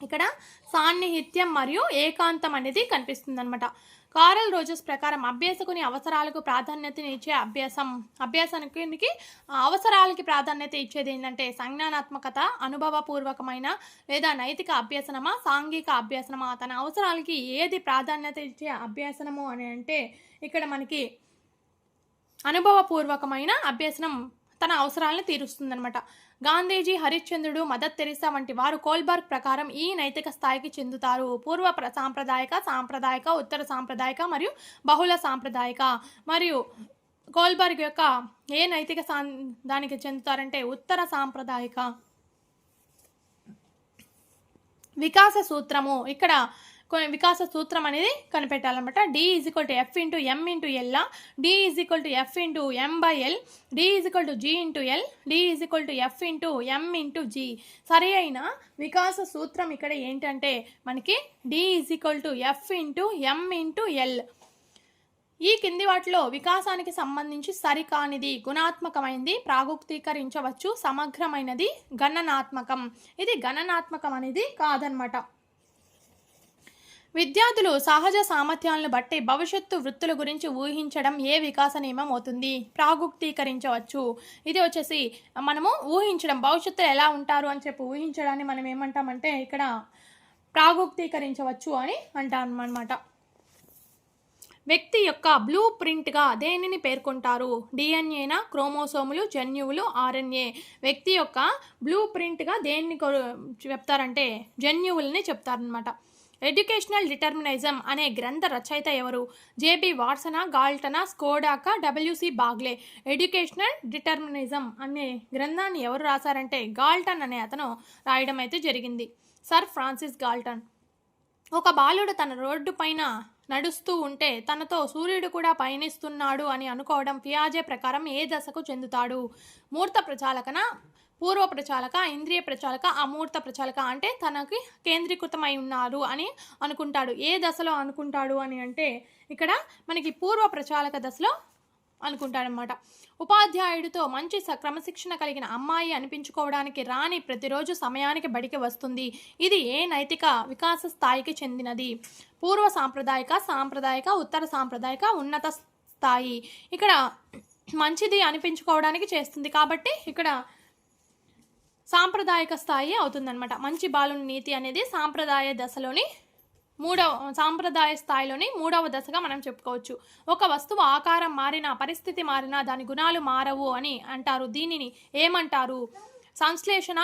ఇక్కడ సాన్నిహిత్యం మరియు ఏకాంతం అనేది కనిపిస్తుంది అనమాట. కారల్ రోజర్స్ ప్రకారం అభ్యాసకుని అవసరాలకు ప్రాధాన్యతనిచ్చే అభ్యాసానికి అవసరాలకి ప్రాధాన్యత ఇచ్చేది ఏంటంటే సంజ్ఞానాత్మకత, అనుభవపూర్వకమైన లేదా నైతిక అభ్యసనమా, సాంఘిక అభ్యసనమా. తన అవసరాలకి ఏది ప్రాధాన్యత ఇచ్చే అభ్యాసనము అని అంటే ఇక్కడ మనకి అనుభవపూర్వకమైన అభ్యసనం తన అవసరాలను తీరుస్తుందనమాట. గాంధీజీ, హరిశ్చంద్రుడు, మదర్ తెరిసా వంటి వారు కోల్బర్గ్ ప్రకారం ఈ నైతిక స్థాయికి చెందుతారు. పూర్వ సాంప్రదాయక, ఉత్తర సాంప్రదాయక మరియు బహుళ సాంప్రదాయక. మరియు కోల్బర్గ్ యొక్క ఏ నైతిక దానికి చెందుతారంటే ఉత్తర సాంప్రదాయక. వికాస సూత్రము ఇక్కడ వికాస సూత్రం అనేది కనిపెట్టాలన్నమాట. D = F × M × L, D = F × M/L, D = G × L, D = F × M × G. సరి అయిన వికాస సూత్రం ఇక్కడ ఏంటంటే మనకి D = F × M × L. ఈ కింది వాటిలో వికాసానికి సంబంధించి సరికానిది గుణాత్మకమైనది ప్రాగుక్తీకరించవచ్చు, సమగ్రమైనది గణనాత్మకం. ఇది గణనాత్మకం అనేది కాదనమాట. విద్యార్థులు సహజ సామర్థ్యాలను బట్టి భవిష్యత్తు వృత్తుల గురించి ఊహించడం ఏ వికాస నియమం అవుతుంది? ప్రాగుక్తీకరించవచ్చు. ఇది వచ్చేసి మనము ఊహించడం, భవిష్యత్తులో ఎలా ఉంటారు అని చెప్పి ఊహించడాన్ని మనం ఏమంటామంటే ఇక్కడ ప్రాగుక్తీకరించవచ్చు అని అంటాం అన్నమాట. వ్యక్తి యొక్క బ్లూ ప్రింట్గా దేనిని పేర్కొంటారు? డిఎన్ఏనా, క్రోమోసోములు, జన్యువులు, ఆర్ఎన్ఏ. వ్యక్తి యొక్క బ్లూ ప్రింట్గా దేన్ని చెప్తారంటే జన్యువుల్ని చెప్తారనమాట. ఎడ్యుకేషనల్ డిటర్మినిజం అనే గ్రంథ రచయిత ఎవరు? జేబి వాట్సనా, గాల్టనా, స్కోడాకా, డబ్ల్యూసి బాగ్లే. ఎడ్యుకేషనల్ డిటర్మినిజం అనే గ్రంథాన్ని ఎవరు రాశారంటే గాల్టన్ అనే అతను రాయడం అయితే జరిగింది. Sir Francis Galton. ఒక బాలుడు తన రోడ్డు పైన నడుస్తూ ఉంటే తనతో సూర్యుడు కూడా పయనిస్తున్నాడు అని అనుకోవడం పియాజే ప్రకారం ఏ దశకు చెందుతాడు? మూర్త ప్రచాలకన, పూర్వ ప్రచాలక, ఇంద్రియ ప్రచాలక, అమూర్త ప్రచాలక. అంటే తనకి కేంద్రీకృతమై ఉన్నారు అని అనుకుంటాడు. ఏ దశలో అనుకుంటాడు అని అంటే ఇక్కడ మనకి పూర్వ ప్రచాలక దశలో అనుకుంటాడనమాట. ఉపాధ్యాయుడితో మంచి క్రమశిక్షణ కలిగిన అమ్మాయి అనిపించుకోవడానికి రాణి ప్రతిరోజు సమయానికి బడికి వస్తుంది. ఇది ఏ నైతిక వికాస స్థాయికి చెందినది? పూర్వ సాంప్రదాయక, సాంప్రదాయక, ఉత్తర సాంప్రదాయక, ఉన్నత స్థాయి. ఇక్కడ మంచిది అనిపించుకోవడానికి చేస్తుంది కాబట్టి ఇక్కడ సాంప్రదాయక స్థాయి అవుతుందన్నమాట. మంచి బాలుని నీతి అనేది సాంప్రదాయ స్థాయిలోని 3వ దశగా మనం చెప్పుకోవచ్చు. ఒక వస్తువు ఆకారం మారినా, పరిస్థితి మారినా దాని గుణాలు మారవు అని అంటారు. దీనిని ఏమంటారు? సంశ్లేషణ,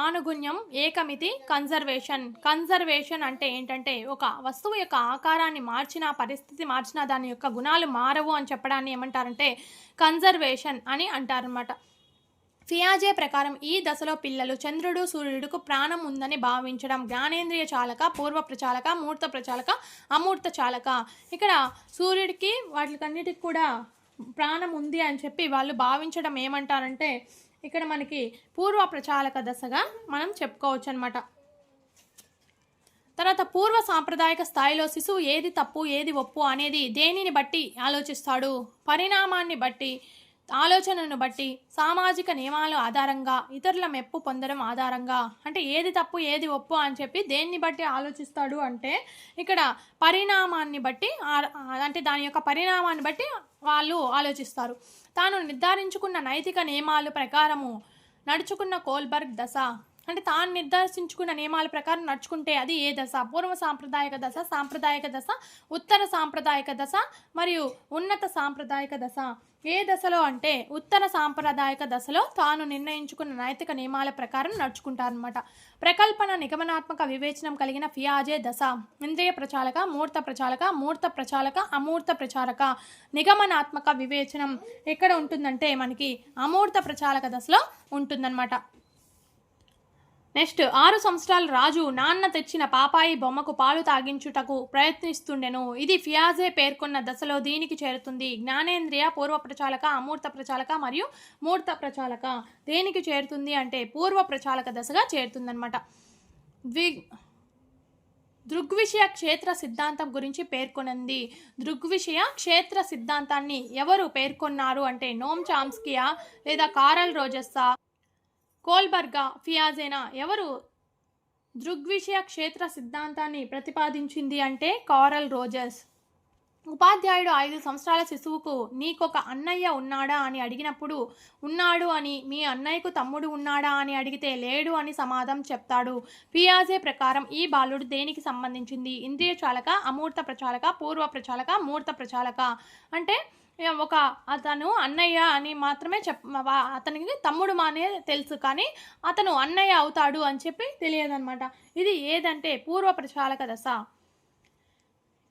ఆనుగుణ్యం, ఏకమితి, కన్జర్వేషన్ అంటే ఏంటంటే ఒక వస్తువు యొక్క ఆకారాన్ని మార్చినా, పరిస్థితి మార్చినా దాని యొక్క గుణాలు మారవు అని చెప్పడాన్ని ఏమంటారంటే కన్జర్వేషన్ అని అంటారనమాట. ఫియాజే ప్రకారం ఈ దశలో పిల్లలు చంద్రుడు, సూర్యుడుకు ప్రాణం ఉందని భావించడం. జ్ఞానేంద్రియ చాలక, పూర్వ ప్రచాలక, మూర్త ప్రచాలక, అమూర్త చాలక. ఇక్కడ సూర్యుడికి వాటికన్నిటికి కూడా ప్రాణం ఉంది అని చెప్పి వాళ్ళు భావించడం ఏమంటారంటే ఇక్కడ మనకి పూర్వ ప్రచాలక దశగా మనం చెప్పుకోవచ్చు అనమాట. తర్వాత పూర్వ సాంప్రదాయక స్థాయిలో శిశువు ఏది తప్పు ఏది ఒప్పు అనేది దేనిని బట్టి ఆలోచిస్తాడు? పరిణామాన్ని బట్టి, ఆలోచనను బట్టి, సామాజిక నియమాల ఆధారంగా, ఇతరుల మెప్పు పొందడం ఆధారంగా. అంటే ఏది తప్పు ఏది ఒప్పు అని చెప్పి దేన్ని బట్టి ఆలోచిస్తాడు అంటే ఇక్కడ పరిణామాన్ని బట్టి, అంటే దాని యొక్క పరిణామాన్ని బట్టి వాళ్ళు ఆలోచిస్తారు. తాను నిర్ధారించుకున్న నైతిక నియమాల ప్రకారము నడుచుకున్న కోల్బర్గ్ దశ. అంటే తాను నిర్దేశించుకున్న నియమాల ప్రకారం నడుచుకుంటే అది ఏ దశ? పూర్వ సాంప్రదాయక దశ, సాంప్రదాయక దశ, ఉత్తర సాంప్రదాయక దశ మరియు ఉన్నత సాంప్రదాయక దశ. ఏ దశలో అంటే ఉత్తర సాంప్రదాయక దశలో తాను నిర్ణయించుకున్న నైతిక నియమాల ప్రకారం నడుచుకుంటారనమాట. ప్రకల్పన, నిగమనాత్మక వివేచనం కలిగిన ఫియాజే దశ. ఇంద్రియ ప్రచాలక, మూర్త ప్రచాలక, మూర్త ప్రచాలక, అమూర్త ప్రచాలక. నిగమనాత్మక వివేచనం ఎక్కడ ఉంటుందంటే మనకి అమూర్త ప్రచాలక దశలో ఉంటుందన్నమాట. నెక్స్ట్ 6 సంవత్సరాల రాజు నాన్న తెచ్చిన పాపాయి బొమ్మకు పాలు తాగించుటకు ప్రయత్నిస్తుండెను. ఇది ఫియాజే పేర్కొన్న దశలో దీనికి చేరుతుంది. జ్ఞానేంద్రియ, పూర్వ ప్రచాలక, అమూర్త ప్రచాలక మరియు మూర్త ప్రచాలక. దేనికి చేరుతుంది అంటే పూర్వ ప్రచాలక దశగా చేరుతుందన్నమాట. దృగ్విషయ క్షేత్ర సిద్ధాంతం గురించి పేర్కొనండి. దృగ్విషయ క్షేత్ర సిద్ధాంతాన్ని ఎవరు పేర్కొన్నారు అంటే నోమ్ చామ్స్కియా లేదా కారల్ రోజెస్సా, కోల్బర్గా, ఫియాజేనా? ఎవరు దృగ్విషయ క్షేత్ర సిద్ధాంతాన్ని ప్రతిపాదించింది అంటే కారల్ రోజెస్. ఉపాధ్యాయుడు 5 సంవత్సరాల శిశువుకు నీకొక అన్నయ్య ఉన్నాడా అని అడిగినప్పుడు ఉన్నాడు అని, మీ అన్నయ్యకు తమ్ముడు ఉన్నాడా అని అడిగితే లేడు అని సమాధానం చెప్తాడు. ఫియాజే ప్రకారం ఈ బాలుడు దేనికి సంబంధించింది? ఇంద్రియ చాలక, అమూర్త ప్రచాలక, పూర్వ ప్రచాలక, మూర్త ప్రచాలక. అంటే ఒక అతను అన్నయ్య అని మాత్రమే అతనికి తమ్ముడు మానే తెలుసు కానీ అతను అన్నయ్య అవుతాడు అని చెప్పి తెలియదన్నమాట. ఇది ఏదంటే పూర్వ ప్రచాలక దశ.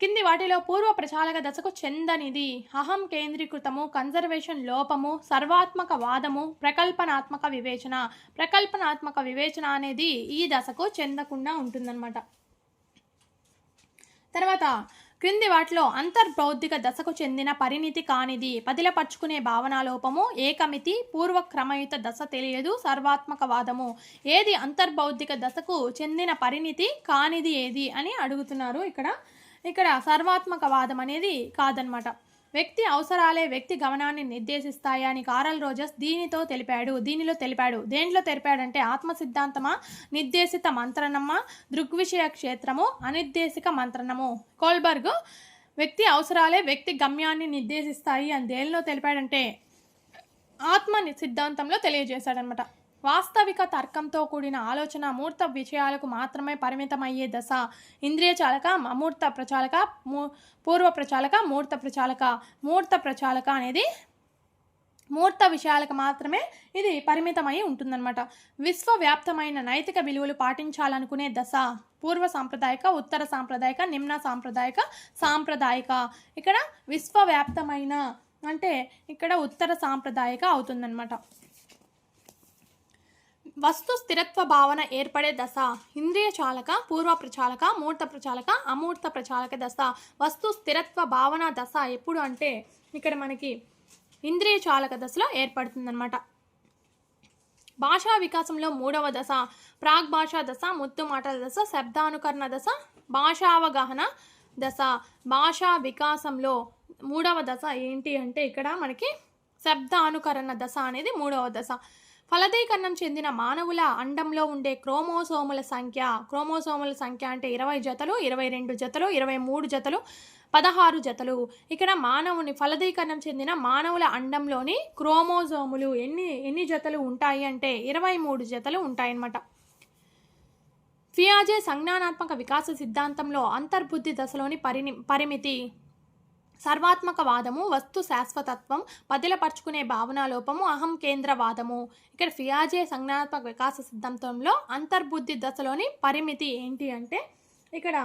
కింది వాటిలో పూర్వ ప్రచాలక దశకు చెందనిది అహం కేంద్రీకృతము, కన్జర్వేషన్ లోపము, సర్వాత్మక వాదము, ప్రకల్పనాత్మక వివేచన. ప్రకల్పనాత్మక వివేచన అనేది ఈ దశకు చెందకుండా ఉంటుందన్నమాట. తర్వాత క్రింది వాటిలో అంతర్బౌద్ధిక దశకు చెందిన పరిణితి కానిది? పదిలపరుచుకునే భావనాలోపము, ఏకమితి, పూర్వక్రమయుత దశ తెలియదు, సర్వాత్మకవాదము. ఏది అంతర్బౌద్ధిక దశకు చెందిన పరిణితి కానిది ఏది అని అడుగుతున్నారు. ఇక్కడ సర్వాత్మకవాదం అనేది కాదనమాట. వ్యక్తి అవసరాలే వ్యక్తి గమనాన్ని నిర్దేశిస్తాయని కారల్ రోజెస్ దీనిలో తెలిపాడు. దేంట్లో తెలిపాడంటే ఆత్మ సిద్ధాంతమా, నిర్దేశిత మంత్రణమా, దృగ్విషయ క్షేత్రము, అనిర్దేశిక మంత్రణము. కోల్బర్గ్ వ్యక్తి అవసరాలే వ్యక్తి గమ్యాన్ని నిర్దేశిస్తాయి అని దేనిలో తెలిపాడంటే ఆత్మ సిద్ధాంతంలో తెలియజేశాడనమాట. వాస్తవిక తర్కంతో కూడిన ఆలోచన మూర్త విషయాలకు మాత్రమే పరిమితమయ్యే దశ. ఇంద్రియ చాలక, అమూర్త ప్రచాలక, పూర్వ ప్రచాలక, మూర్త ప్రచాలక. మూర్త ప్రచాలక అనేది మూర్త విషయాలకు మాత్రమే ఇది పరిమితమై ఉంటుందన్నమాట. విశ్వవ్యాప్తమైన నైతిక విలువలు పాటించాలనుకునే దశ. పూర్వ సాంప్రదాయక, ఉత్తర సాంప్రదాయక, నిమ్న సాంప్రదాయక. ఇక్కడ విశ్వవ్యాప్తమైన అంటే ఇక్కడ ఉత్తర సాంప్రదాయక అవుతుందన్నమాట. వస్తు స్థిరత్వ భావన ఏర్పడే దశ. ఇంద్రియ చాలక, పూర్వ ప్రచాలక, మూర్త ప్రచాలక, అమూర్త ప్రచాలక దశ. వస్తు స్థిరత్వ భావన దశ ఎప్పుడు అంటే ఇక్కడ మనకి ఇంద్రియ చాలక దశలో ఏర్పడుతుందన్నమాట. భాషా వికాసంలో 3వ దశ ప్రాగ్భాషా దశ, ముద్దు మాటల దశ, శబ్దానుకరణ దశ, భాషావగాహన దశ. భాషా వికాసంలో మూడవ దశ ఏంటి అంటే ఇక్కడ మనకి శబ్దానుకరణ దశ అనేది మూడవ దశ. ఫలదీకరణం చెందిన మానవుల అండంలో ఉండే క్రోమోసోముల సంఖ్య అంటే 20 జతలు, 22 జతలు, 23 జతలు, 16 జతలు. ఇక్కడ ఫలదీకరణం చెందిన మానవుల అండంలోని క్రోమోజోములు ఎన్ని జతలు ఉంటాయి అంటే 23 జతలు ఉంటాయన్నమాట. పియాజే సంజ్ఞానాత్మక వికాస సిద్ధాంతంలో అంతర్బుద్ధి దశలోని పరిమితి సర్వాత్మకవాదము, వస్తు శాశ్వతత్వం, పదిలపరుచుకునే భావనాలోపము, అహం కేంద్రవాదము. ఇక్కడ పియాజే సంజ్ఞానాత్మక వికాస సిద్ధాంతంలో అంతర్బుద్ధి దశలోని పరిమితి ఏంటి అంటే ఇక్కడ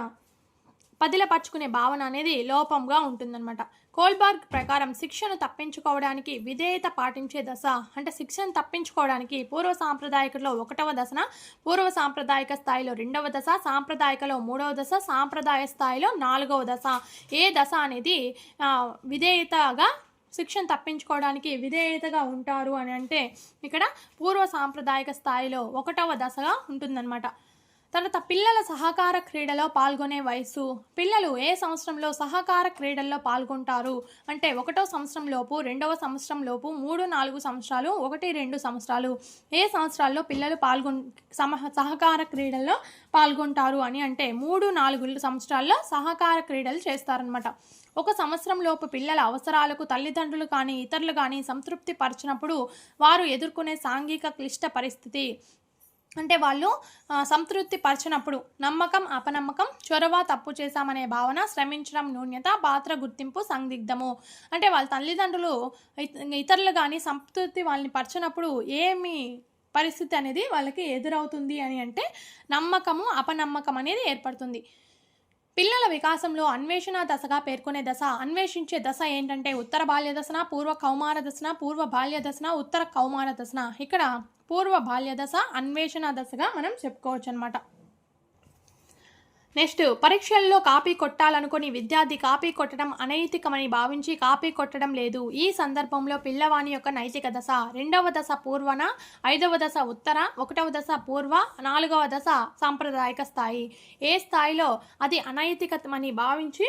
పదిలపరుచుకునే భావన అనేది లోపంగా ఉంటుందన్నమాట. కోల్బర్గ్ ప్రకారం శిక్షను తప్పించుకోవడానికి విధేయత పాటించే దశ అంటే శిక్షను తప్పించుకోవడానికి పూర్వ సాంప్రదాయకలో 1వ దశన, పూర్వ సాంప్రదాయక స్థాయిలో 2వ దశ, సాంప్రదాయకలో 3వ దశ, సాంప్రదాయ స్థాయిలో 4వ దశ. ఏ దశ అనేది విధేయతగా శిక్షను తప్పించుకోవడానికి విధేయతగా ఉంటారు అని అంటే ఇక్కడ పూర్వ సాంప్రదాయక స్థాయిలో 1వ దశగా ఉంటుందన్నమాట. తర్వాత పిల్లల సహకార క్రీడలో పాల్గొనే వయసు. పిల్లలు ఏ సంవత్సరంలో సహకార క్రీడల్లో పాల్గొంటారు అంటే 1వ సంవత్సరం లోపు, 2వ సంవత్సరం లోపు, 3-4 సంవత్సరాలు, 1-2 సంవత్సరాలు. ఏ సంవత్సరాల్లో పిల్లలు సహకార క్రీడల్లో పాల్గొంటారు అని అంటే 3-4 సంవత్సరాల్లో సహకార క్రీడలు చేస్తారనమాట. 1 సంవత్సరం లోపు పిల్లల అవసరాలకు తల్లిదండ్రులు కానీ ఇతరులు కానీ సంతృప్తి పరిచినప్పుడు వారు ఎదుర్కొనే సాంఘిక క్లిష్ట పరిస్థితి అంటే వాళ్ళు సంతృప్తి పరిచినప్పుడు నమ్మకం, అపనమ్మకం, చొరవ, తప్పు చేశామనే భావన, శ్రమించడం, న్యూన్యత, పాత్ర గుర్తింపు, సందిగ్ధము. అంటే వాళ్ళ తల్లిదండ్రులు ఇతరులు కానీ సంతృప్తి వాళ్ళని పరిచినప్పుడు ఏమి పరిస్థితి అనేది వాళ్ళకి ఎదురవుతుంది అని అంటే నమ్మకము, అపనమ్మకం అనేది ఏర్పడుతుంది. పిల్లల వికాసంలో అన్వేషణ దశగా పేర్కొనే దశ. అన్వేషించే దశ ఏంటంటే ఉత్తర బాల్య దశన, పూర్వ కౌమార దశన, పూర్వ బాల్య దశన, ఉత్తర కౌమార దశన. ఇక్కడ పూర్వ బాల్య దశ అన్వేషణ దశగా మనం చెప్పుకోవచ్చు అనమాట. నెక్స్ట్, పరీక్షల్లో కాపీ కొట్టాలనుకుని విద్యార్థి కాపీ కొట్టడం అనైతికమని భావించి కాపీ కొట్టడం లేదు. ఈ సందర్భంలో పిల్లవాని యొక్క నైతిక దశ. 2వ దశ పూర్వన, 5వ దశ ఉత్తర, 1వ దశ పూర్వ, 4వ దశ సాంప్రదాయక స్థాయి. ఏ స్థాయిలో అది అనైతికమని భావించి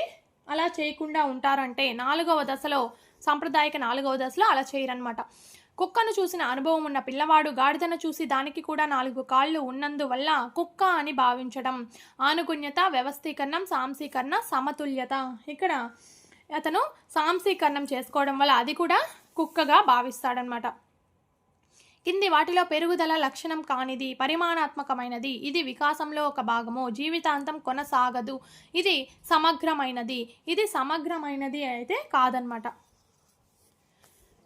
అలా చేయకుండా ఉంటారంటే 4వ దశలో, సాంప్రదాయక 4వ దశలో అలా చేయరనమాట. కుక్కను చూసిన అనుభవం ఉన్న పిల్లవాడు గాడిదను చూసి దానికి కూడా 4 కాళ్ళు ఉన్నందువల్ల కుక్క అని భావించడం. ఆనుగుణ్యత, వ్యవస్థీకరణం, సాంశీకరణ, సమతుల్యత. ఇక్కడ అతను సాంశీకరణం చేసుకోవడం వల్ల అది కూడా కుక్కగా భావిస్తాడనమాట. కింది వాటిలో పెరుగుదల లక్షణం కానిది, పరిమాణాత్మకమైనది, ఇది వికాసంలో ఒక భాగము, జీవితాంతం కొనసాగదు, ఇది సమగ్రమైనది అయితే కాదనమాట.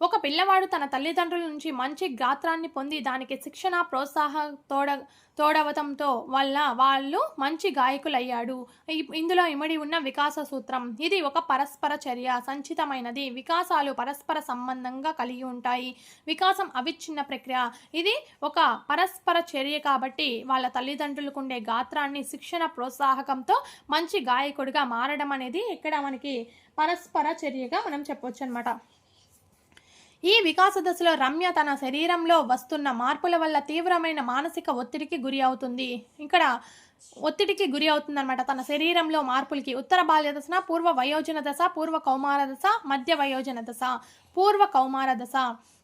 ఒక పిల్లవాడు తన తల్లిదండ్రుల నుంచి మంచి గాత్రాన్ని పొంది దానికి శిక్షణ, ప్రోత్సాహం తోడవతంతో వల్ల వాళ్ళు మంచి గాయకులయ్యాడు. ఇందులో ఇమిడి ఉన్న వికాస సూత్రం. ఇది ఒక పరస్పర చర్య, సంచితమైనది. వికాసాలు పరస్పర సంబంధంగా కలిగి ఉంటాయి. వికాసం అవిచ్ఛిన్న ప్రక్రియ. ఇది ఒక పరస్పర చర్య కాబట్టి వాళ్ళ తల్లిదండ్రులకు ఉండే గాత్రాన్ని శిక్షణ, ప్రోత్సాహకంతో మంచి గాయకుడిగా మారడం అనేది ఇక్కడ మనకి పరస్పర చర్యగా మనం చెప్పొచ్చు అనమాట. ఈ వికాస దశలో రమ్య తన శరీరంలో వస్తున్న మార్పుల వల్ల తీవ్రమైన మానసిక ఒత్తిడికి గురి అవుతుంది. ఇక్కడ ఒత్తిడికి గురి అవుతుందన్నమాట తన శరీరంలో మార్పులకి. ఉత్తర బాల్య దశ, పూర్వ వయోజన దశ, పూర్వ కౌమార దశ, మధ్య వయోజన దశ, పూర్వ కౌమార దశ.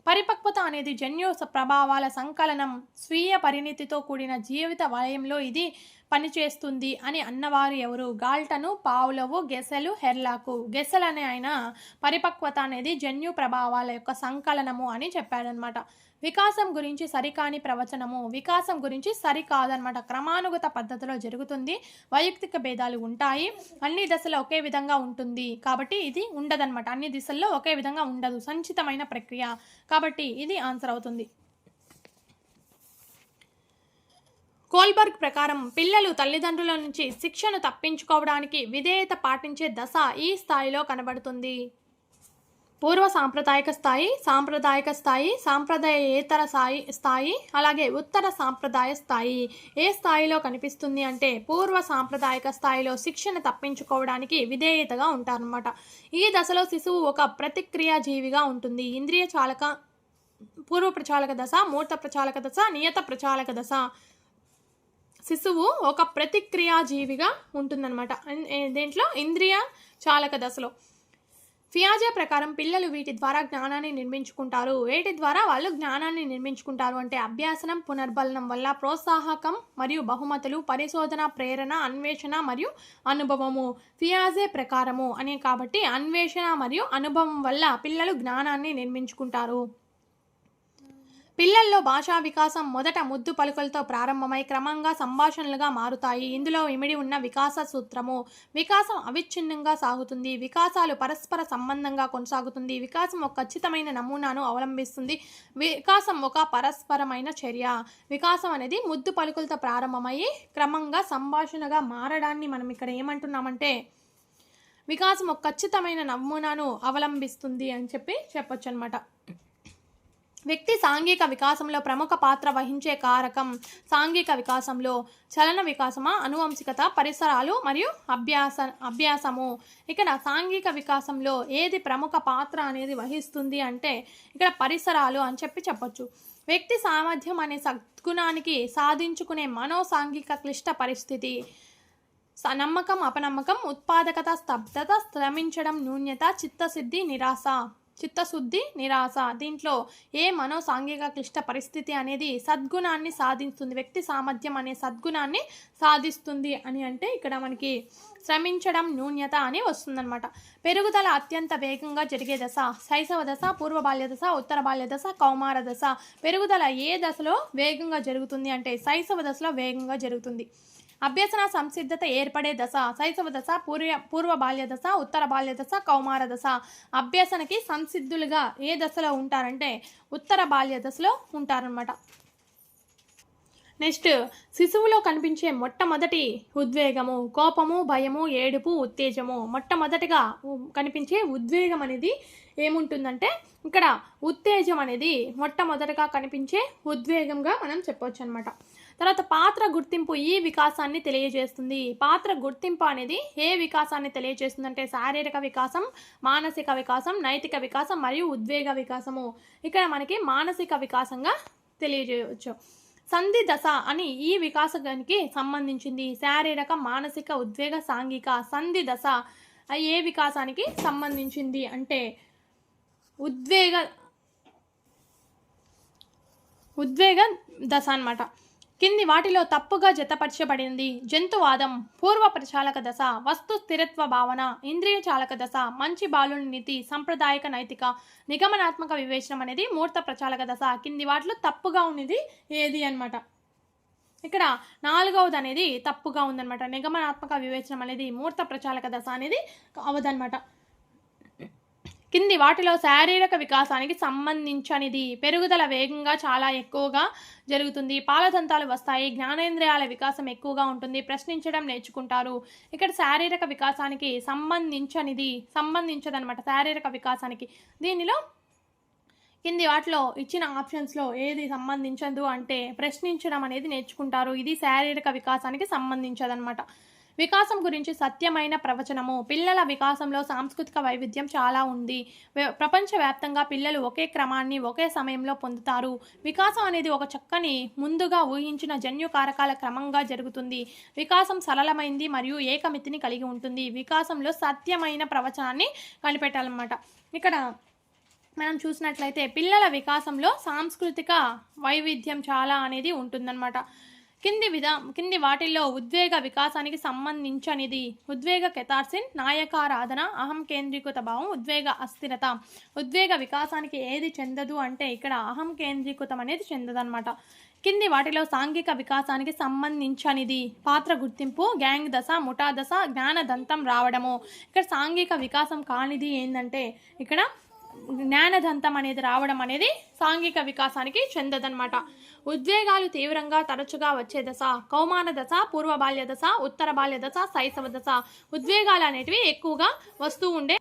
పరిపక్వత అనేది జన్యు ప్రభావాల సంకలనం. స్వీయ పరిణితితో కూడిన జీవిత వలయంలో ఇది పనిచేస్తుంది అని అన్నవారు ఎవరు? గాల్టను, పావ్లోవు, గెసెలు, హెర్లాకు. గెసెల్ అనే ఆయన పరిపక్వత అనేది జన్యు ప్రభావాల యొక్క సంకలనము అని చెప్పాడనమాట. వికాసం గురించి సరికాని ప్రవచనము. వికాసం గురించి సరికాదనమాట. క్రమానుగత పద్ధతిలో జరుగుతుంది. వైయక్తిక భేదాలు ఉంటాయి. అన్ని దశలో ఒకే విధంగా ఉంటుంది కాబట్టి ఇది ఉండదన్నమాట. అన్ని దిశల్లో ఒకే విధంగా ఉండదు. సంచితమైన ప్రక్రియ కాబట్టి ఇది ఆన్సర్ అవుతుంది. కోల్బర్గ్ ప్రకారం పిల్లలు తల్లిదండ్రుల నుంచి శిక్షను తప్పించుకోవడానికి విధేయత పాటించే దశ ఈ స్థాయిలో కనబడుతుంది. పూర్వ సాంప్రదాయక స్థాయి, సాంప్రదాయక స్థాయి, సాంప్రదాయేతర స్థాయి, అలాగే ఉత్తర సాంప్రదాయ స్థాయి. ఏ స్థాయిలో కనిపిస్తుంది అంటే పూర్వ సాంప్రదాయక స్థాయిలో శిక్షణ తప్పించుకోవడానికి విధేయతగా ఉంటారన్నమాట. ఈ దశలో శిశువు ఒక ప్రతిక్రియా జీవిగా ఉంటుంది. ఇంద్రియ చాలక పూర్వ ప్రచాలక దశ, మూర్త ప్రచాలక దశ, నియత ప్రచాలక దశ. శిశువు ఒక ప్రతిక్రియా జీవిగా ఉంటుందన్నమాట. దేంట్లో? ఇంద్రియ చాలక దశలో. ఫియాజే ప్రకారం పిల్లలు వీటి ద్వారా జ్ఞానాన్ని నిర్మించుకుంటారు. వేటి ద్వారా వాళ్ళు జ్ఞానాన్ని నిర్మించుకుంటారు అంటే అభ్యాసనం, పునర్బలనం వల్ల, ప్రోత్సాహకం మరియు బహుమతులు, పరిశోధన, ప్రేరణ, అన్వేషణ మరియు అనుభవము. ఫియాజే ప్రకారము అనే కాబట్టి అన్వేషణ మరియు అనుభవం వల్ల పిల్లలు జ్ఞానాన్ని నిర్మించుకుంటారు. పిల్లల్లో భాషా వికాసం మొదట ముద్దు పలుకులతో ప్రారంభమై క్రమంగా సంభాషణలుగా మారుతాయి. ఇందులో ఇమిడి ఉన్న వికాస సూత్రము. వికాసం అవిచ్ఛిన్నంగా సాగుతుంది. వికాసాలు పరస్పర సంబంధంగా కొనసాగుతుంది. వికాసం ఒక ఖచ్చితమైన నమూనాను అవలంబిస్తుంది. వికాసం ఒక పరస్పరమైన చర్య. వికాసం అనేది ముద్దు పలుకులతో ప్రారంభమయ్యి క్రమంగా సంభాషణగా మారడాన్ని మనం ఇక్కడ ఏమంటున్నామంటే వికాసం ఒక ఖచ్చితమైన నమూనాను అవలంబిస్తుంది అని చెప్పొచ్చు అనమాట. వ్యక్తి సాంఘిక వికాసంలో ప్రముఖ పాత్ర వహించే కారకం. సాంఘిక వికాసంలో చలన వికాసమా, అనువంశికత, పరిసరాలు మరియు అభ్యాసము. ఇక్కడ సాంఘిక వికాసంలో ఏది ప్రముఖ పాత్ర అనేది వహిస్తుంది అంటే ఇక్కడ పరిసరాలు అని చెప్పొచ్చు. వ్యక్తి సామర్థ్యం అనే సద్గుణానికి సాధించుకునే మనోసాంఘిక క్లిష్ట పరిస్థితి. నమ్మకం, అపనమ్మకం, ఉత్పాదకత, స్తబ్దత, శ్రమించడం, న్యూన్యత, చిత్తశుద్ధి, నిరాశ. దీంట్లో ఏ మనోసాంఘిక క్లిష్ట పరిస్థితి అనేది సద్గుణాన్ని సాధిస్తుంది, వ్యక్తి సామర్థ్యం అనే సద్గుణాన్ని సాధిస్తుంది అని అంటే ఇక్కడ మనకి శ్రమించడం, న్యూన్యత అని వస్తుందన్నమాట. పెరుగుదల అత్యంత వేగంగా జరిగే దశ శైశవ దశ, పూర్వ బాల్య దశ, ఉత్తర బాల్య దశ, కౌమార దశ. పెరుగుదల ఏ దశలో వేగంగా జరుగుతుంది అంటే శైశవ దశలో వేగంగా జరుగుతుంది. అభ్యసన సంసిద్ధత ఏర్పడే దశ శైశవ దశ, పూర్వ బాల్య దశ, ఉత్తర బాల్య దశ, కౌమార దశ. అభ్యసనకి సంసిద్ధులుగా ఏ దశలో ఉంటారంటే ఉత్తర బాల్య దశలో ఉంటారనమాట. నెక్స్ట్, శిశువులో కనిపించే మొట్టమొదటి ఉద్వేగము కోపము, భయము, ఏడుపు, ఉత్తేజము. మొట్టమొదటిగా కనిపించే ఉద్వేగం అనేది ఏముంటుందంటే ఇక్కడ ఉత్తేజం అనేది మొట్టమొదటిగా కనిపించే ఉద్వేగంగా మనం చెప్పవచ్చు అనమాట. తర్వాత పాత్ర గుర్తింపు ఈ వికాసాన్ని తెలియజేస్తుంది. పాత్ర గుర్తింపు అనేది ఏ వికాసాన్ని తెలియజేస్తుంది అంటే శారీరక వికాసం, మానసిక వికాసం, నైతిక వికాసం మరియు ఉద్వేగ వికాసము. ఇక్కడ మనకి మానసిక వికాసంగా తెలియజేయవచ్చు. సంధి దశ అని ఈ వికాసానికి సంబంధించింది. శారీరక, మానసిక, ఉద్వేగ, సాంఘిక. సంధి దశ ఏ వికాసానికి సంబంధించింది అంటే ఉద్వేగ దశ అన్నమాట. కింది వాటిలో తప్పుగా జతపరచబడింది. జంతువాదం, పూర్వ ప్రచాలక దశ, వస్తు స్థిరత్వ భావన, ఇంద్రియ చాలక దశ, మంచి బాలుని నీతి, సాంప్రదాయక నైతిక, నిగమనాత్మక వివేచనం అనేది మూర్త ప్రచాలక దశ. కింది వాటిలో తప్పుగా ఉన్నది ఏది అన్నమాట. ఇక్కడ 4వది అనేది తప్పుగా ఉందన్నమాట. నిగమనాత్మక వివేచనం అనేది మూర్త ప్రచాలక దశ అనేది అవదన్నమాట. కింది వాటిలో శారీరక వికాసానికి సంబంధించనిది. పెరుగుదల వేగంగా చాలా ఎక్కువగా జరుగుతుంది. పాలదంతాలు వస్తాయి. జ్ఞానేంద్రియాల వికాసం ఎక్కువగా ఉంటుంది. ప్రశ్నించడం నేర్చుకుంటారు. ఇక్కడ శారీరక వికాసానికి సంబంధించదనమాట. శారీరక వికాసానికి దీనిలో కింది వాటిలో ఇచ్చిన ఆప్షన్స్లో ఏది సంబంధించదు అంటే ప్రశ్నించడం అనేది నేర్చుకుంటారు. ఇది శారీరక వికాసానికి సంబంధించదనమాట. వికాసం గురించి సత్యమైన ప్రవచనము. పిల్లల వికాసంలో సాంస్కృతిక వైవిధ్యం చాలా ఉంది. ప్రపంచవ్యాప్తంగా పిల్లలు ఒకే క్రమాన్ని ఒకే సమయంలో పొందుతారు. వికాసం అనేది ఒక చక్కని ముందుగా ఊహించిన జన్యు కారకాల క్రమంగా జరుగుతుంది. వికాసం సరళమైంది మరియు ఏకమితిని కలిగి ఉంటుంది. వికాసంలో సత్యమైన ప్రవచనాన్ని కనిపెట్టాలన్నమాట. ఇక్కడ మనం చూసినట్లయితే పిల్లల వికాసంలో సాంస్కృతిక వైవిధ్యం చాలా అనేది ఉంటుందన్నమాట. కింది వాటిల్లో ఉద్వేగ వికాసానికి సంబంధించనిది. ఉద్వేగ కెథార్సిన్, నాయకారాధన, అహం కేంద్రీకృత భావం, ఉద్వేగ అస్థిరత. ఉద్వేగ వికాసానికి ఏది చెందదు అంటే ఇక్కడ అహం కేంద్రీకృతం అనేది చెందదనమాట. కింది వాటిలో సాంఘిక వికాసానికి సంబంధించనిది. పాత్ర గుర్తింపు, గ్యాంగ్ దశ, ముఠా దశ, జ్ఞానదంతం రావడము. ఇక్కడ సాంఘిక వికాసం కానిది ఏంటంటే ఇక్కడ జ్ఞానదంతం అనేది రావడం అనేది సాంఘిక వికాసానికి చెందదనమాట. ఉద్వేగాలు తీవ్రంగా తరచుగా వచ్చే దశ కౌమార దశ, పూర్వ బాల్య దశ, ఉత్తర బాల్య దశ, శైశవ దశ. ఉద్వేగాలు అనేటివి ఎక్కువగా వస్తూ ఉండే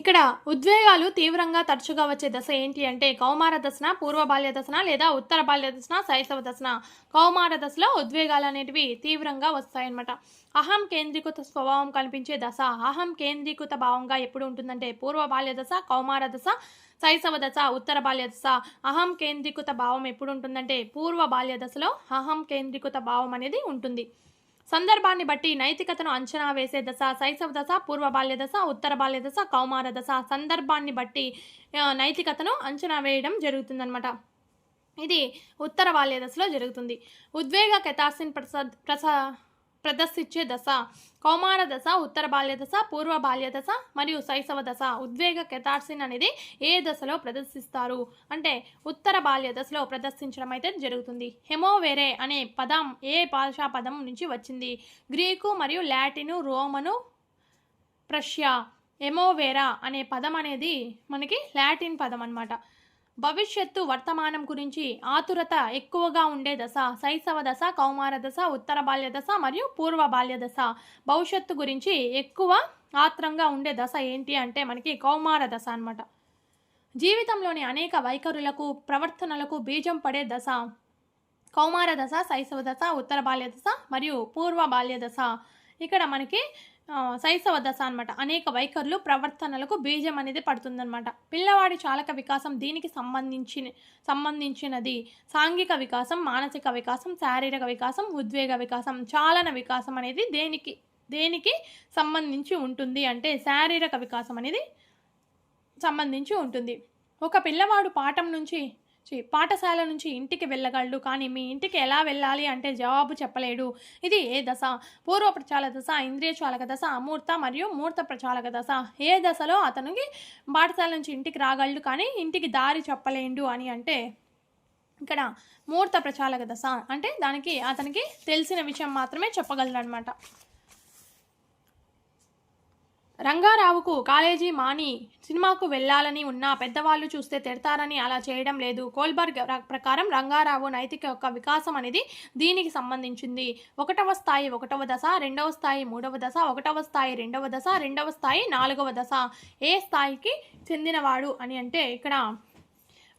ఇక్కడ ఉద్వేగాలు తీవ్రంగా తరచుగా వచ్చే దశ ఏంటి అంటే కౌమార దశన, పూర్వ బాల్య దశన లేదా ఉత్తర బాల్య దశన, శైశవ దశన. కౌమార దశలో ఉద్వేగాలు అనేటివి తీవ్రంగా వస్తాయన్నమాట. అహం కేంద్రీకృత స్వభావం కనిపించే దశ అహం కేంద్రీకృత భావంగా ఎప్పుడు ఉంటుందంటే పూర్వ బాల్య దశ, కౌమార దశ, శైశవ దశ, ఉత్తర బాల్య దశ. అహం కేంద్రీకృత భావం ఎప్పుడు ఉంటుందంటే పూర్వ బాల్య దశలో అహం కేంద్రీకృత భావం అనేది ఉంటుంది. సందర్భాన్ని బట్టి నైతికతను అంచనా వేసే దశ శైశవ దశ, పూర్వ బాల్య దశ, ఉత్తర బాల్య దశ, కౌమార దశ. సందర్భాన్ని బట్టి నైతికతను అంచనా వేయడం జరుగుతుందన్నమాట. ఇది ఉత్తర బాల్య దశలో జరుగుతుంది. ఉద్వేగ కెథార్సిన్ ప్రదర్శించే దశ కౌమార దశ, ఉత్తర బాల్య దశ, పూర్వ బాల్య దశ మరియు శైశవ దశ. ఉద్వేగ కెథార్సిన్ అనేది ఏ దశలో ప్రదర్శిస్తారు అంటే ఉత్తర బాల్య దశలో ప్రదర్శించడం అయితే జరుగుతుంది. హెమోవేరే అనే పదం ఏ భాషా పదం నుంచి వచ్చింది? గ్రీకు మరియు లాటిను, రోమను, ప్రష్యా. ఎమోవేరా అనే పదం అనేది మనకి లాటిన్ పదం అన్నమాట. భవిష్యత్తు వర్తమానం గురించి ఆతురత ఎక్కువగా ఉండే దశ శైశవ దశ, కౌమార దశ, ఉత్తర బాల్య దశ మరియు పూర్వ బాల్య దశ. భవిష్యత్తు గురించి ఎక్కువ ఆత్రంగా ఉండే దశ ఏంటి అంటే మనకి కౌమార దశ అన్నమాట. జీవితంలోని అనేక వైఖరులకు, ప్రవర్తనలకు బీజం పడే దశ కౌమార దశ, శైశవ దశ, ఉత్తర బాల్య దశ మరియు పూర్వ బాల్య దశ. ఇక్కడ మనకి శైశవ దశ అనమాట. అనేక వైఖరులు, ప్రవర్తనలకు బీజం అనేది పడుతుందన్నమాట. పిల్లవాడి చాలక వికాసం దీనికి సంబంధించినది. సాంఘిక వికాసం, మానసిక వికాసం, శారీరక వికాసం, ఉద్వేగ వికాసం. చాలన వికాసం అనేది దేనికి సంబంధించి ఉంటుంది అంటే శారీరక వికాసం అనేది సంబంధించి ఉంటుంది. ఒక పిల్లవాడు పాఠశాల నుంచి ఇంటికి వెళ్ళగలడు, కానీ మీ ఇంటికి ఎలా వెళ్ళాలి అంటే జవాబు చెప్పలేడు. ఇది ఏ దశ? పూర్వ ప్రచాలక దశ, ఇంద్రియ చాలక దశ, అమూర్త మరియు మూర్త ప్రచాలక దశ. ఏ దశలో అతనికి పాఠశాల నుంచి ఇంటికి రాగలడు కానీ ఇంటికి దారి చెప్పలేడు అని అంటే ఇక్కడ మూర్త ప్రచాలక దశ. అంటే అతనికి తెలిసిన విషయం మాత్రమే చెప్పగలడు అనమాట. రంగారావుకు కాలేజీ మాని సినిమాకు వెళ్ళాలని ఉన్నా పెద్దవాళ్ళు చూస్తే తిడతారని అలా చేయడం లేదు. కోల్బర్గ్ ప్రకారం రంగారావు నైతిక యొక్క వికాసం అనేది దీనికి సంబంధించింది. 1వ స్థాయి 1వ దశ, 2వ స్థాయి 3వ దశ, 1వ స్థాయి 2వ దశ, 2వ స్థాయి 4వ దశ. ఏ స్థాయికి చెందినవాడు అని అంటే ఇక్కడ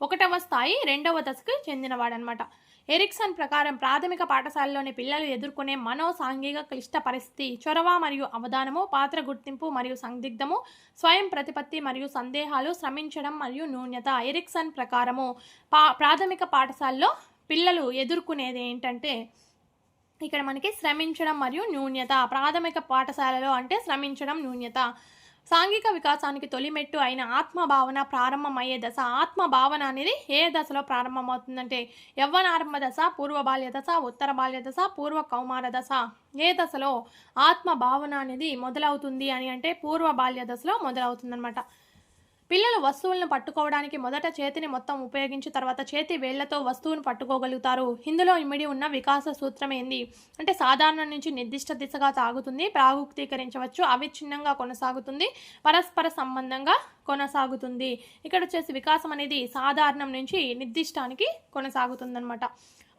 1వ స్థాయి 2వ దశకు చెందినవాడు అనమాట. ఎరిక్సన్ ప్రకారం ప్రాథమిక పాఠశాలలోని పిల్లలు ఎదుర్కొనే సాంఘిక క్లిష్ట పరిస్థితి చొరవ మరియు అవధానము, పాత్ర గుర్తింపు మరియు సందిగ్ధము, స్వయం ప్రతిపత్తి మరియు సందేహాలు, శ్రమించడం మరియు న్యూన్యత. ఎరిక్సన్ ప్రకారము ప్రాథమిక పాఠశాలలో పిల్లలు ఎదుర్కొనేది ఏంటంటే ఇక్కడ మనకి శ్రమించడం మరియు న్యూన్యత. ప్రాథమిక పాఠశాలలో అంటే శ్రమించడం, న్యూన్యత. సాంఘిక వికాసానికి తొలిమెట్టు అయిన ఆత్మభావన ప్రారంభమయ్యే దశ. ఆత్మభావన అనేది ఏ దశలో ప్రారంభమవుతుందంటే యవ్వనారంభ దశ, పూర్వ బాల్య దశ, ఉత్తర బాల్య దశ, పూర్వ కౌమార దశ. ఏ దశలో ఆత్మభావన అనేది మొదలవుతుంది అని అంటే పూర్వ బాల్య దశలో మొదలవుతుందన్నమాట. పిల్లలు వస్తువులను పట్టుకోవడానికి మొదట చేతిని మొత్తం ఉపయోగించి తర్వాత చేతి వేళ్లతో వస్తువును పట్టుకోగలుగుతారు. ఇందులో ఇమిడి ఉన్న వికాస సూత్రం ఏంది అంటే సాధారణ నుంచి నిర్దిష్ట దిశగా సాగుతుంది, ప్రాగుక్తీకరించవచ్చు, అవిచ్ఛిన్నంగా కొనసాగుతుంది, పరస్పర సంబంధంగా కొనసాగుతుంది. ఇక్కడ వచ్చేసి వికాసం అనేది సాధారణం నుంచి నిర్దిష్టానికి కొనసాగుతుందన్నమాట.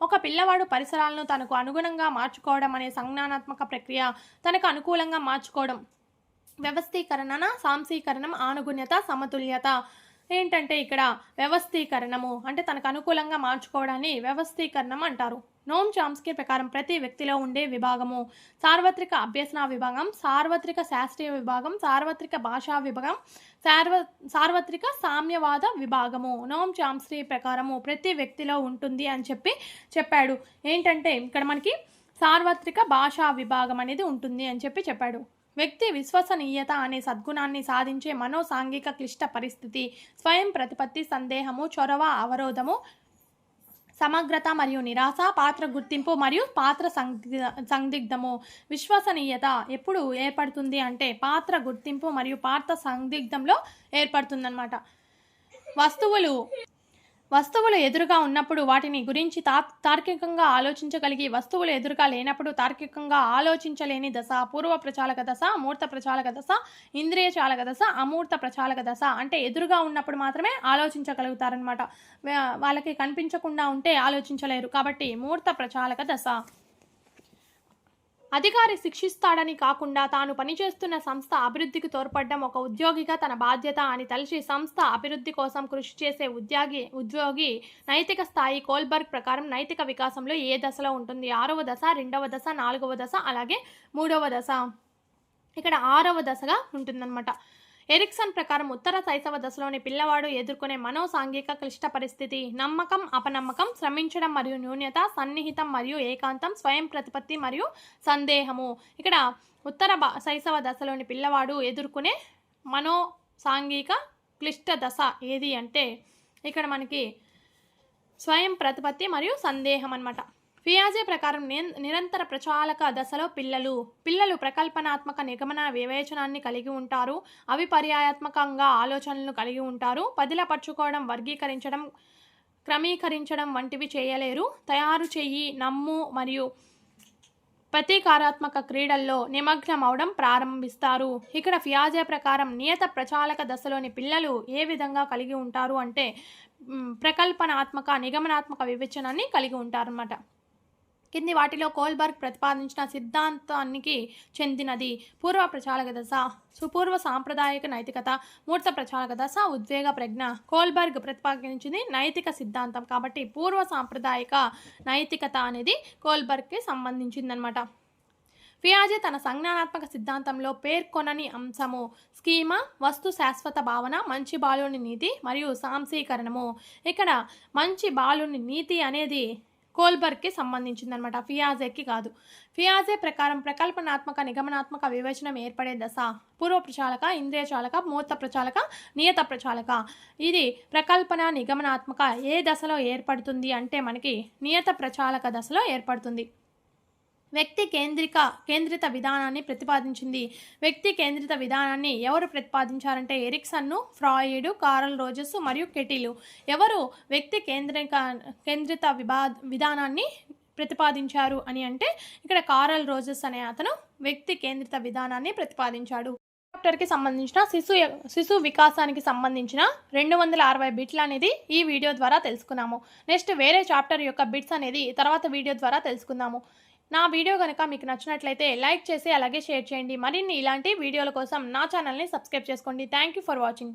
ఒక పిల్లవాడు పరిసరాలను తనకు అనుగుణంగా మార్చుకోవడం అనే సంజ్ఞానాత్మక ప్రక్రియ. తనకు అనుకూలంగా మార్చుకోవడం వ్యవస్థీకరణ, సాంశీకరణం, ఆనుగుణ్యత, సమతుల్యత. ఏంటంటే ఇక్కడ వ్యవస్థీకరణము అంటే తనకు అనుకూలంగా మార్చుకోవడాన్ని వ్యవస్థీకరణం అంటారు. నోమ్ చామ్స్కీ ప్రకారం ప్రతి వ్యక్తిలో ఉండే విభాగము సార్వత్రిక అభ్యసన విభాగం, సార్వత్రిక శాస్త్రీయ విభాగం, సార్వత్రిక భాషా విభాగం, సార్వత్రిక సామ్యవాద విభాగము. నోమ్ చామ్స్కీ ప్రకారము ప్రతి వ్యక్తిలో ఉంటుంది అని చెప్పాడు. ఏంటంటే ఇక్కడ మనకి సార్వత్రిక భాషా విభాగం అనేది ఉంటుంది అని చెప్పాడు. వ్యక్తి విశ్వసనీయత అనే సద్గుణాన్ని సాధించే సాంఘిక క్లిష్ట పరిస్థితి స్వయం ప్రతిపత్తి, సందేహము, చొరవ, అవరోధము, సమగ్రత మరియు నిరాశ, పాత్ర గుర్తింపు మరియు పాత్ర సందిగ్ధము. విశ్వసనీయత ఎప్పుడు ఏర్పడుతుంది అంటే పాత్ర గుర్తింపు మరియు పాత్ర సందిగ్ధంలో ఏర్పడుతుందన్నమాట. వస్తువులు ఎదురుగా ఉన్నప్పుడు వాటిని గురించి తార్కికంగా ఆలోచించగలిగి వస్తువులు ఎదురుగా లేనప్పుడు తార్కికంగా ఆలోచించలేని దశ పూర్వ ప్రచాలక దశ, అమూర్త ప్రచాలక దశ, ఇంద్రియ చాలక దశ, అమూర్త ప్రచాలక దశ. అంటే ఎదురుగా ఉన్నప్పుడు మాత్రమే ఆలోచించగలుగుతారనమాట. వాళ్ళకి కనిపించకుండా ఉంటే ఆలోచించలేరు కాబట్టి మూర్త ప్రచాలక దశ. అధికారి శిక్షిస్తాడని కాకుండా తాను పనిచేస్తున్న సంస్థ అభివృద్ధికి తోడ్పడడం ఒక ఉద్యోగిగా తన బాధ్యత అని తలచి సంస్థ అభివృద్ధి కోసం కృషి చేసే ఉద్యోగి నైతిక స్థాయి కోల్బర్గ్ ప్రకారం నైతిక వికాసంలో ఏ దశలో ఉంటుంది? 6వ దశ, 2వ దశ, 4వ దశ అలాగే 3వ దశ. ఇక్కడ 6వ దశగా ఉంటుందన్నమాట. ఎరిక్సన్ ప్రకారం ఉత్తర శైశవ దశలోని పిల్లవాడు ఎదుర్కొనే మనోసాంఘిక క్లిష్ట పరిస్థితి నమ్మకం, అపనమ్మకం, శ్రమించడం మరియు న్యూన్యత, సన్నిహితం మరియు ఏకాంతం, స్వయం ప్రతిపత్తి మరియు సందేహము. ఇక్కడ శైశవ దశలోని పిల్లవాడు ఎదుర్కొనే మనోసాంఘిక క్లిష్ట దశ ఏది అంటే ఇక్కడ మనకి స్వయం ప్రతిపత్తి మరియు సందేహం అన్నమాట. పియాజే ప్రకారం నిరంతర ప్రచాలక దశలో పిల్లలు ప్రకల్పనాత్మక నిగమన వివేచనాన్ని కలిగి ఉంటారు. అవిపర్యాత్మకంగా ఆలోచనలను కలిగి ఉంటారు. పదిలపరుచుకోవడం, వర్గీకరించడం, క్రమీకరించడం వంటివి చేయలేరు. తయారు చెయ్యి, నమ్ము మరియు ప్రతీకారాత్మక క్రీడల్లో నిమగ్నమవడం ప్రారంభిస్తారు. ఇక్కడ పియాజే ప్రకారం నియత ప్రచాలక దశలోని పిల్లలు ఏ విధంగా కలిగి ఉంటారు అంటే ప్రకల్పనాత్మక నిగమనాత్మక వివేచనాన్ని కలిగి ఉంటారన్నమాట. కింది వాటిలో కోల్బర్గ్ ప్రతిపాదించిన సిద్ధాంతానికి చెందినది పూర్వ ప్రచాలక దశ, సుపూర్వ సాంప్రదాయిక నైతికత, మూర్త ప్రచాలక దశ, ఉద్వేగ ప్రజ్ఞ. కోల్బర్గ్ ప్రతిపాదించింది నైతిక సిద్ధాంతం కాబట్టి పూర్వ సాంప్రదాయిక నైతికత అనేది కోల్బర్గ్కి సంబంధించిందనమాట. పియాజే తన సంజ్ఞానాత్మక సిద్ధాంతంలో పేర్కొనని అంశము స్కీమా, వస్తు శాశ్వత భావన, మంచి బాలుని నీతి మరియు సాంశీకరణము. ఇక్కడ మంచి బాలుని నీతి అనేది కోల్బర్గ్కి సంబంధించిందనమాట, పియాజేకి కాదు. పియాజే ప్రకారం ప్రకల్పనాత్మక నిగమనాత్మక వివేచనం ఏర్పడే దశ పూర్వ ప్రచాలక, ఇంద్రియచాలక, మూర్త ప్రచాలక, నియత ప్రచాలక. ఇది ప్రకల్పన నిగమనాత్మక ఏ దశలో ఏర్పడుతుంది అంటే మనకి నియత ప్రచాలక దశలో ఏర్పడుతుంది. వ్యక్తి కేంద్రిత విధానాన్ని ప్రతిపాదించింది. వ్యక్తి కేంద్రిత విధానాన్ని ఎవరు ప్రతిపాదించారంటే ఎరిక్సన్ను, ఫ్రాయిడ్, కార్ల్ రోజెస్ మరియు కెటిలు. ఎవరు వ్యక్తి కేంద్రిత విధానాన్ని ప్రతిపాదించారు అని అంటే ఇక్కడ కార్ల్ రోజెస్ అనే అతను వ్యక్తి కేంద్రిత విధానాన్ని ప్రతిపాదించాడు. చాప్టర్కి సంబంధించిన శిశు వికాసానికి సంబంధించిన 260 బిట్లు అనేది ఈ వీడియో ద్వారా తెలుసుకున్నాము. నెక్స్ట్ వేరే చాప్టర్ యొక్క బిట్స్ అనేది తర్వాత వీడియో ద్వారా తెలుసుకుందాము. నా వీడియో కనుక మీకు నచ్చినట్లయితే లైక్ చేసి అలాగే షేర్ చేయండి. మరిన్ని ఇలాంటి వీడియోల కోసం నా ఛానల్ని సబ్స్క్రైబ్ చేసుకోండి. Thank you for watching.